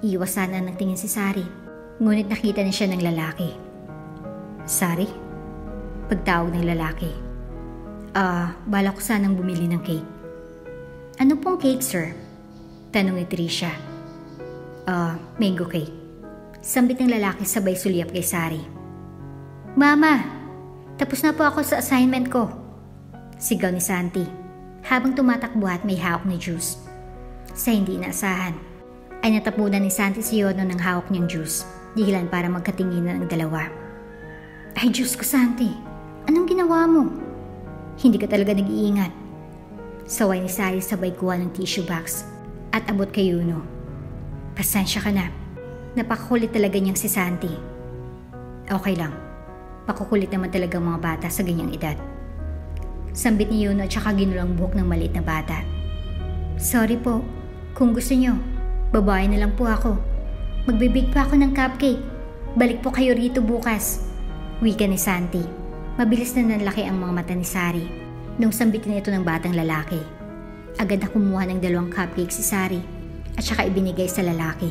Iwas sana ng tingin si Sari, ngunit nakita na siya ng lalaki. Sari? Pagtawag ng lalaki. Bala ko sanang bumili ng cake. Ano pong cake, sir? Tanong ni Tricia. Mango cake. Sambit ng lalaki sabay sulyap kay Sari. Mama, Tapos na po ako sa assignment ko. Sigaw ni Santi habang tumatakbo at may hawak na juice. Sa hindi inaasahan ay natapunan ni Santi si Yono ng hawak niyang juice, dihilan para magkatinginan ang dalawa. Ay Diyos ko Santi, anong ginawa mo? Hindi ka talaga nag-iingat. Saway ni Sari sabay kuha ng tissue box at abot kay Yono. Pasensya ka na, napakakulit talaga niyang si Santi. Okay lang, pakukulit naman talaga mga bata sa ganyang edad. Sambit ni Yono at saka ginulang buhok ng maliit na bata. Sorry po, kung gusto niyo, babae na lang po ako. Magbibig pa ako ng cupcake. Balik po kayo rito bukas. Wika ni Santi. Mabilis na nanlaki ang mga mata ni Sari nung sambitin ito ng batang lalaki. Agad na kumuha ng 2 cupcake si Sari at saka ibinigay sa lalaki.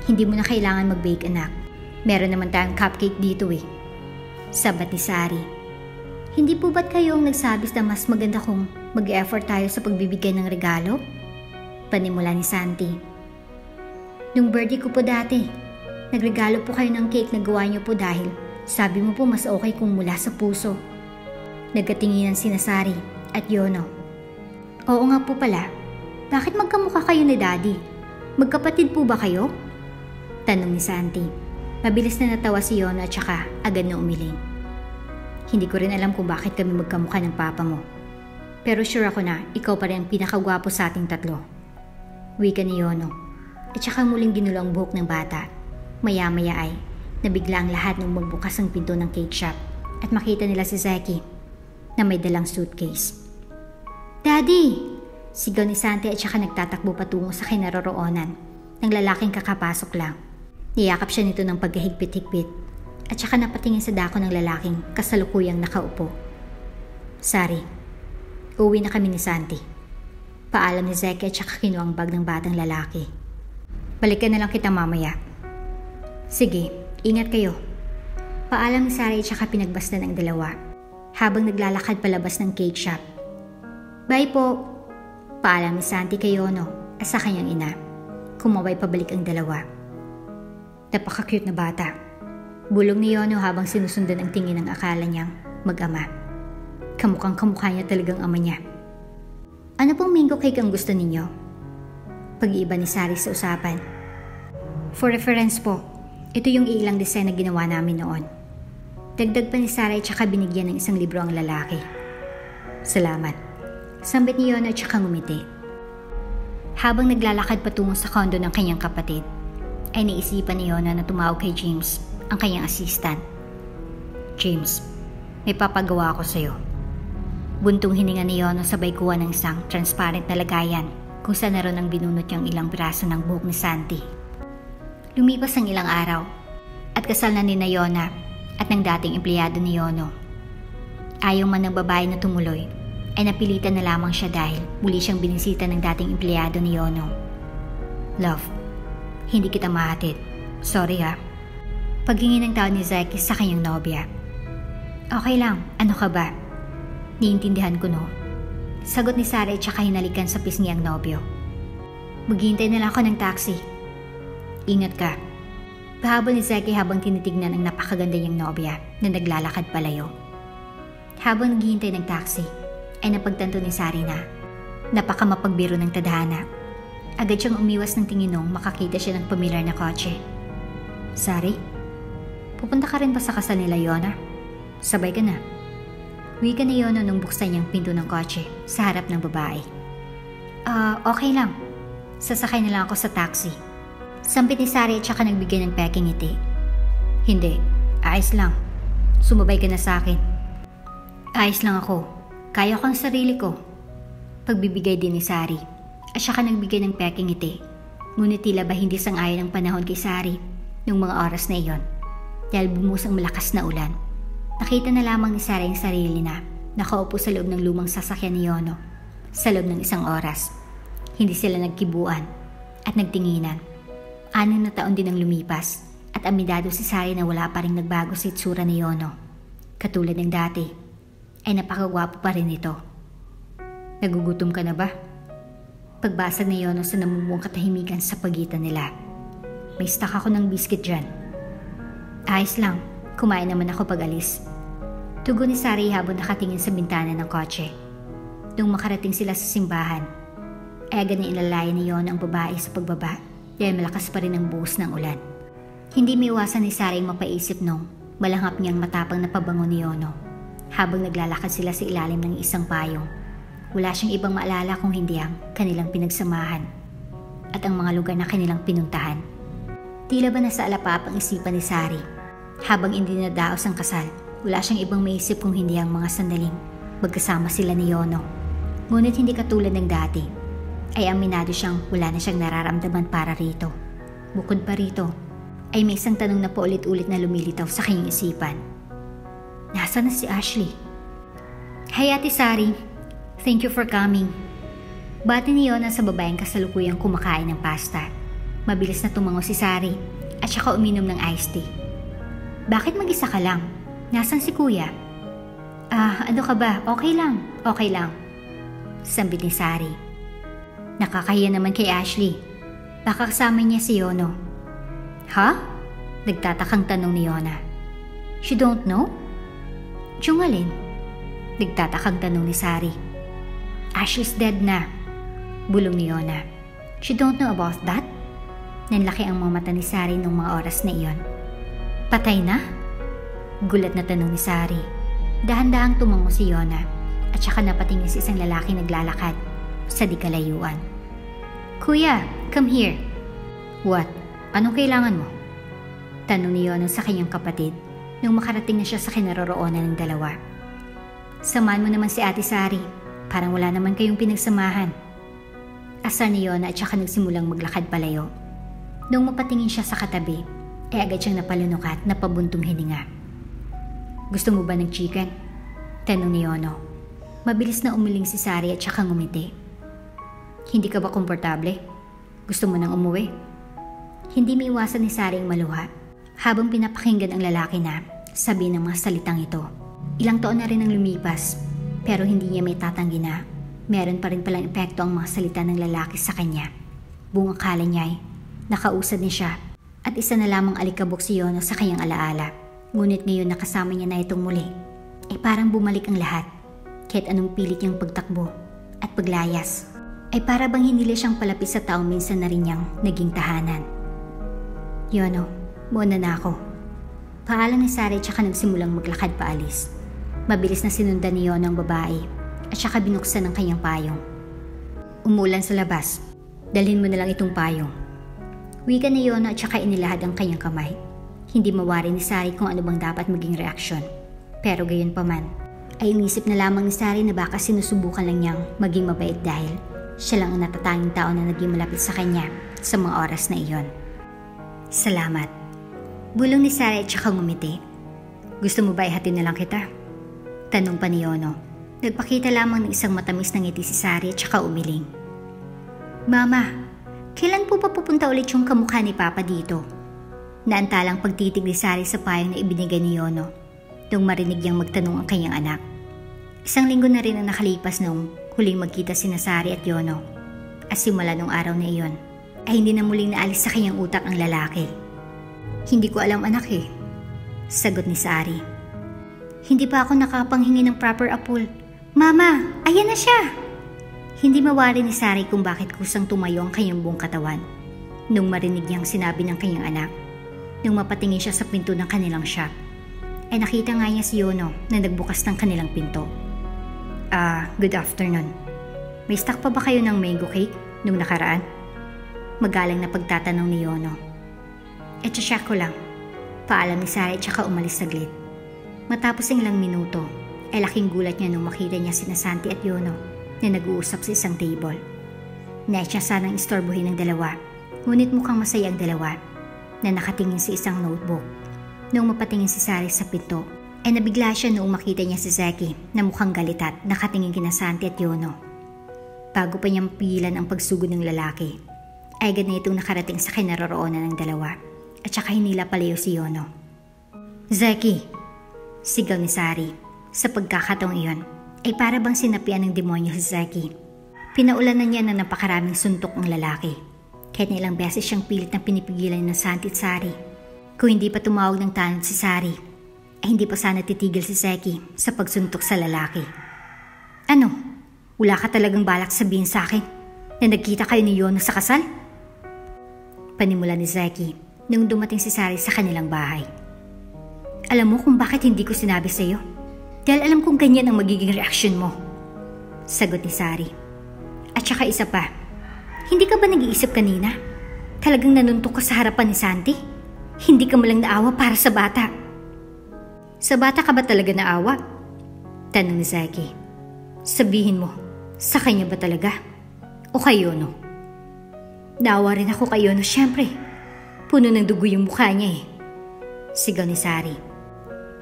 Hindi mo na kailangan mag-bake anak. Meron naman tayong cupcake dito eh. Sabat ni Sari. Hindi po ba't kayong nagsabi na mas maganda kung mag-effort tayo sa pagbibigay ng regalo? Panimula ni Santi. Nung birthday ko po dati, nagregalo po kayo ng cake na gawa niyo po dahil sabi mo po mas okay kung mula sa puso. Nagkatinginan sina Sari at Yono. Oo nga po pala, bakit magkamukha kayo ni Daddy? Magkapatid po ba kayo? Tanong ni Santi. Mabilis na natawa si Yono at saka agad na umiling. Hindi ko rin alam kung bakit kami magkamukha ng papa mo. Pero sure ako na ikaw pa rin ang pinakagwapo sa ating 3. Wika ni Yono. At saka muling ginulang buhok ng bata. Maya-maya ay nabigla ang lahat nung magbukas ang pinto ng cake shop at makita nila si Zeki na may dalang suitcase. Daddy! Sigaw ni Santi at saka nagtatakbo patungo sa kinaroroonan ng lalaking kakapasok lang. Niyakap siya nito ng paghahigpit-higpit at saka napatingin sa dako ng lalaking kasalukuyang nakaupo. Sari, uwi na kami ni Santi. Paalam ni Zeki at saka kinuha ang bag ng batang lalaki. Balikan na lang kita mamaya. Sige, ingat kayo. Paalam ni Sari at saka pinagbasta ng dalawa habang naglalakad palabas ng cake shop. Bye po. Paalam ni Santi kay Yono at sa kanyang ina. Kumaway pabalik ang dalawa. Napaka-cute na bata. Bulong ni Yono habang sinusundan ang tingin ng akala niyang mag-ama. Kamukhang kamukha niya talagang ama niya. Ano pong mango cake ang gusto ninyo? Pag-iiba ni Sari sa usapan. For reference po, ito yung ilang design na ginawa namin noon. Dagdag pa ni Sari at saka binigyan ng 1 libro ang lalaki. Salamat. Sambit ni Yono at saka ngumiti. Habang naglalakad patungo sa kondo ng kanyang kapatid, ay naisipan ni Yono na tumawag kay James, ang kanyang assistant. James, may papagawa ako sa'yo. Buntong hininga ni Yono sabay kuha ng isang transparent na lagayan kung saan naroon ang binunot niyang ilang piraso ng buhok ni Santi. Lumipas ang ilang araw at kasal na ni Yona at ng dating empleyado ni Yono. Ayaw man ng babae na tumuloy ay napilitan na lamang siya dahil muli siyang binisita ng dating empleyado ni Yono. Love, hindi kita mahatid. Sorry ha. Paghingi ng tao ni Zeki sa kanyang nobya. Okay lang, ano ka ba? Niintindihan ko no. Sagot ni Sara at saka hinalikan sa pisngi ang nobyo. Maghihintay na lang ako ng taxi. Ingat ka. Pahabol ni Zeki habang tinitignan ang napakaganda niyang nobya na naglalakad palayo. Habang naghihintay ng taxi, ay napagtanto ni Sari na napakamapagbiro ng tadhana. Agad siyang umiwas ng tingin nung makakita siya ng pamilyar na kotse. Sari, pupunta ka rin ba sa kasal nila Yona? Sabay ka na. Wika ni Yono nung buksan niyang pinto ng kotse sa harap ng babae. Okay lang. Sasakay na lang ako sa taxi. Sampit ni Sari at saka nagbigay ng peking ngiti. Hindi, ayos lang. Sumabay ka na sa akin. Ayos lang ako. Kaya ko ang sarili ko. Pagbibigay din ni Sari at saka nagbigay ng peking ngiti. Ngunit tila ba hindi sang-ayon ang panahon kay Sari nung mga oras na iyon dahil bumusang malakas na ulan. Nakita na lamang ni Sari ang sarili na nakaupo sa loob ng lumang sasakyan ni Yono sa loob ng 1 oras. Hindi sila nagkibuan at nagtinginan. 6 na taon din ang lumipas at amidado si Sari na wala pa ring nagbago sa itsura ni Yono. Katulad ng dati, ay napakagwapo pa rin ito. Nagugutom ka na ba? Pagbasag ni Yono sa namumuong katahimikan sa pagitan nila. May stock ako ng biscuit dyan. Ayos lang, kumain naman ako pag alis. Tugon ni Sari habang nakatingin sa bintana ng kotse. Nung makarating sila sa simbahan, ay agad na inalayan ni Yona ang babae sa pagbaba dahil malakas pa rin ang buhos ng ulan. Hindi maiwasan ni Sari ang mapaisip nung malangap niyang matapang na pabango ni Yono. Habang naglalakad sila sa ilalim ng isang payong, wala siyang ibang maalala kung hindi ang kanilang pinagsamahan at ang mga lugar na kanilang pinuntahan. Tila ba nasa alapap ang isipan ni Sari. Habang hindi nadaos ang kasal, wala siyang ibang maisip kung hindi ang mga sandaling magkasama sila ni Yono. Ngunit hindi katulad ng dati, ay aminado siyang wala na siyang nararamdaman para rito. Bukod pa rito, ay may isang tanong na paulit-ulit na lumilitaw sa kanyang isipan. Nasaan na si Ashley? Hi Ate Sari, thank you for coming. Bati ni Yona sa babaeng kasalukuyang kumakain ng pasta. Mabilis na tumango si Sari at saka uminom ng iced tea. Bakit mag-isa ka lang? Nasaan si Kuya? Ano ka ba? Okay lang. Sambit ni Sari. Nakakahiya naman kay Ashley. Baka kasama niya si Yono. Ha? Nagtatakang tanong ni Yona. You don't know? Yung alin? Nagtatakang tanong ni Sari. Ashley's dead na. Bulong ni Yona. You don't know about that? Nanlaki ang mga mata ni Sari nung mga oras na iyon. Patay na? Gulat na tanong ni Sari. Dahan-dahang tumango si Yona at saka napatingin sa isang lalaki naglalakad sa di kalayuan. Kuya, come here. What? Anong kailangan mo? Tanong ni Yona sa kanyang kapatid nung makarating na siya sa kinaroroonan ng dalawa. Samahan mo naman si Ate Sari. Parang wala naman kayong pinagsamahan. Asar ni Yona at saka nagsimulang maglakad palayo. Nung mapatingin siya sa katabi, ay agad siyang napalunukat na pabuntong hininga. Gusto mo ba ng chicken? Tanong ni Yono. Mabilis na umiling si Sari at saka ngumiti. Hindi ka ba komportable? Gusto mo nang umuwi? Hindi maiwasan ni Sari ang maluha habang pinapakinggan ang lalaki na sabi ng mga salitang ito. Ilang taon na rin ang lumipas pero hindi niya may tatanggi na meron pa rin palang epekto ang mga salita ng lalaki sa kanya. Buong akala niya ay nakausad niya siya at isa na lamang alikabok si Yono sa kanyang alaala. Ngunit ngayon nakasama niya na itong muli, ay parang bumalik ang lahat. Kahit anong pilit niyang pagtakbo at paglayas, ay para bang hinili siyang palapit sa taong minsan na rin niyang naging tahanan. Yono, muna na ako. Paalam ni Sari at saka nagsimulang maglakad paalis. Mabilis na sinundan ni Yono ang babae at saka binuksan ang kanyang payong. Umulan sa labas. Dalhin mo na lang itong payong. Wika ni Yono at saka inilahad ang kanyang kamay. Hindi mawari ni Sari kung ano bang dapat maging reaksyon. Pero gayon pa man, ay inisip na lamang ni Sari na baka sinusubukan lang niyang maging mabait dahil siya lang ang natatanging tao na naging malapit sa kanya sa mga oras na iyon. Salamat. Bulong ni Sari at saka ngumiti. Gusto mo ba ihatid na lang kita? Tanong pa ni Yono. Nagpakita lamang ng isang matamis na ngiti si Sari at saka umiling. Mama, kailan po pa pupunta ulit yung kamukha ni Papa dito? Naantalang pagtitig ni Sari sa payong na ibinigay ni Yono nung marinig niyang magtanong ang kanyang anak. Isang linggo na rin ang nakalipas nung huling magkita sina Sari at Yono. At simula nung araw na iyon ay hindi na muling naalis sa kanyang utak ang lalaki. Hindi ko alam anak eh, sagot ni Sari. Hindi pa ako nakapanghingi ng proper apple. Mama, ayan na siya! Hindi mawari ni Sari kung bakit kusang tumayo ang kanyang buong katawan nung marinig niyang sinabi ng kanyang anak. Nung mapatingin siya sa pinto ng kanilang shop, ay nakita nga niya si Yono na nagbukas ng kanilang pinto. Good afternoon. May stock pa ba kayo ng mango cake nung nakaraan? Magalang na pagtatanong ni Yono. Check ko lang. Paalam ni Sari at saka umalis saglit. Matapos ang ilang minuto, ay laking gulat niya nung makita niya sina Santi at Yono na nag-uusap sa isang table. Nais siya sanang istorbohin ng dalawa, ngunit mukhang masaya ang dalawa na nakatingin sa isang notebook. Nung mapatingin si Sari sa pinto, ay nabigla siya noong makita niya si Zeki na mukhang galit at nakatingin kina Santi at Yono. Bago pa niya mapigilan ang pagsugod ng lalaki, ay agad na itong nakarating sa kinaroroonan ng dalawa at saka hinila palayo si Yono. Zeki! Sigaw ni Sari. Sa pagkakataong iyon, ay para bang sinapian ng demonyo si Zeki. Pinaulanan niya na napakaraming suntok ng lalaki. Kahit na ilang beses siyang pilit na pinipigilan ng Santi at Sari. Kung hindi pa tumawag ng tanod si Sari, ay hindi pa sana titigil si Seki sa pagsuntok sa lalaki. Ano? Wala ka talagang balak sabihin sa akin na nagkita kayo ni Yono sa kasal? Panimula ni Seki nung dumating si Sari sa kanilang bahay. Alam mo kung bakit hindi ko sinabi sa iyo? Dahil alam kong ganyan ang magiging reaksyon mo. Sagot ni Sari. At saka isa pa, hindi ka ba nag-iisip kanina? Talagang nanuntok ka sa harapan ni Santi? Hindi ka malang naawa para sa bata. Sa bata ka ba talaga naawa? Tanong ni Seki. Sabihin mo, sa kanya ba talaga? O kay Yono? Naawa rin ako kay Yono, syempre. Puno ng dugo yung mukha niya eh. Sigaw ni Sari.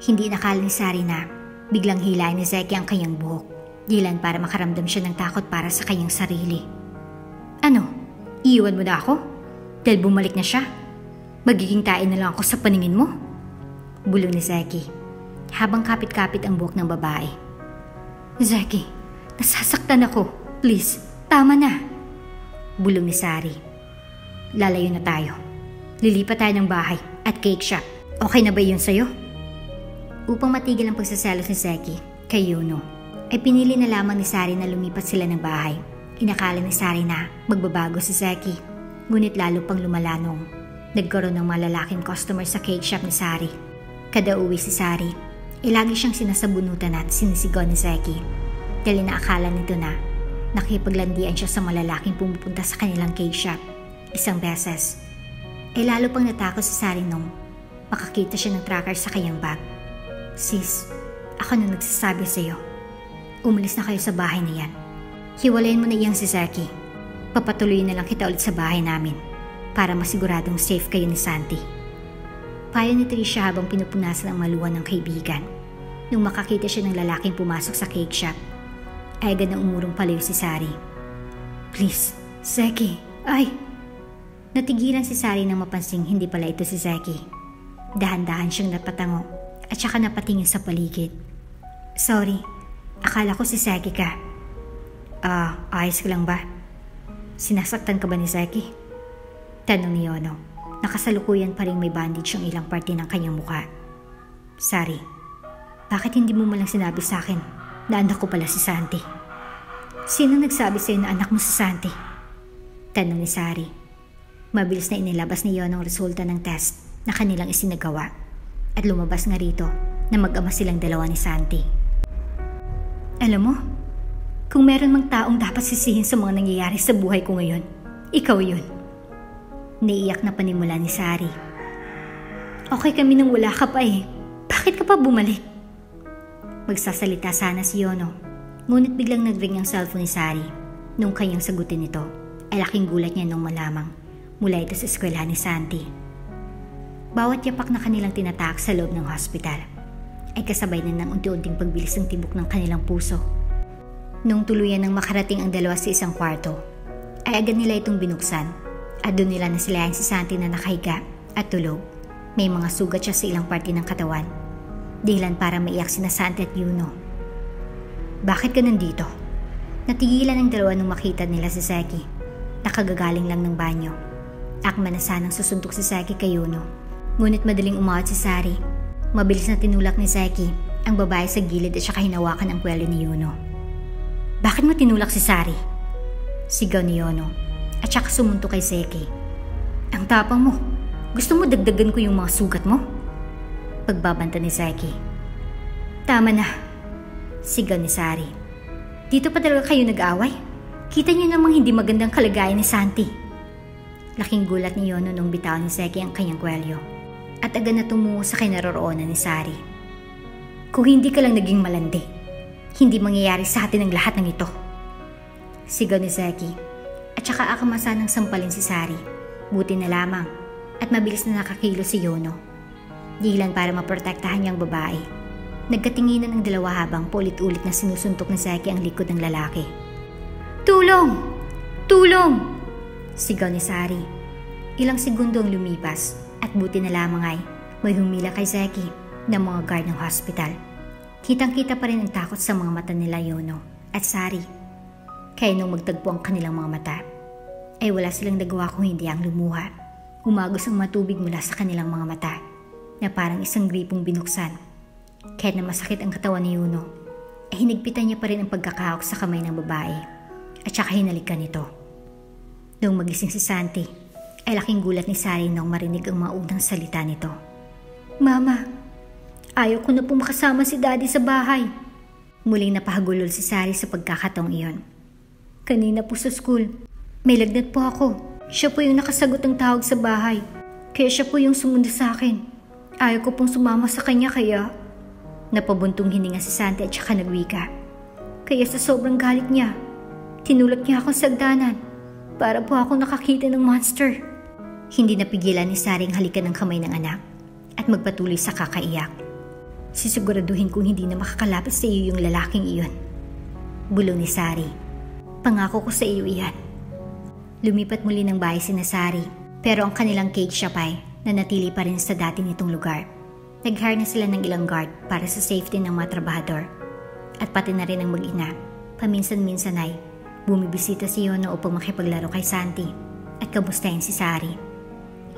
Hindi nakala ni Sari na biglang hilain ni Seki ang kanyang buhok. Dilan para makaramdam siya ng takot para sa kanyang sarili. Ano? Iiwan mo na ako? Dahil bumalik na siya? Magiging tain na lang ako sa paningin mo? Bulong ni Seki habang kapit-kapit ang buhok ng babae. Seki, nasasaktan ako. Please, tama na. Bulong ni Sari. Lalayo na tayo. Lilipat tayo ng bahay at cake shop. Okay na ba yun sa'yo? Upang matigil ang pagsaselos ni Seki kay Yono, ay pinili na lamang ni Sari na lumipat sila ng bahay. Inakala ni Sari na magbabago si Seki, ngunit lalo pang lumala nung nagkaroon ng malalaking customer sa cake shop ni Sari. Kada uwi si Sari, lagi siyang sinasabunutan at sinisigaw ni Seki dahil inaakala nito na nakipaglandian siya sa malalaking pumupunta sa kanilang cake shop. Isang beses, lalo pang natakot si Sari nung makakita siya ng tracker sa kanyang bag. Sis, ako na nagsasabi sa iyo. Umalis na kayo sa bahay na yan. Hiwalayin mo na iyang si Seki. Papatuloy na lang kita ulit sa bahay namin para masiguradong safe kayo ni Santi. Payo ni Tricia habang pinupunasan ang maluwan ng kaibigan. Nung makakita siya ng lalaking pumasok sa cake shop, ay agad na umurong palayo si Sari. Please, Seki, ay! Natigilan si Sari nang mapansing hindi pala ito si Seki. Dahan-dahan siyang napatango at saka napatingin sa paligid. Sorry, akala ko si Seki ka. Ayos ka lang ba? Sinasaktan ka ba ni Seki? Tanong ni Yono. Nakasalukuyan pa rin may bandage ang ilang parte ng kanyang mukha. Sari, bakit hindi mo malang sinabi sa akin na anak ko pala si Santi? Sino nagsabi sa'yo na anak mo si Santi? Tanong ni Sari. Mabilis na inilabas ni Yono ang resulta ng test na kanilang isinagawa at lumabas nga rito na mag-ama silang dalawa ni Santi. Alam mo, kung meron mang taong dapat sisihin sa mga nangyayari sa buhay ko ngayon, ikaw yun. Naiiyak na panimula ni Sari. Okay kami nang wala ka pa eh. Bakit ka pa bumalik? Magsasalita sana si Yono, ngunit biglang nag-ring ang cellphone ni Sari. Nung kanyang sagutin ito, ay laking gulat niya nung malamang mula ito sa eskwelahan ni Santi. Bawat yapak na kanilang tinataak sa loob ng hospital ay kasabay na ng unti-unting pagbilis ng tibok ng kanilang puso. Nung tuluyan nang makarating ang dalawa sa isang kwarto, ay agad nila itong binuksan at doon nila nasilayan si Santi na nakahiga at tulog. May mga sugat siya sa ilang parte ng katawan. Dahilan para maiyak sina Santi at Yono. Bakit ka nandito? Natigilan ang dalawa nung makita nila si Seki. Nakagagaling lang ng banyo. Akma na sanang susuntok si Seki kay Yono. Ngunit madaling umawat si Sari. Mabilis na tinulak ni Seki ang babae sa gilid at saka hinawakan ang kwelyo ni Yono. Bakit mo tinulak si Sari? Sigaw ni Yono at saka sumunto kay Seki. Ang tapang mo. Gusto mo dagdagan ko yung mga sugat mo? Pagbabanta ni Seki. Tama na. Sigaw ni Sari. Dito pa talaga kayo nag-away? Kita niyo namang hindi magandang kalagayan ni Santi. Laking gulat ni Yono nung bitaw ni Seki ang kanyang kwelyo at agad na tumungo sa kinaroroonan ni Sari. Kung hindi ka lang naging malandi, hindi mangyayari sa atin ang lahat ng ito. Sigaw ni Seki at saka akamasa ng sampalin si Sari. Buti na lamang at mabilis na nakakilo si Yono. Dilan para maprotektahan niyang babae. Nagkatinginan ang dalawa habang paulit-ulit na sinusuntok ni Seki ang likod ng lalaki. Tulong! Tulong! Sigaw ni Sari. Ilang segundo ang lumipas at buti na lamang ay may humila kay Seki ng mga guard ng hospital. Kitang-kita pa rin ang takot sa mga mata nila Yono at Sari. Kaya nung magtagpo ang kanilang mga mata, ay wala silang nagawa kung hindi ang lumuha. Umagos ang matubig mula sa kanilang mga mata na parang isang gripong binuksan Kahit na masakit ang katawan ni Yuno, ay hinigpitan niya pa rin ang pagkakahawak sa kamay ng babae at saka hinalikan nito. Noong magising si Santi, ay laking gulat ni Sari nang marinig ang mga unang salita nito. Mama, ayaw ko na po makasama si Daddy sa bahay. Muling napahagulol si Sari sa pagkakataong iyon. Kanina po sa school, may lagnat po ako. Siya po yung nakasagot ng tawag sa bahay. Kaya siya po yung sumunod sa akin. Ayaw ko pong sumama sa kanya kaya... Napabuntong hininga si Santi at saka nagwika. Kaya sa sobrang galit niya, tinulak niya akong sagdanan para po ako nakakita ng monster. Hindi napigilan ni Sari ang halikan ng kamay ng anak at magpatuloy sa kakaiyak. Sisiguraduhin kong hindi na makakalapit sa iyo yung lalaking iyon. Bulong ni Sari. Pangako ko sa iyo iyan. Lumipat muli ng bahay si Sari, pero ang kanilang cake shop ay nanatili pa rin sa dati nitong lugar. Nag-hire na sila ng ilang guard para sa safety ng mga trabahador. At pati na rin ang mag-ina, paminsan-minsan ay bumibisita si Yuno upang makipaglaro kay Santi at kamustahin si Sari.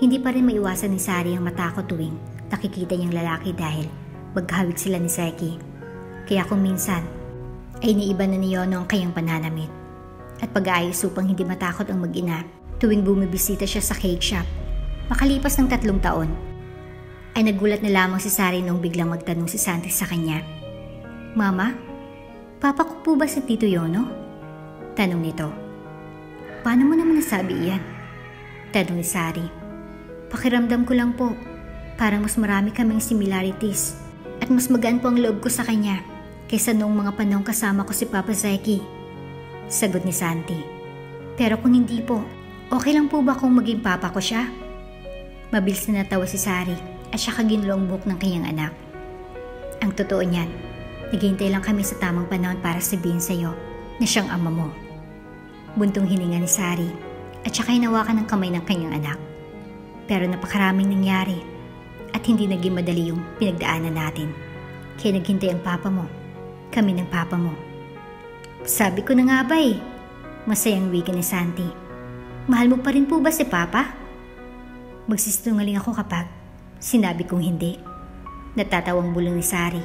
Hindi pa rin maiwasan ni Sari ang matakot tuwing nakikita niyang lalaki dahil maghawig sila ni Seki. Kaya kung minsan ay iniiba na ni Yuno ang kanyang pananamit at pag-aayos upang hindi matakot ang mag-ina tuwing bumibisita siya sa cake shop. Makalipas ng 3 taon, ay nagulat na lamang si Sari nung biglang magtanong si Santi sa kanya. Mama, papa ko po ba si Tito Yuno? Tanong nito. Paano mo naman nasabi iyan? Tanong ni Sari. Pakiramdam ko lang po, parang mas marami kaming similarities at mas magaan po ang loob ko sa kanya kaysa noong mga panahong kasama ko si Papa Zeki. Sagot ni Santi. Pero kung hindi po, okay lang po ba kung maging papa ko siya? Mabilis na natawa si Sari at saka ginulo ang buhok ng kanyang anak. Ang totoo niyan, naghihintay lang kami sa tamang panahon para sabihin sa iyo na siyang ama mo. Buntong hininga ni Sari at saka hinawakan ng kamay ng kanyang anak. Pero napakaraming nangyari at hindi naging madali yung pinagdaanan natin. Kaya naghintay ang papa mo, kami ng papa mo. Sabi ko na nga ba eh, masayang wika ni Santi. Mahal mo pa rin po ba si papa? Magsisinungaling ako kapag sinabi kong hindi. Natatawang bulong ni Sari.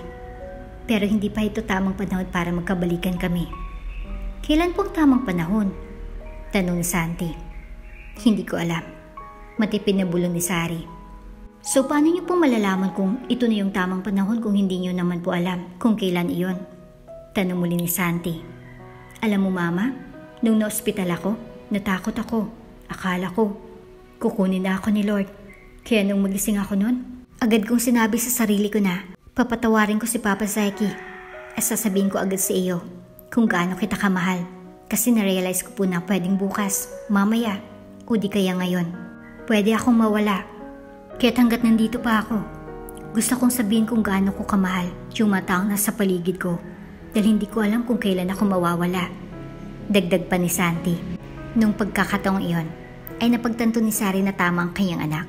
Pero hindi pa ito tamang panahon para magkabalikan kami. Kailan pong tamang panahon? Tanong ni Santi. Hindi ko alam. Matipid na bulong ni Sari. So paano niyo pong malalaman kung ito na yung tamang panahon kung hindi niyo naman po alam kung kailan iyon? Tanong muli ni Santi. Alam mo mama, nung na-ospital ako, natakot ako. Akala ko, kukunin na ako ni Lord. Kaya nung magising ako nun, agad kong sinabi sa sarili ko na papatawarin ko si Papa Zeki at sasabihin ko agad sa iyo kung gaano kita kamahal kasi na-realize ko po na pwedeng bukas, mamaya, o di kaya ngayon. Pwede akong mawala. Kaya't hanggat nandito pa ako, gusto kong sabihin kung gaano ko kamahal yung mga taong nasa paligid ko dahil hindi ko alam kung kailan ako mawawala. Dagdag pa ni Santi. Nung pagkakataong iyon, ay napagtanto ni Sari na tama ang kanyang anak.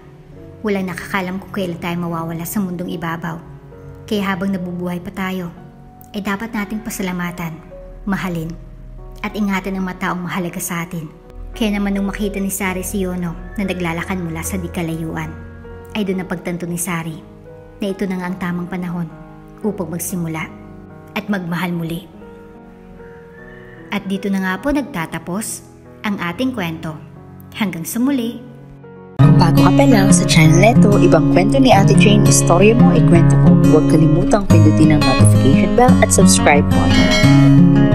Walang nakakalam kung kailan tayo mawawala sa mundong ibabaw. Kaya habang nabubuhay pa tayo, ay dapat nating pasalamatan, mahalin, at ingatan ang mga taong mahalaga sa atin. Kaya naman nung makita ni Sari si Yuno na naglalakad mula sa di kalayuan, ay doon napagtanto ni Sari na ito na nga ang tamang panahon upang magsimula at magmahal muli. At dito na nga po nagtatapos ang ating kwento. Hanggang sa muli. Kung bago ka pa lang sa channel neto, ibang kwento ni Ate Jane, istorya mo, ikwento ko. Huwag kalimutang pindutin ang notification bell at subscribe button.